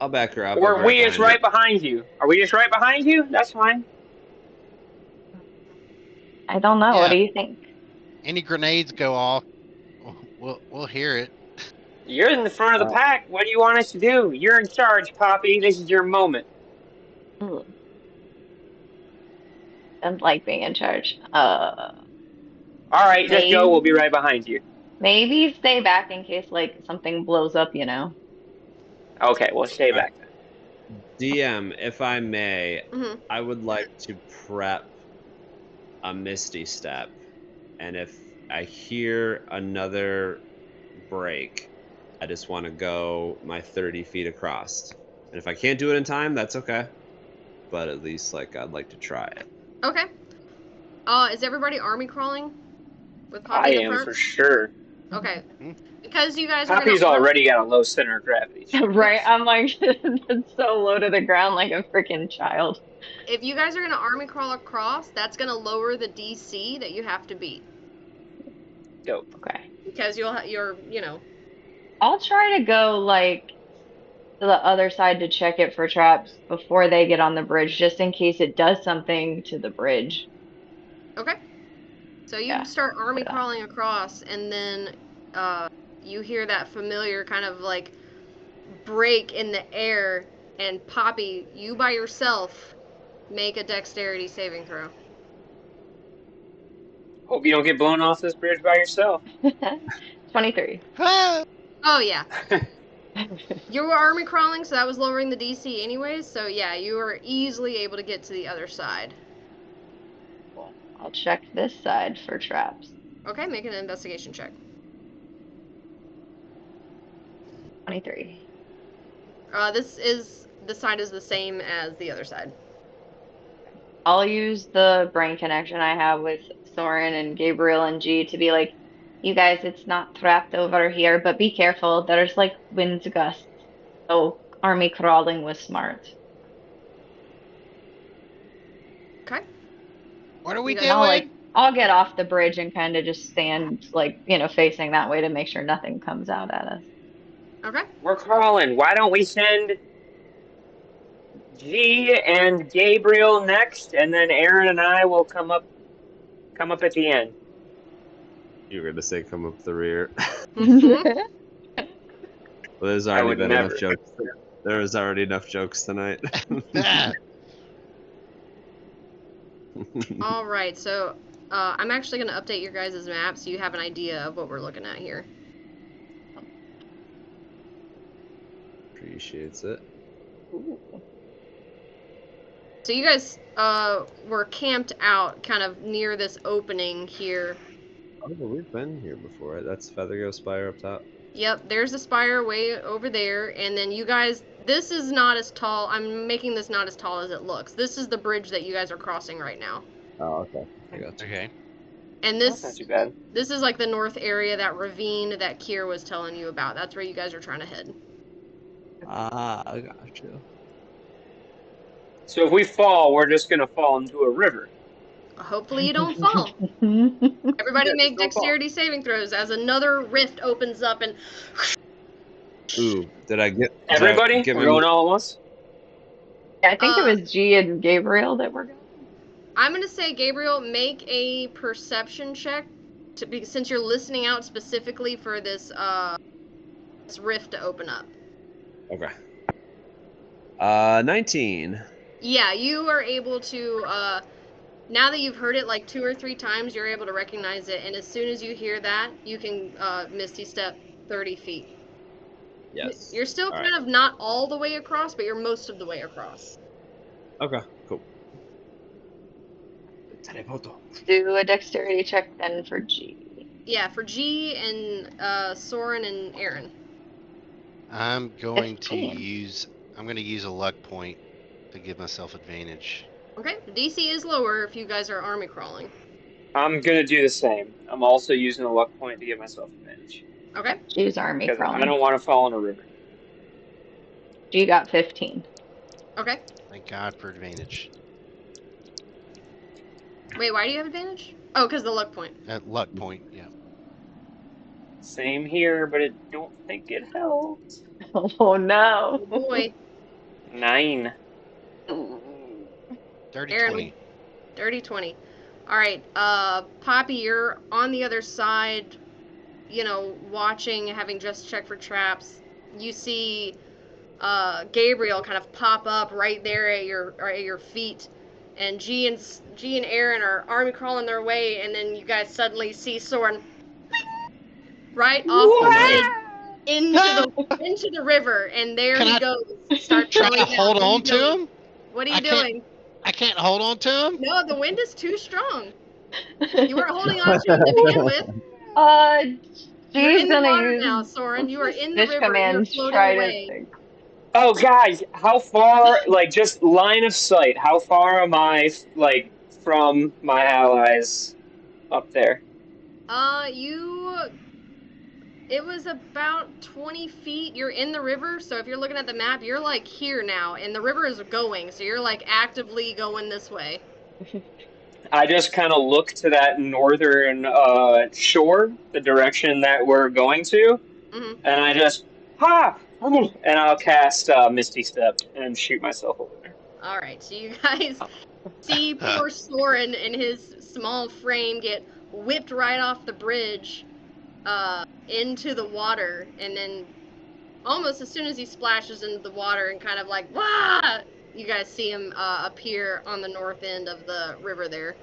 I'll back her up. Or I'll are be we just behind right behind you? Are we just right behind you? That's fine. I don't know. What Yeah. do you think? Any grenades go off, we'll hear it. You're in the front of the pack. What do you want us to do? You're in charge, Poppy. This is your moment. Ugh. Don't like being in charge. All right, just go. We'll be right behind you. Maybe stay back in case like something blows up, Okay, we'll stay back then. DM, if I may, Mhm. I would like to prep a Misty Step, and if I hear another break, I just want to go my 30 feet across. And if I can't do it in time, that's okay. But at least, I'd like to try it. Okay. Is everybody army crawling? With I Poppy in the am front? for sure. Okay. Mhm. Because you guys are Poppy's gonna already got a low center of gravity. Right? I'm like it's so low to the ground like a freaking child. If you guys are gonna army crawl across, that's gonna lower the DC that you have to beat. Dope. Okay. Because you're I'll try to go like to the other side to check it for traps before they get on the bridge, just in case it does something to the bridge. Okay. So you Yeah, start army that. crawling across, and then you hear that familiar kind of like break in the air, and Poppy, you by yourself, make a dexterity saving throw. Hope you don't get blown off this bridge by yourself. 23. Ah! Oh yeah. You were army crawling, so that was lowering the DC anyways, so yeah, you were easily able to get to the other side. Cool. I'll check this side for traps. Okay, make an investigation check. 23. This side is the same as the other side. I'll use the brain connection I have with Soren and Gabriel and G to be like, you guys, it's not trapped over here, but be careful. There's like wind gusts. So army crawling was smart. Okay. What are we You doing? guys- I'll get off the bridge and kind of just stand facing that way to make sure nothing comes out at us. Okay. We're crawling. Why don't we send G and Gabriel next, and then Aaron and I will come up at the end. You were gonna say come up the rear. Mhm. Well, there's I already would been never. enough jokes. There was already enough jokes tonight. Ah, All right, so I'm actually going to update your guys' map so you have an idea of what we're looking at here. Appreciates it. So you guys were camped out kind of near this opening here. Oh, but we've been here before. That's Feathergo Spire up top. Yep, there's the spire way over there, and then you guys, this is not as tall. I'm making this not as tall as it looks. This is the bridge that you guys are crossing right now. Oh, okay. I got you. okay. And That's not this too bad. this is like the north area, that ravine that Kier was telling you about. That's where you guys are trying to head. Ah, I got you. So if we fall, we're just gonna fall into a river. Hopefully you don't fall. Everybody make dexterity saving throws as another rift opens up and Ooh, did I get Everybody? Get We're going all at once? I think it was G and Gabriel that were going. I'm gonna say, Gabriel, make a perception check since you're listening out specifically for this rift to open up. Okay. 19. Yeah, you are able to, now that you've heard it like 2 or 3 times, you're able to recognize it, and as soon as you hear that, you can Misty Step 30 feet. Yes. You're still All kind of not all the way across, but you're most of the way across. Okay, cool. Do a dexterity check then for G. Yeah, for G and Soren and Aaron. I'm going to 15. use a luck point to give myself advantage. Okay, the DC is lower if you guys are army crawling. I'm gonna do the same. I'm also using a luck point to give myself advantage. Okay. G's army Because crawling. I don't want to fall in a river. G got 15. Okay. Thank God for advantage. Wait, why do you have advantage? Oh, because the luck point. At luck point, yeah. Same here, but I don't think it helped. Oh no. Oh boy. 9. Dirty Aaron, 20. Dirty 20. Alright, Poppy, you're on the other side, you know, watching, having just checked for traps. You see Gabriel kind of pop up right there at your feet, and G and Aaron are army crawling their way, and then you guys suddenly see Soren right off the bridge into the river, and there Can he I goes. Start Try going to down. hold What are you on to doing? him? What are you I can't- doing? I can't hold on to him? No, the wind is too strong. You weren't holding on to him to begin with. You're G's in the gonna water use now, Soren. You are in the fish river. You're commands floating try away. to. Oh, guys, how far, like, just line of sight, how far am I, like, from my allies up there? It was about 20 feet. You're in the river, so if you're looking at the map, you're like here now, and the river is going, so you're like actively going this way. I just kind of look to that northern shore, the direction that we're going to, Mm-hmm. and I just, and I'll cast Misty Step and shoot myself over there. Alright, so you guys see poor Soren and his small frame get whipped right off the bridge into the water, and then almost as soon as he splashes into the water and kind of like, wah! You guys see him appear on the north end of the river there.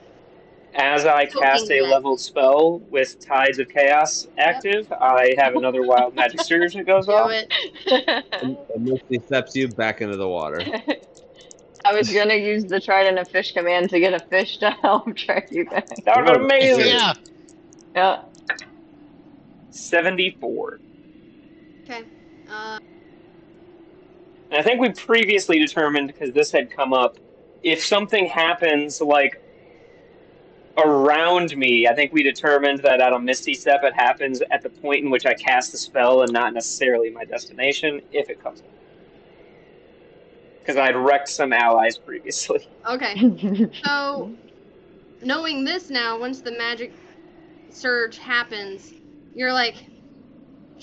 As I cast a leveled spell with Tides of Chaos active, I have another Wild Magic Surge that goes off. Do it. And Misty steps you back into the water. I was gonna use the trident of fish command to get a fish to help track you guys. That would have been amazing! Yeah. Yeah. 74. Okay. And I think we previously determined, because this had come up, if something happens, like, around me, I think we determined that at a Misty Step it happens at the point in which I cast the spell and not necessarily my destination, if it comes up. Because I'd wrecked some allies previously. Okay. So, knowing this now, once the magic surge happens, you're like,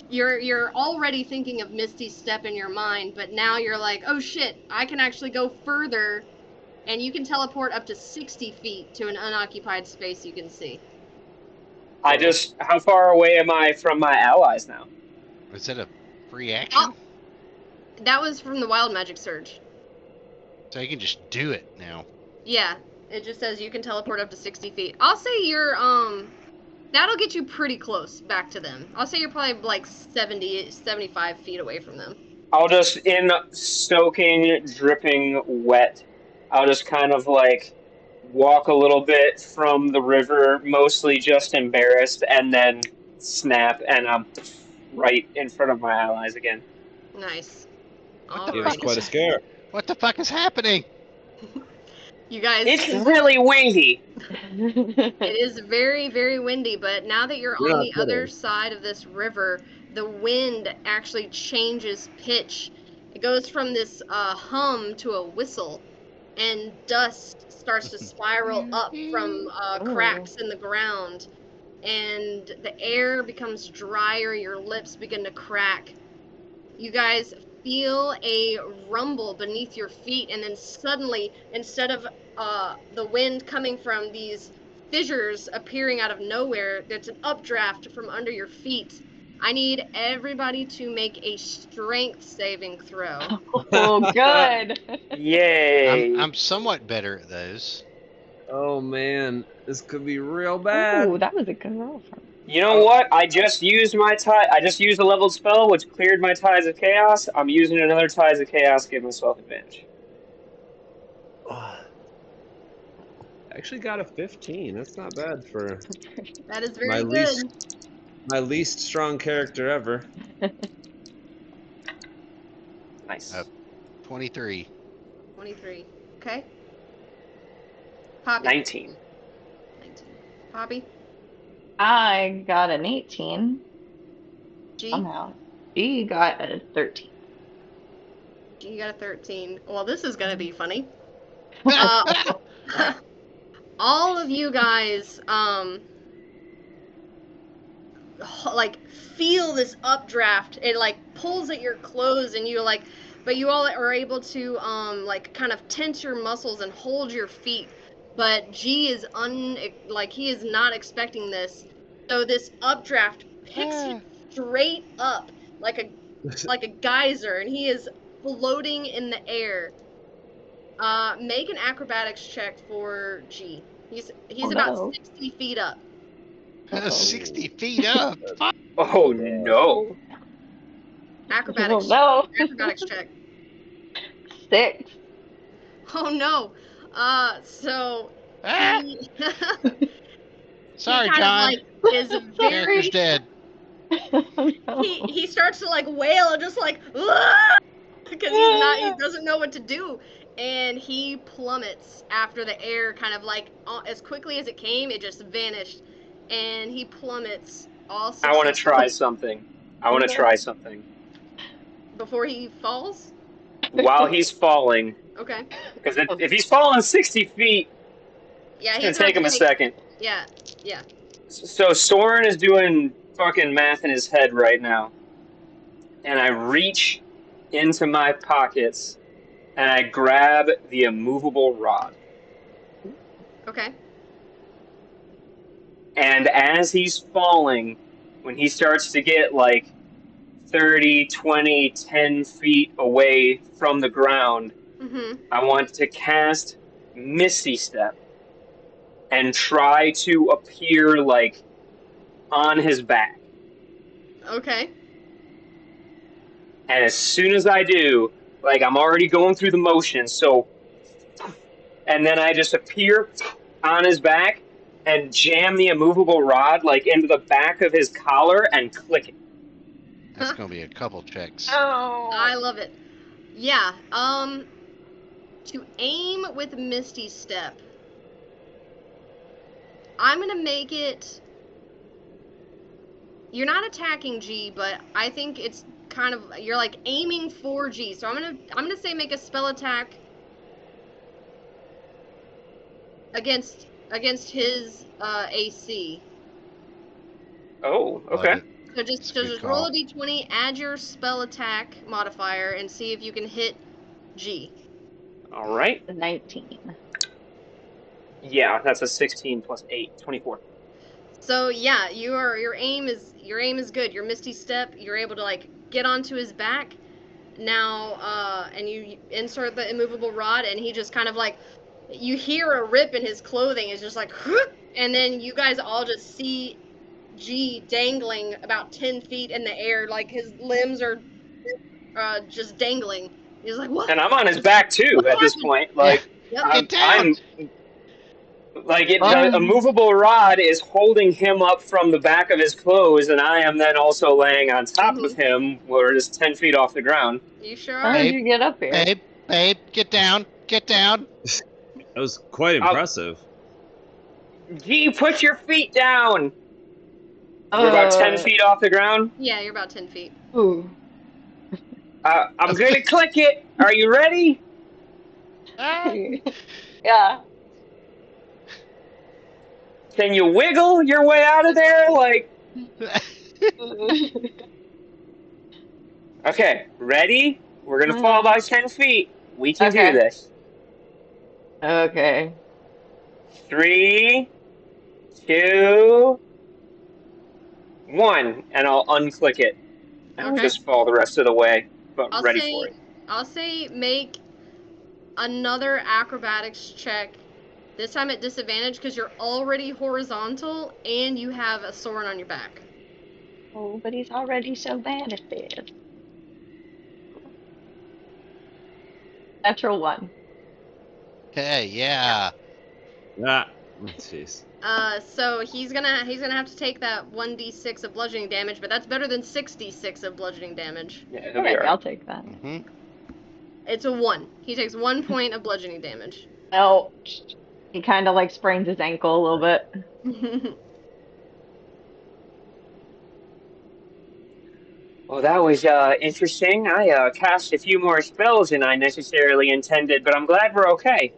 you're already thinking of Misty Step in your mind, but now you're like, oh shit, I can actually go further, and you can teleport up to 60 feet to an unoccupied space you can see. How far away am I from my allies now? Was it a free action? That was from the wild magic surge. So you can just do it now. Yeah, it just says you can teleport up to 60 feet. I'll say you're, that'll get you pretty close back to them. I'll say you're probably like 70, 75 feet away from them. I'll just, in soaking, dripping wet, I'll just kind of like walk a little bit from the river, mostly just embarrassed, and then snap, and I'm right in front of my allies again. Nice. It was quite a scare. What the fuck is happening? You guys... It's really windy! It is very, very windy, but now that you're You're on not the other kidding. side of this river, the wind actually changes pitch. It goes from this hum to a whistle, and dust starts to spiral up from cracks in the ground, and the air becomes drier, your lips begin to crack. You guys feel a rumble beneath your feet, and then suddenly, instead of the wind coming from these fissures appearing out of nowhere, there's an updraft from under your feet. I need everybody to make a strength saving throw. Oh, good. Yay! I'm somewhat better at those. Oh man, this could be real bad. Ooh, that was a good roll for me. You know what? I just used my I just used a leveled spell, which cleared my Tides of Chaos. I'm using another Tides of Chaos to give myself advantage. I actually got a 15. That's not bad for That is very my good. least strong character ever. Nice. 23. 23. Okay. Poppy. 19. 19. Poppy. I got an 18. G. Somehow. G got a 13. G got a 13. Well, this is gonna be funny. All of you guys, like feel this updraft. It like pulls at your clothes, and you like, but you all are able to like kind of tense your muscles and hold your feet. But G is he is not expecting this. So this updraft picks him straight up like a geyser, and he is floating in the air. Make an acrobatics check for G. He's about 60 feet up. 60 feet up. Oh no! Acrobatics. Oh, no. Acrobatics check. 6. Oh no. So Ah! he, Sorry, he kind John. of like is Character's very. dead. No. He starts to like wail, just like because he doesn't know what to do, and he plummets after the air kind of like as quickly as it came, it just vanished, and he plummets all. I want to try something. I want to try something. Before he falls. While he's falling, Okay. because if he's falling 60 feet, Yeah, it's he's gonna take him a second. Yeah. Yeah. So Soren is doing fucking math in his head right now, and I reach into my pockets and I grab the immovable rod. Okay. And as he's falling, when he starts to get like 30, 20, 10 feet away from the ground, I want to cast Misty Step and try to appear like on his back. Okay. And as soon as I do, like I'm already going through the motions, so and then I just appear on his back and jam the immovable rod like into the back of his collar and click it. That's gonna be a couple checks. Oh. I love it. Yeah. To aim with Misty Step, I'm gonna make it. You're not attacking G, but I think it's kind of you're like aiming for G. So I'm gonna say make a spell attack against his AC. Oh, okay. So just That's a good roll call. a d20, add your spell attack modifier, and see if you can hit G. All right. 19. Yeah, that's a 16 plus 8, 24. So yeah, your aim is good. Your Misty Step, you're able to like get onto his back. Now, and you insert the immovable rod, and he just kind of like, you hear a rip in his clothing. It's just like, and then you guys all just see G dangling about 10 feet in the air, like his limbs are just dangling. He's like, what? And I'm on his back too at this point. Like, Yep. I'm, Get down! the immovable rod is holding him up from the back of his clothes, and I am then also laying on top of him, where it is 10 feet off the ground. You sure How are? did Babe, you get up here? Babe, get down! Get down! That was quite impressive. Gee, put your feet down! We're about 10 feet off the ground. Yeah, you're about 10 feet. Ooh. I'm gonna click it. Are you ready? Yeah. Can you wiggle your way out of there? Like, okay, ready? We're gonna fall about 10 feet. We can do Okay. this. Okay. 3, 2, 1, and I'll unclick it and Okay. just fall the rest of the way. But I'll ready for it. say make another acrobatics check. This time at disadvantage because you're already horizontal and you have a sword on your back. Oh, but he's already so bad at this. Natural 1. Hey, yeah. Ah, jeez. So he's gonna have to take that 1d6 of bludgeoning damage, but that's better than 6d6 of bludgeoning damage. Yeah, it'll be Okay, alright. I'll take that. Mm-hmm. It's a 1. He takes 1 point of bludgeoning damage. Oh, he kind of like sprains his ankle a little bit. Well, that was interesting. I cast a few more spells than I necessarily intended, but I'm glad we're okay.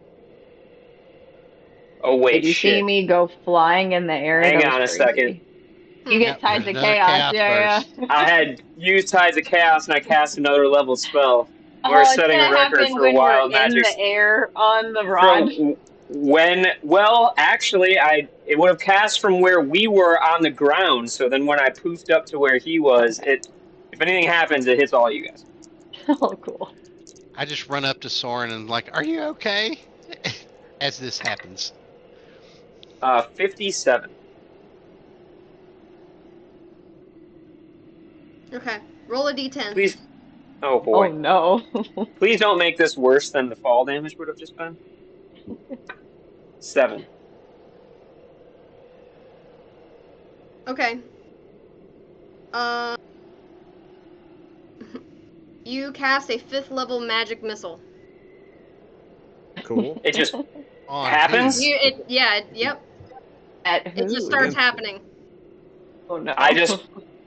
Oh wait, Did you see shit. me go flying in the air? Hang That was on a crazy. second. You get Yep, Tides of another Chaos. chaos Yeah, burst. yeah. I had used Tides of Chaos and I cast another level spell. We're Oh, it's setting a gonna record happen for when we're wild in magics the air on the rod. from when. Well, actually, it would have cast from where we were on the ground. So then, when I poofed up to where he was, it. If anything happens, it hits all you guys. Oh, cool. I just run up to Soren and like, "Are you okay?" As this happens. 57. Okay. Roll a d10. Please. Oh boy. Oh no. Please don't make this worse than the fall damage would have just been. 7. Okay. You cast a 5th level magic missile. Cool. It just On happens? who? Yep. At It just who? starts happening. Oh no. I just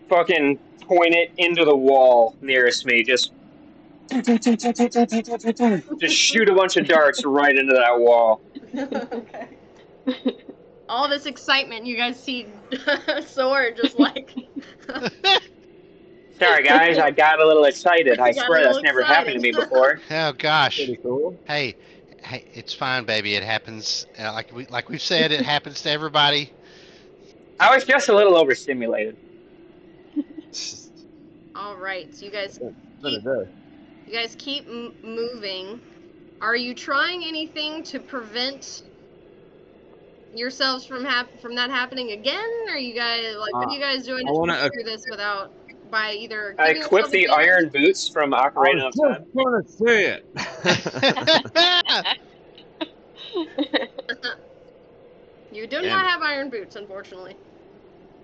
fucking point it into the wall nearest me. Just shoot a bunch of darts right into that wall. Okay. All this excitement, you guys see Sword just like. Sorry, guys, I got a little excited. I You got a swear that's little never happened to me excited. before. Oh gosh. Pretty cool. Hey, it's fine, baby. It happens. Like we've said, it happens to everybody. I was just a little overstimulated. All right, so you guys Better keep moving. Are you trying anything to prevent yourselves from that happening again? Are you guys what are you guys doing I to wanna- get through this without by either? I giving equipped the yourself iron boots from Ocarina of Time. going to say it. You do Damn not it. have iron boots, unfortunately.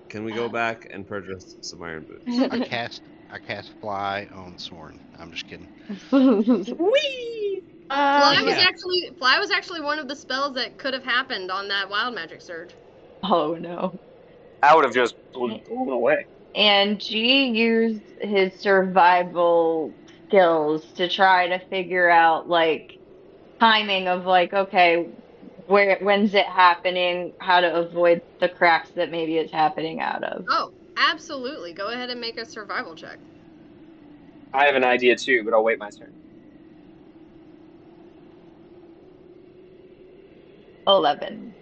Can we go back and purchase some iron boots? I cast fly on Soren. I'm just kidding. Whee! Fly Yeah. was actually one of the spells that could have happened on that wild magic surge. Oh no. I would have just blown away. And G used his survival skills to try to figure out like timing of like, okay, when's it happening, how to avoid the cracks that maybe it's happening out of. Oh, absolutely. Go ahead and make a survival check. I have an idea too, but I'll wait my turn. 11.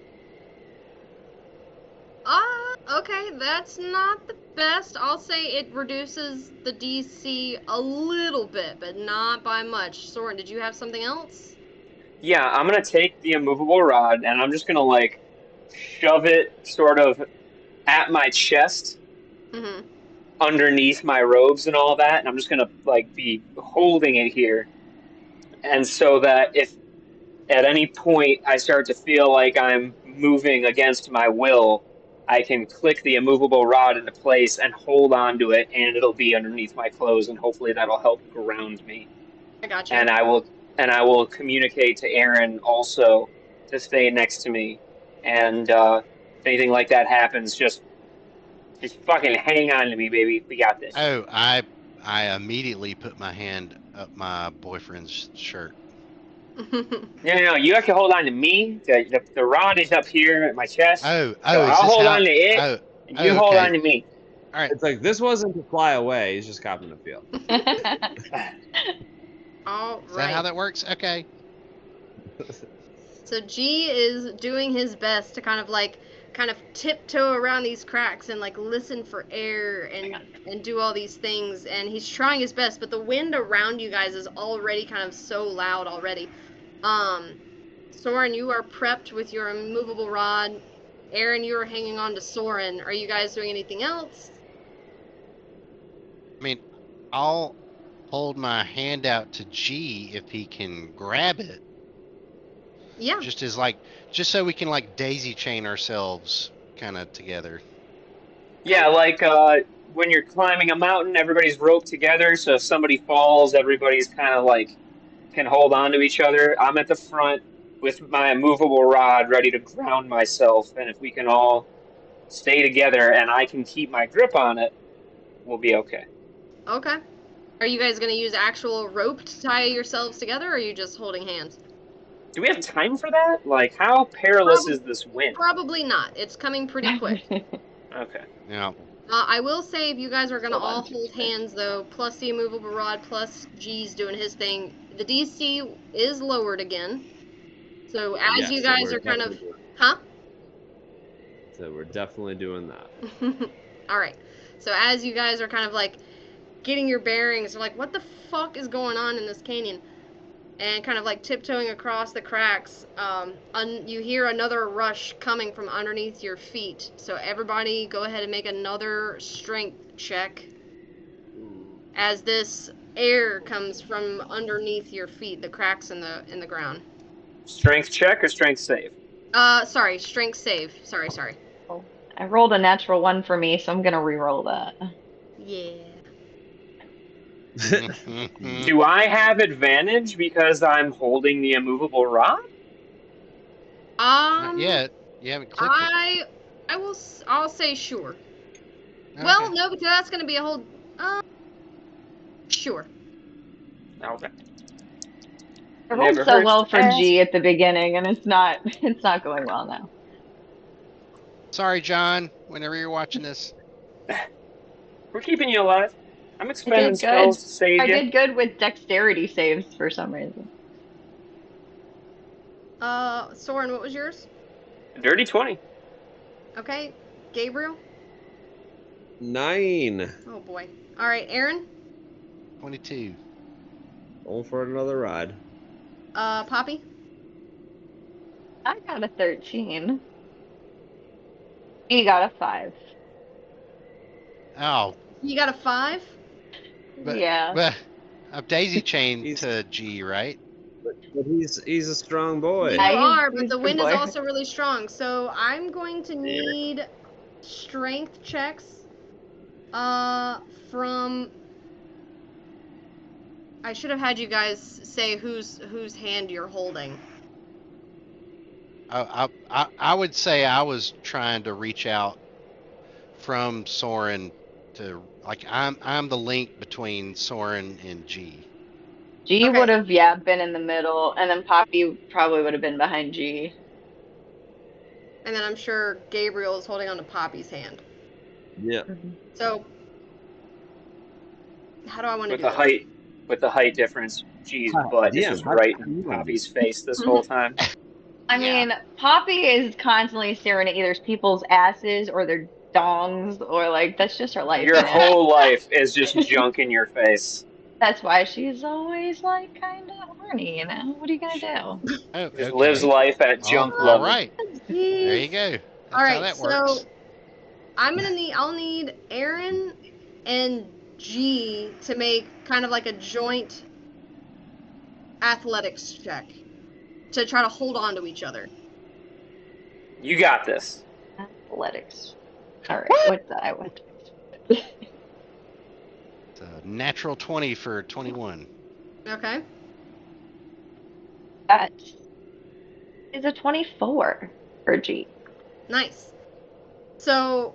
Okay, that's not the best. I'll say it reduces the DC a little bit, but not by much. Soren, did you have something else? Yeah, I'm gonna take the immovable rod and I'm just gonna like shove it sort of at my chest, Mm-hmm. underneath my robes and all that, and I'm just gonna like be holding it here, and so that if at any point I start to feel like I'm moving against my will, I can click the immovable rod into place and hold on to it, and it'll be underneath my clothes, and hopefully that'll help ground me. I got you. And I will communicate to Aaron also to stay next to me, and if anything like that happens, just fucking hang on to me, baby. We got this. Oh, I immediately put my hand up my boyfriend's shirt. No, you have to hold on to me. The rod is up here at my chest. Oh, So is I'll this hold how? on to it, Oh, and you hold okay. on to me. All right. It's like this wasn't to fly away. He's just copping the field. All Is that how right. that works? Okay. So G is doing his best to kind of tiptoe around these cracks and like listen for air and do all these things, and he's trying his best, but the wind around you guys is already kind of so loud already. Soren, you are prepped with your immovable rod. Aaron, you are hanging on to Soren. Are you guys doing anything else? I mean, I'll hold my hand out to G if he can grab it. Yeah. Just so we can like daisy chain ourselves kind of together. Yeah, like when you're climbing a mountain, everybody's roped together. So if somebody falls, everybody's kind of like can hold on to each other. I'm at the front with my immovable rod ready to ground myself, and if we can all stay together and I can keep my grip on it, we'll be okay. Okay. Are you guys going to use actual rope to tie yourselves together, or are you just holding hands? Do we have time for that? Like, how perilous is this wind? Probably not. It's coming pretty quick. Okay. Yeah. I will say if you guys are going to Hold on, all hold hands, though, plus the immovable rod, plus G's doing his thing, the DC is lowered again. So as Yeah, you so guys we're are kind of... definitely Huh? So we're definitely doing that. All right. So as you guys are kind of like getting your bearings, like what the fuck is going on in this canyon? And kind of like tiptoeing across the cracks, you hear another rush coming from underneath your feet. So everybody go ahead and make another strength check as this air comes from underneath your feet, the cracks in the ground. Strength check or strength save? Sorry, strength save. Sorry. I rolled a natural 1 for me, so I'm gonna re-roll that. Yeah. Do I have advantage because I'm holding the immovable rod? Not yet. You haven't clicked it. I'll say sure. Okay. Well, no, because that's gonna be a whole. Sure. Okay. I rolled Never so hurts well to for ask. G at the beginning, and it's not going well now. Sorry, John. Whenever you're watching this. We're keeping you alive. I'm I expending did good. spells to save I you. did good with dexterity saves for some reason. Soren, what was yours? Dirty 20. Okay, Gabriel. 9. Oh boy. All right, Aaron. 22. Going for another ride. Poppy. I got a 13. He got a 5. Oh. You got a 5. Yeah. But I'm daisy chained He's- to G, right? But he's a strong boy. You Yeah, are, but he's the a good wind is boy. also really strong. So I'm going to need strength checks. From. I should have had you guys say whose hand you're holding. I would say I was trying to reach out from Soren to like I'm the link between Soren and G. G Okay. would have, been in the middle, and then Poppy probably would have been behind G. And then I'm sure Gabriel is holding on to Poppy's hand. Yeah. So, how do I want to do this? With the height difference, G's Hi, butt is DM, just how right do in you wanna do Poppy's face this whole time. I mean, Poppy is constantly staring at either people's asses or their dongs, or like that's just her life. Your man. whole life is just junk in your face. That's why she's always like kind of horny, you know? What are you gonna do? Oh, Just okay. lives life at junk all level. right. There you go. That's All right, how that so works. I'll need Aaron and G to make kind of like a joint athletics check to try to hold on to each other. You got this. Athletics. All right, what die? What? It's a natural 20 for 21. Okay. That is a 24 for G. Nice. So,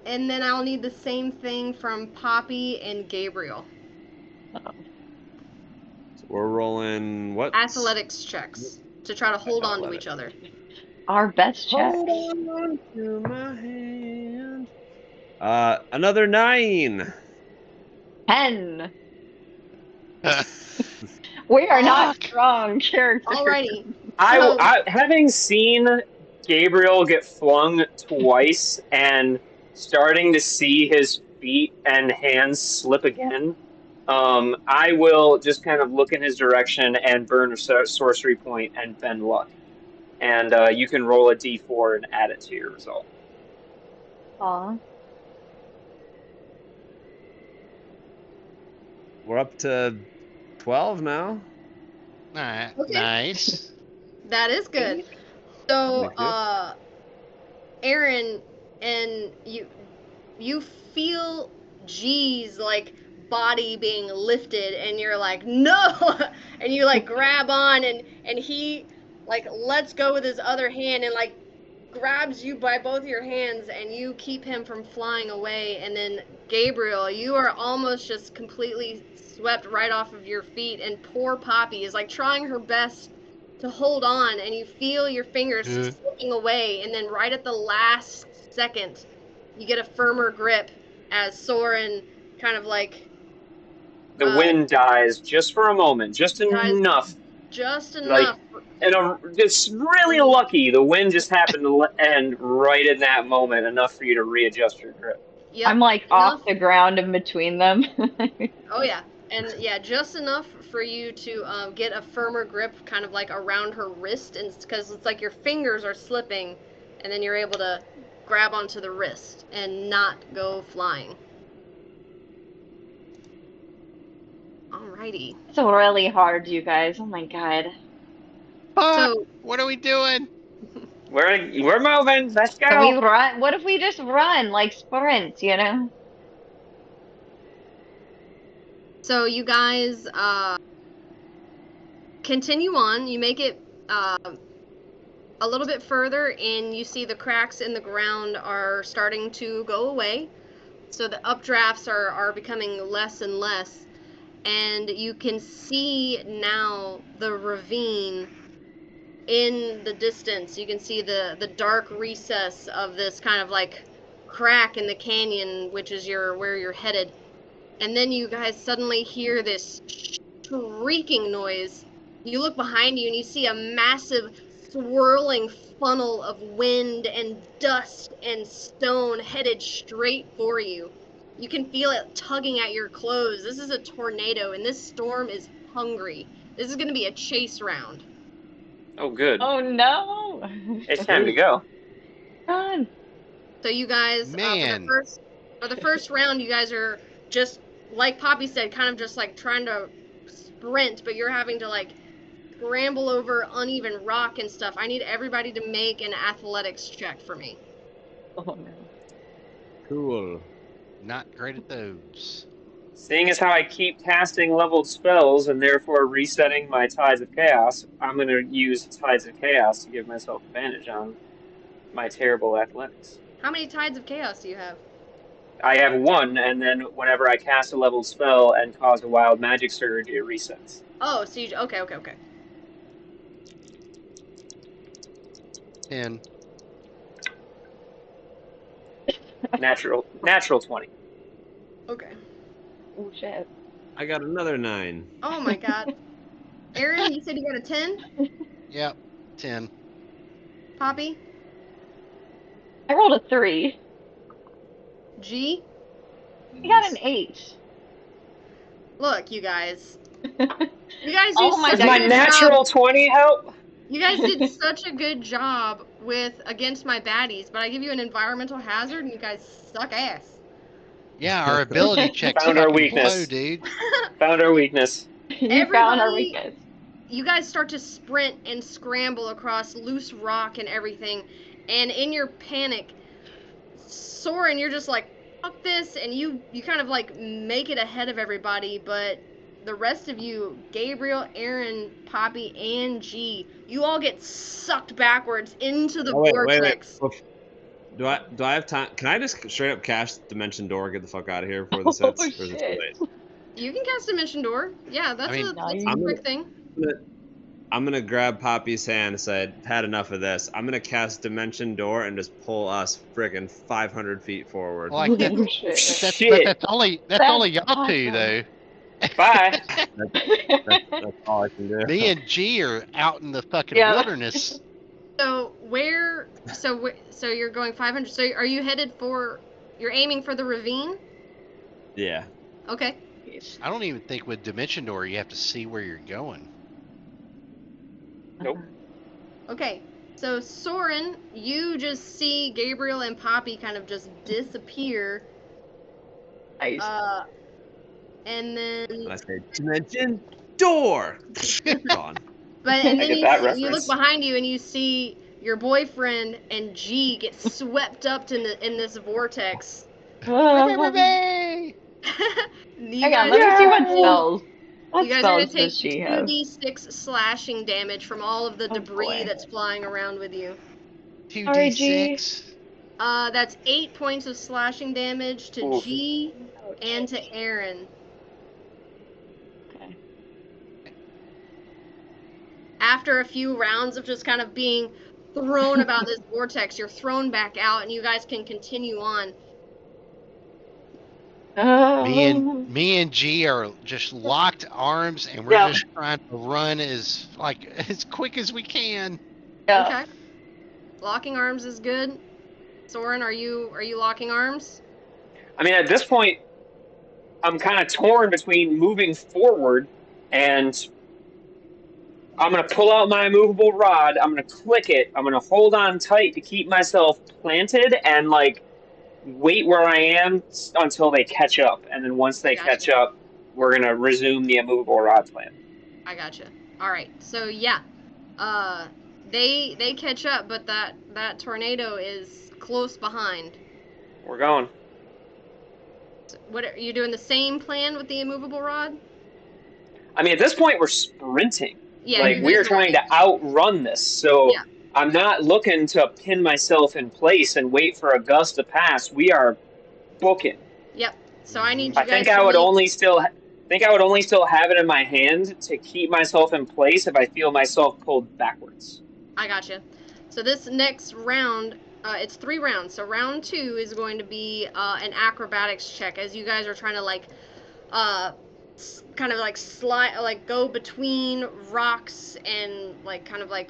and then I'll need the same thing from Poppy and Gabriel. Uh-oh. So we're rolling what? Athletics checks to try to hold on to each other. Our best check. Hold on to my hand. Another 9. 10. We are not Fuck. strong characters. Alrighty. I having seen Gabriel get flung twice and starting to see his feet and hands slip again, I will just kind of look in his direction and burn a sorcery point and bend luck. And you can roll a d4 and add it to your result. Aw. We're up to 12 now. Alright, Okay. nice. That is good. So, Thank you. Aaron, and you feel G's like body being lifted, and you're like, no, and you like grab on, and he like lets go with his other hand and like grabs you by both your hands, and you keep him from flying away. And then Gabriel, you are almost just completely swept right off of your feet, and poor Poppy is like trying her best to hold on, and you feel your fingers just slipping away, and then right at the last second you get a firmer grip as Soren kind of like The wind dies just for a moment, just dies enough. just Like, enough. and it's really lucky the wind just happened to end right in that moment, enough for you to readjust your grip. Yep, I'm like enough. off the ground in between them. Oh yeah, and yeah, just enough for you to get a firmer grip, kind of like around her wrist, and because it's like your fingers are slipping, and then you're able to grab onto the wrist and not go flying. Alrighty. It's really hard, you guys. Oh my god. Fuck! So What are we doing? We're moving. Let's Can we go. run? What if we just run, like sprint, you know? So you guys continue on. You make it a little bit further, and you see the cracks in the ground are starting to go away. So the updrafts are becoming less and less. And you can see now the ravine in the distance. You can see the dark recess of this kind of like crack in the canyon, which is where you're headed. And then you guys suddenly hear this shrieking noise. You look behind you and you see a massive swirling funnel of wind and dust and stone headed straight for you. You can feel it tugging at your clothes. This is a tornado, and this storm is hungry. This is going to be a chase round. Oh, good. Oh no! It's time to go. Run! So you guys, Man. for the first round, you guys are just, like Poppy said, kind of just like trying to sprint, but you're having to like scramble over uneven rock and stuff. I need everybody to make an athletics check for me. Oh no. Cool. Not great at those. Seeing as how I keep casting leveled spells and therefore resetting my Tides of Chaos, I'm going to use Tides of Chaos to give myself advantage on my terrible athletics. How many Tides of Chaos do you have? I have 1, and then whenever I cast a leveled spell and cause a wild magic surge, it resets. Oh, so you, okay. 10. Natural 20. Okay. Oh shit. I got another 9. Oh my god. Aaron, you said you got a 10? Yep, 10. Poppy? I rolled a 3. G? I got an 8. Look, you guys. You guys Oh do my such Does a my good natural job. 20 help? You guys did such a good job against my baddies, but I give you an environmental hazard and you guys suck ass. Yeah, our ability checks Found our fucking weakness. blow, dude. Found our weakness. You found our Everybody- weakness. You guys start to sprint and scramble across loose rock and everything, and in your panic, Soren, you're just like, fuck this, and you kind of like make it ahead of everybody, but the rest of you, Gabriel, Aaron, Poppy, and G, you all get sucked backwards into the vortex. Wait. Do I have time? Can I just straight up cast Dimension Door, get the fuck out of here before this hits? Oh, Or is it too shit. late? You can cast Dimension Door. Yeah, that's mean, that's a quick thing. I'm gonna grab Poppy's hand and say, "I've had enough of this. I'm gonna cast Dimension Door and just pull us friggin' 500 feet forward." Like that. Oh, shit. Shit. That's only That's y'all two awesome. though. Bye. That's all I can do. Me and G are out in the fucking Yeah. wilderness. So so you're going 500. So are you headed for? You're aiming for the ravine? Yeah. Okay. I don't even think with Dimension Door you have to see where you're going. Nope. Okay. So Soren, you just see Gabriel and Poppy kind of just disappear. Nice. And then When I say Dimension Door, gone. But and I then get that you look reference. behind you and you see your boyfriend and G get swept up in this vortex. Hooray! You Hang on, guys let me see what are- spells. What You guys are gonna spells take does she have? 2d6 slashing damage from all of the Oh, debris boy. that's flying around with you. 2d6. That's 8 points of slashing damage to Oof. G and to Aaron. Okay. After a few rounds of just kind of being thrown about this vortex, you're thrown back out and you guys can continue on. Me and G are just locked arms, and we're Yeah. just trying to run as quick as we can. Yeah. Okay. Locking arms is good. Soren, are you locking arms? I mean, at this point, I'm kind of torn between moving forward and I'm going to pull out my immovable rod. I'm going to click it. I'm going to hold on tight to keep myself planted and, like, wait where I am until they catch up. And then once they catch up, we're going to resume the immovable rod plan. I gotcha. All right. So, yeah. They catch up, but that tornado is close behind. We're going. So what are you doing? The same plan with the immovable rod? I mean, at this point, we're sprinting. Yeah. Like, you we guys are trying to outrun this. So Yeah. I'm not looking to pin myself in place and wait for a gust to pass. We are booking. Yep. So I need you I guys think to I would make- only still have it in my hand to keep myself in place if I feel myself pulled backwards. I gotcha. So this next round, it's 3 rounds. So round 2 is going to be an acrobatics check as you guys are trying to kind of like slide, like go between rocks and like kind of like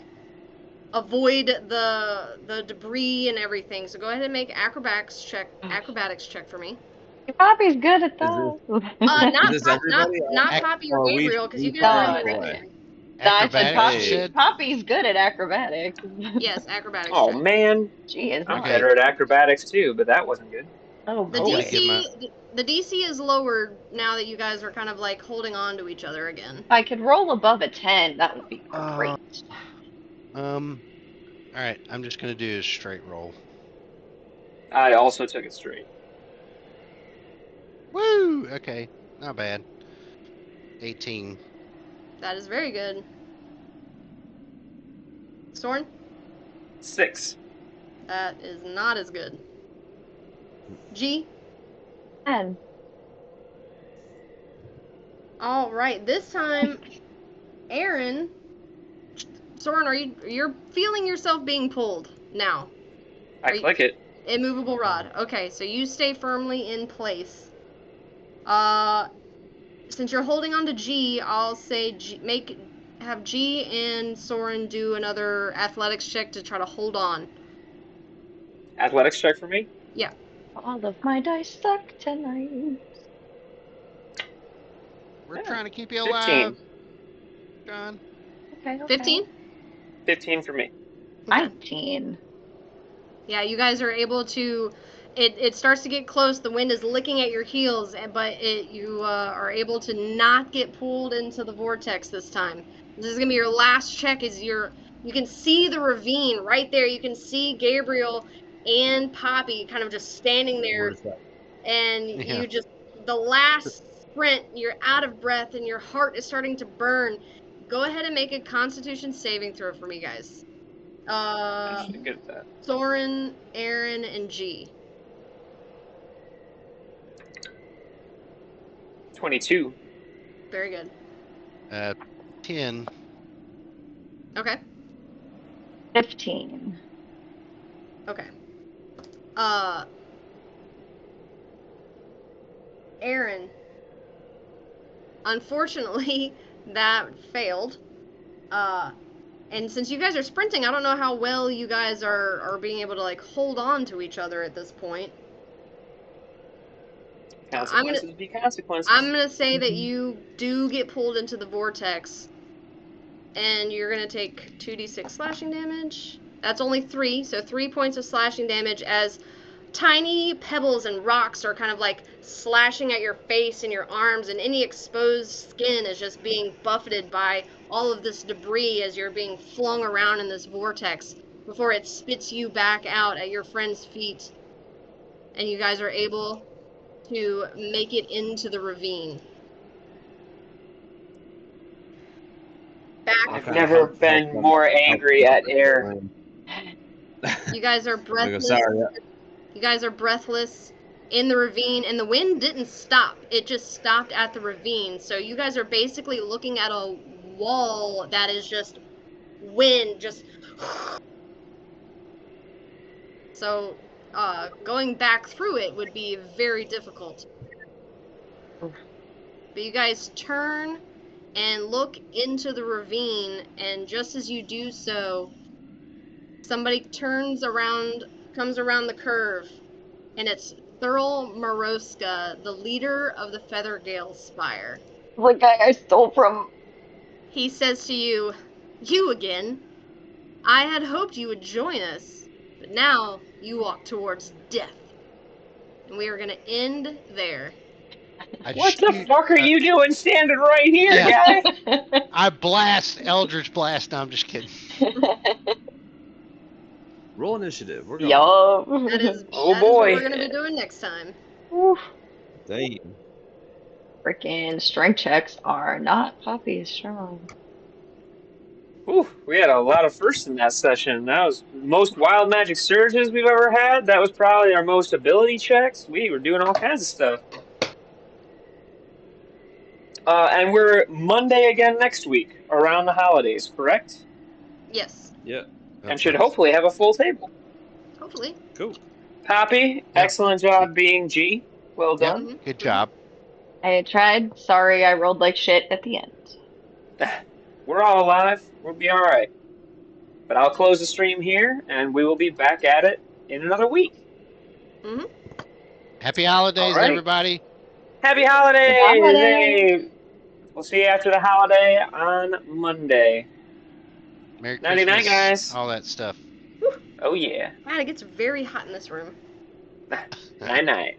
avoid the debris and everything. So go ahead and make acrobatics check for me. Poppy's good at that. Not Is this everybody? not Poppy or Or we- Gabriel because you we guys are No, in the boy. ring. I said Acrobatics, Poppy. you said? Poppy's good at acrobatics. Yes, acrobatics Oh check. man, She is I'm not. better at acrobatics too, but that wasn't good. Oh The boy. the DC is lowered now that you guys are kind of like holding on to each other again. If I could roll above a 10, that would be great. All right, I'm just gonna do a straight roll. I also took it straight. Woo! Okay, not bad. 18. That is very good. Soren, 6. that is not as good. G, 10. all right. This time, Aaron, Soren, you're feeling yourself being pulled now? I click it. Immovable rod. Okay, so you stay firmly in place. Since you're holding on to G, I'll say have G and Soren do another athletics check to try to hold on. Athletics check for me? Yeah. All of my dice suck tonight. We're trying to keep you 15. alive, John. Okay. 15? 15 for me. 19. Yeah, you guys are able to. It starts to get close. The wind is licking at your heels, but you are able to not get pulled into the vortex this time. This is gonna be your last check. You can see the ravine right there. You can see Gabriel and Poppy kind of just standing there, and Yeah. you just the last sprint. You're out of breath, and your heart is starting to burn. Go ahead and make a Constitution saving throw for me, guys. I should get that. Soren, Aaron, and G. 22. Very good. 10. Okay. 15. Okay. Aaron. Unfortunately, that failed. And since you guys are sprinting, I don't know how well you guys are being able to, like, hold on to each other at this point. Consequences be consequences. I'm gonna say that you do get pulled into the vortex. And you're gonna take 2d6 slashing damage. That's only 3, so 3 points of slashing damage as tiny pebbles and rocks are kind of like slashing at your face and your arms, and any exposed skin is just being buffeted by all of this debris as you're being flung around in this vortex before it spits you back out at your friend's feet. And you guys are able to make it into the ravine. I've never been more angry at air. You guys are breathless. Sorry. You guys are breathless in the ravine, and the wind didn't stop. It just stopped at the ravine. So you guys are basically looking at a wall that is just wind, just. So, going back through it would be very difficult. But you guys turn and look into the ravine, and just as you do so, somebody comes around the curve, and it's Thurl Moroska, the leader of the Feathergale Spire. The guy I stole from. He says to you, "You again? I had hoped you would join us, but now you walk towards death." And we are going to end there. What the fuck are you doing standing right here, guy? I blast Eldritch Blast. No, I'm just kidding. Roll initiative. We're going. Yup. That is Oh what boy. we're going to be doing next time. Damn. Freaking strength checks are not Poppy strong. Ooh, we had a lot of firsts in that session. That was the most wild magic surges we've ever had. That was probably our most ability checks. We were doing all kinds of stuff. And we're Monday again next week, around the holidays, correct? Yes. Yeah. And should hopefully have a full table. Hopefully. Cool. Poppy, excellent job being G. Well Yep. done. Good job. I tried. Sorry, I rolled like shit at the end. We're all alive. We'll be all right. But I'll close the stream here, and we will be back at it in another week. Mm-hmm. Happy holidays, All right. everybody. Happy holidays! Happy holidays. Hey. We'll see you after the holiday on Monday. Merry Nighty Christmas. night, guys. All that stuff. Oh, yeah. God, it gets very hot in this room. Night night.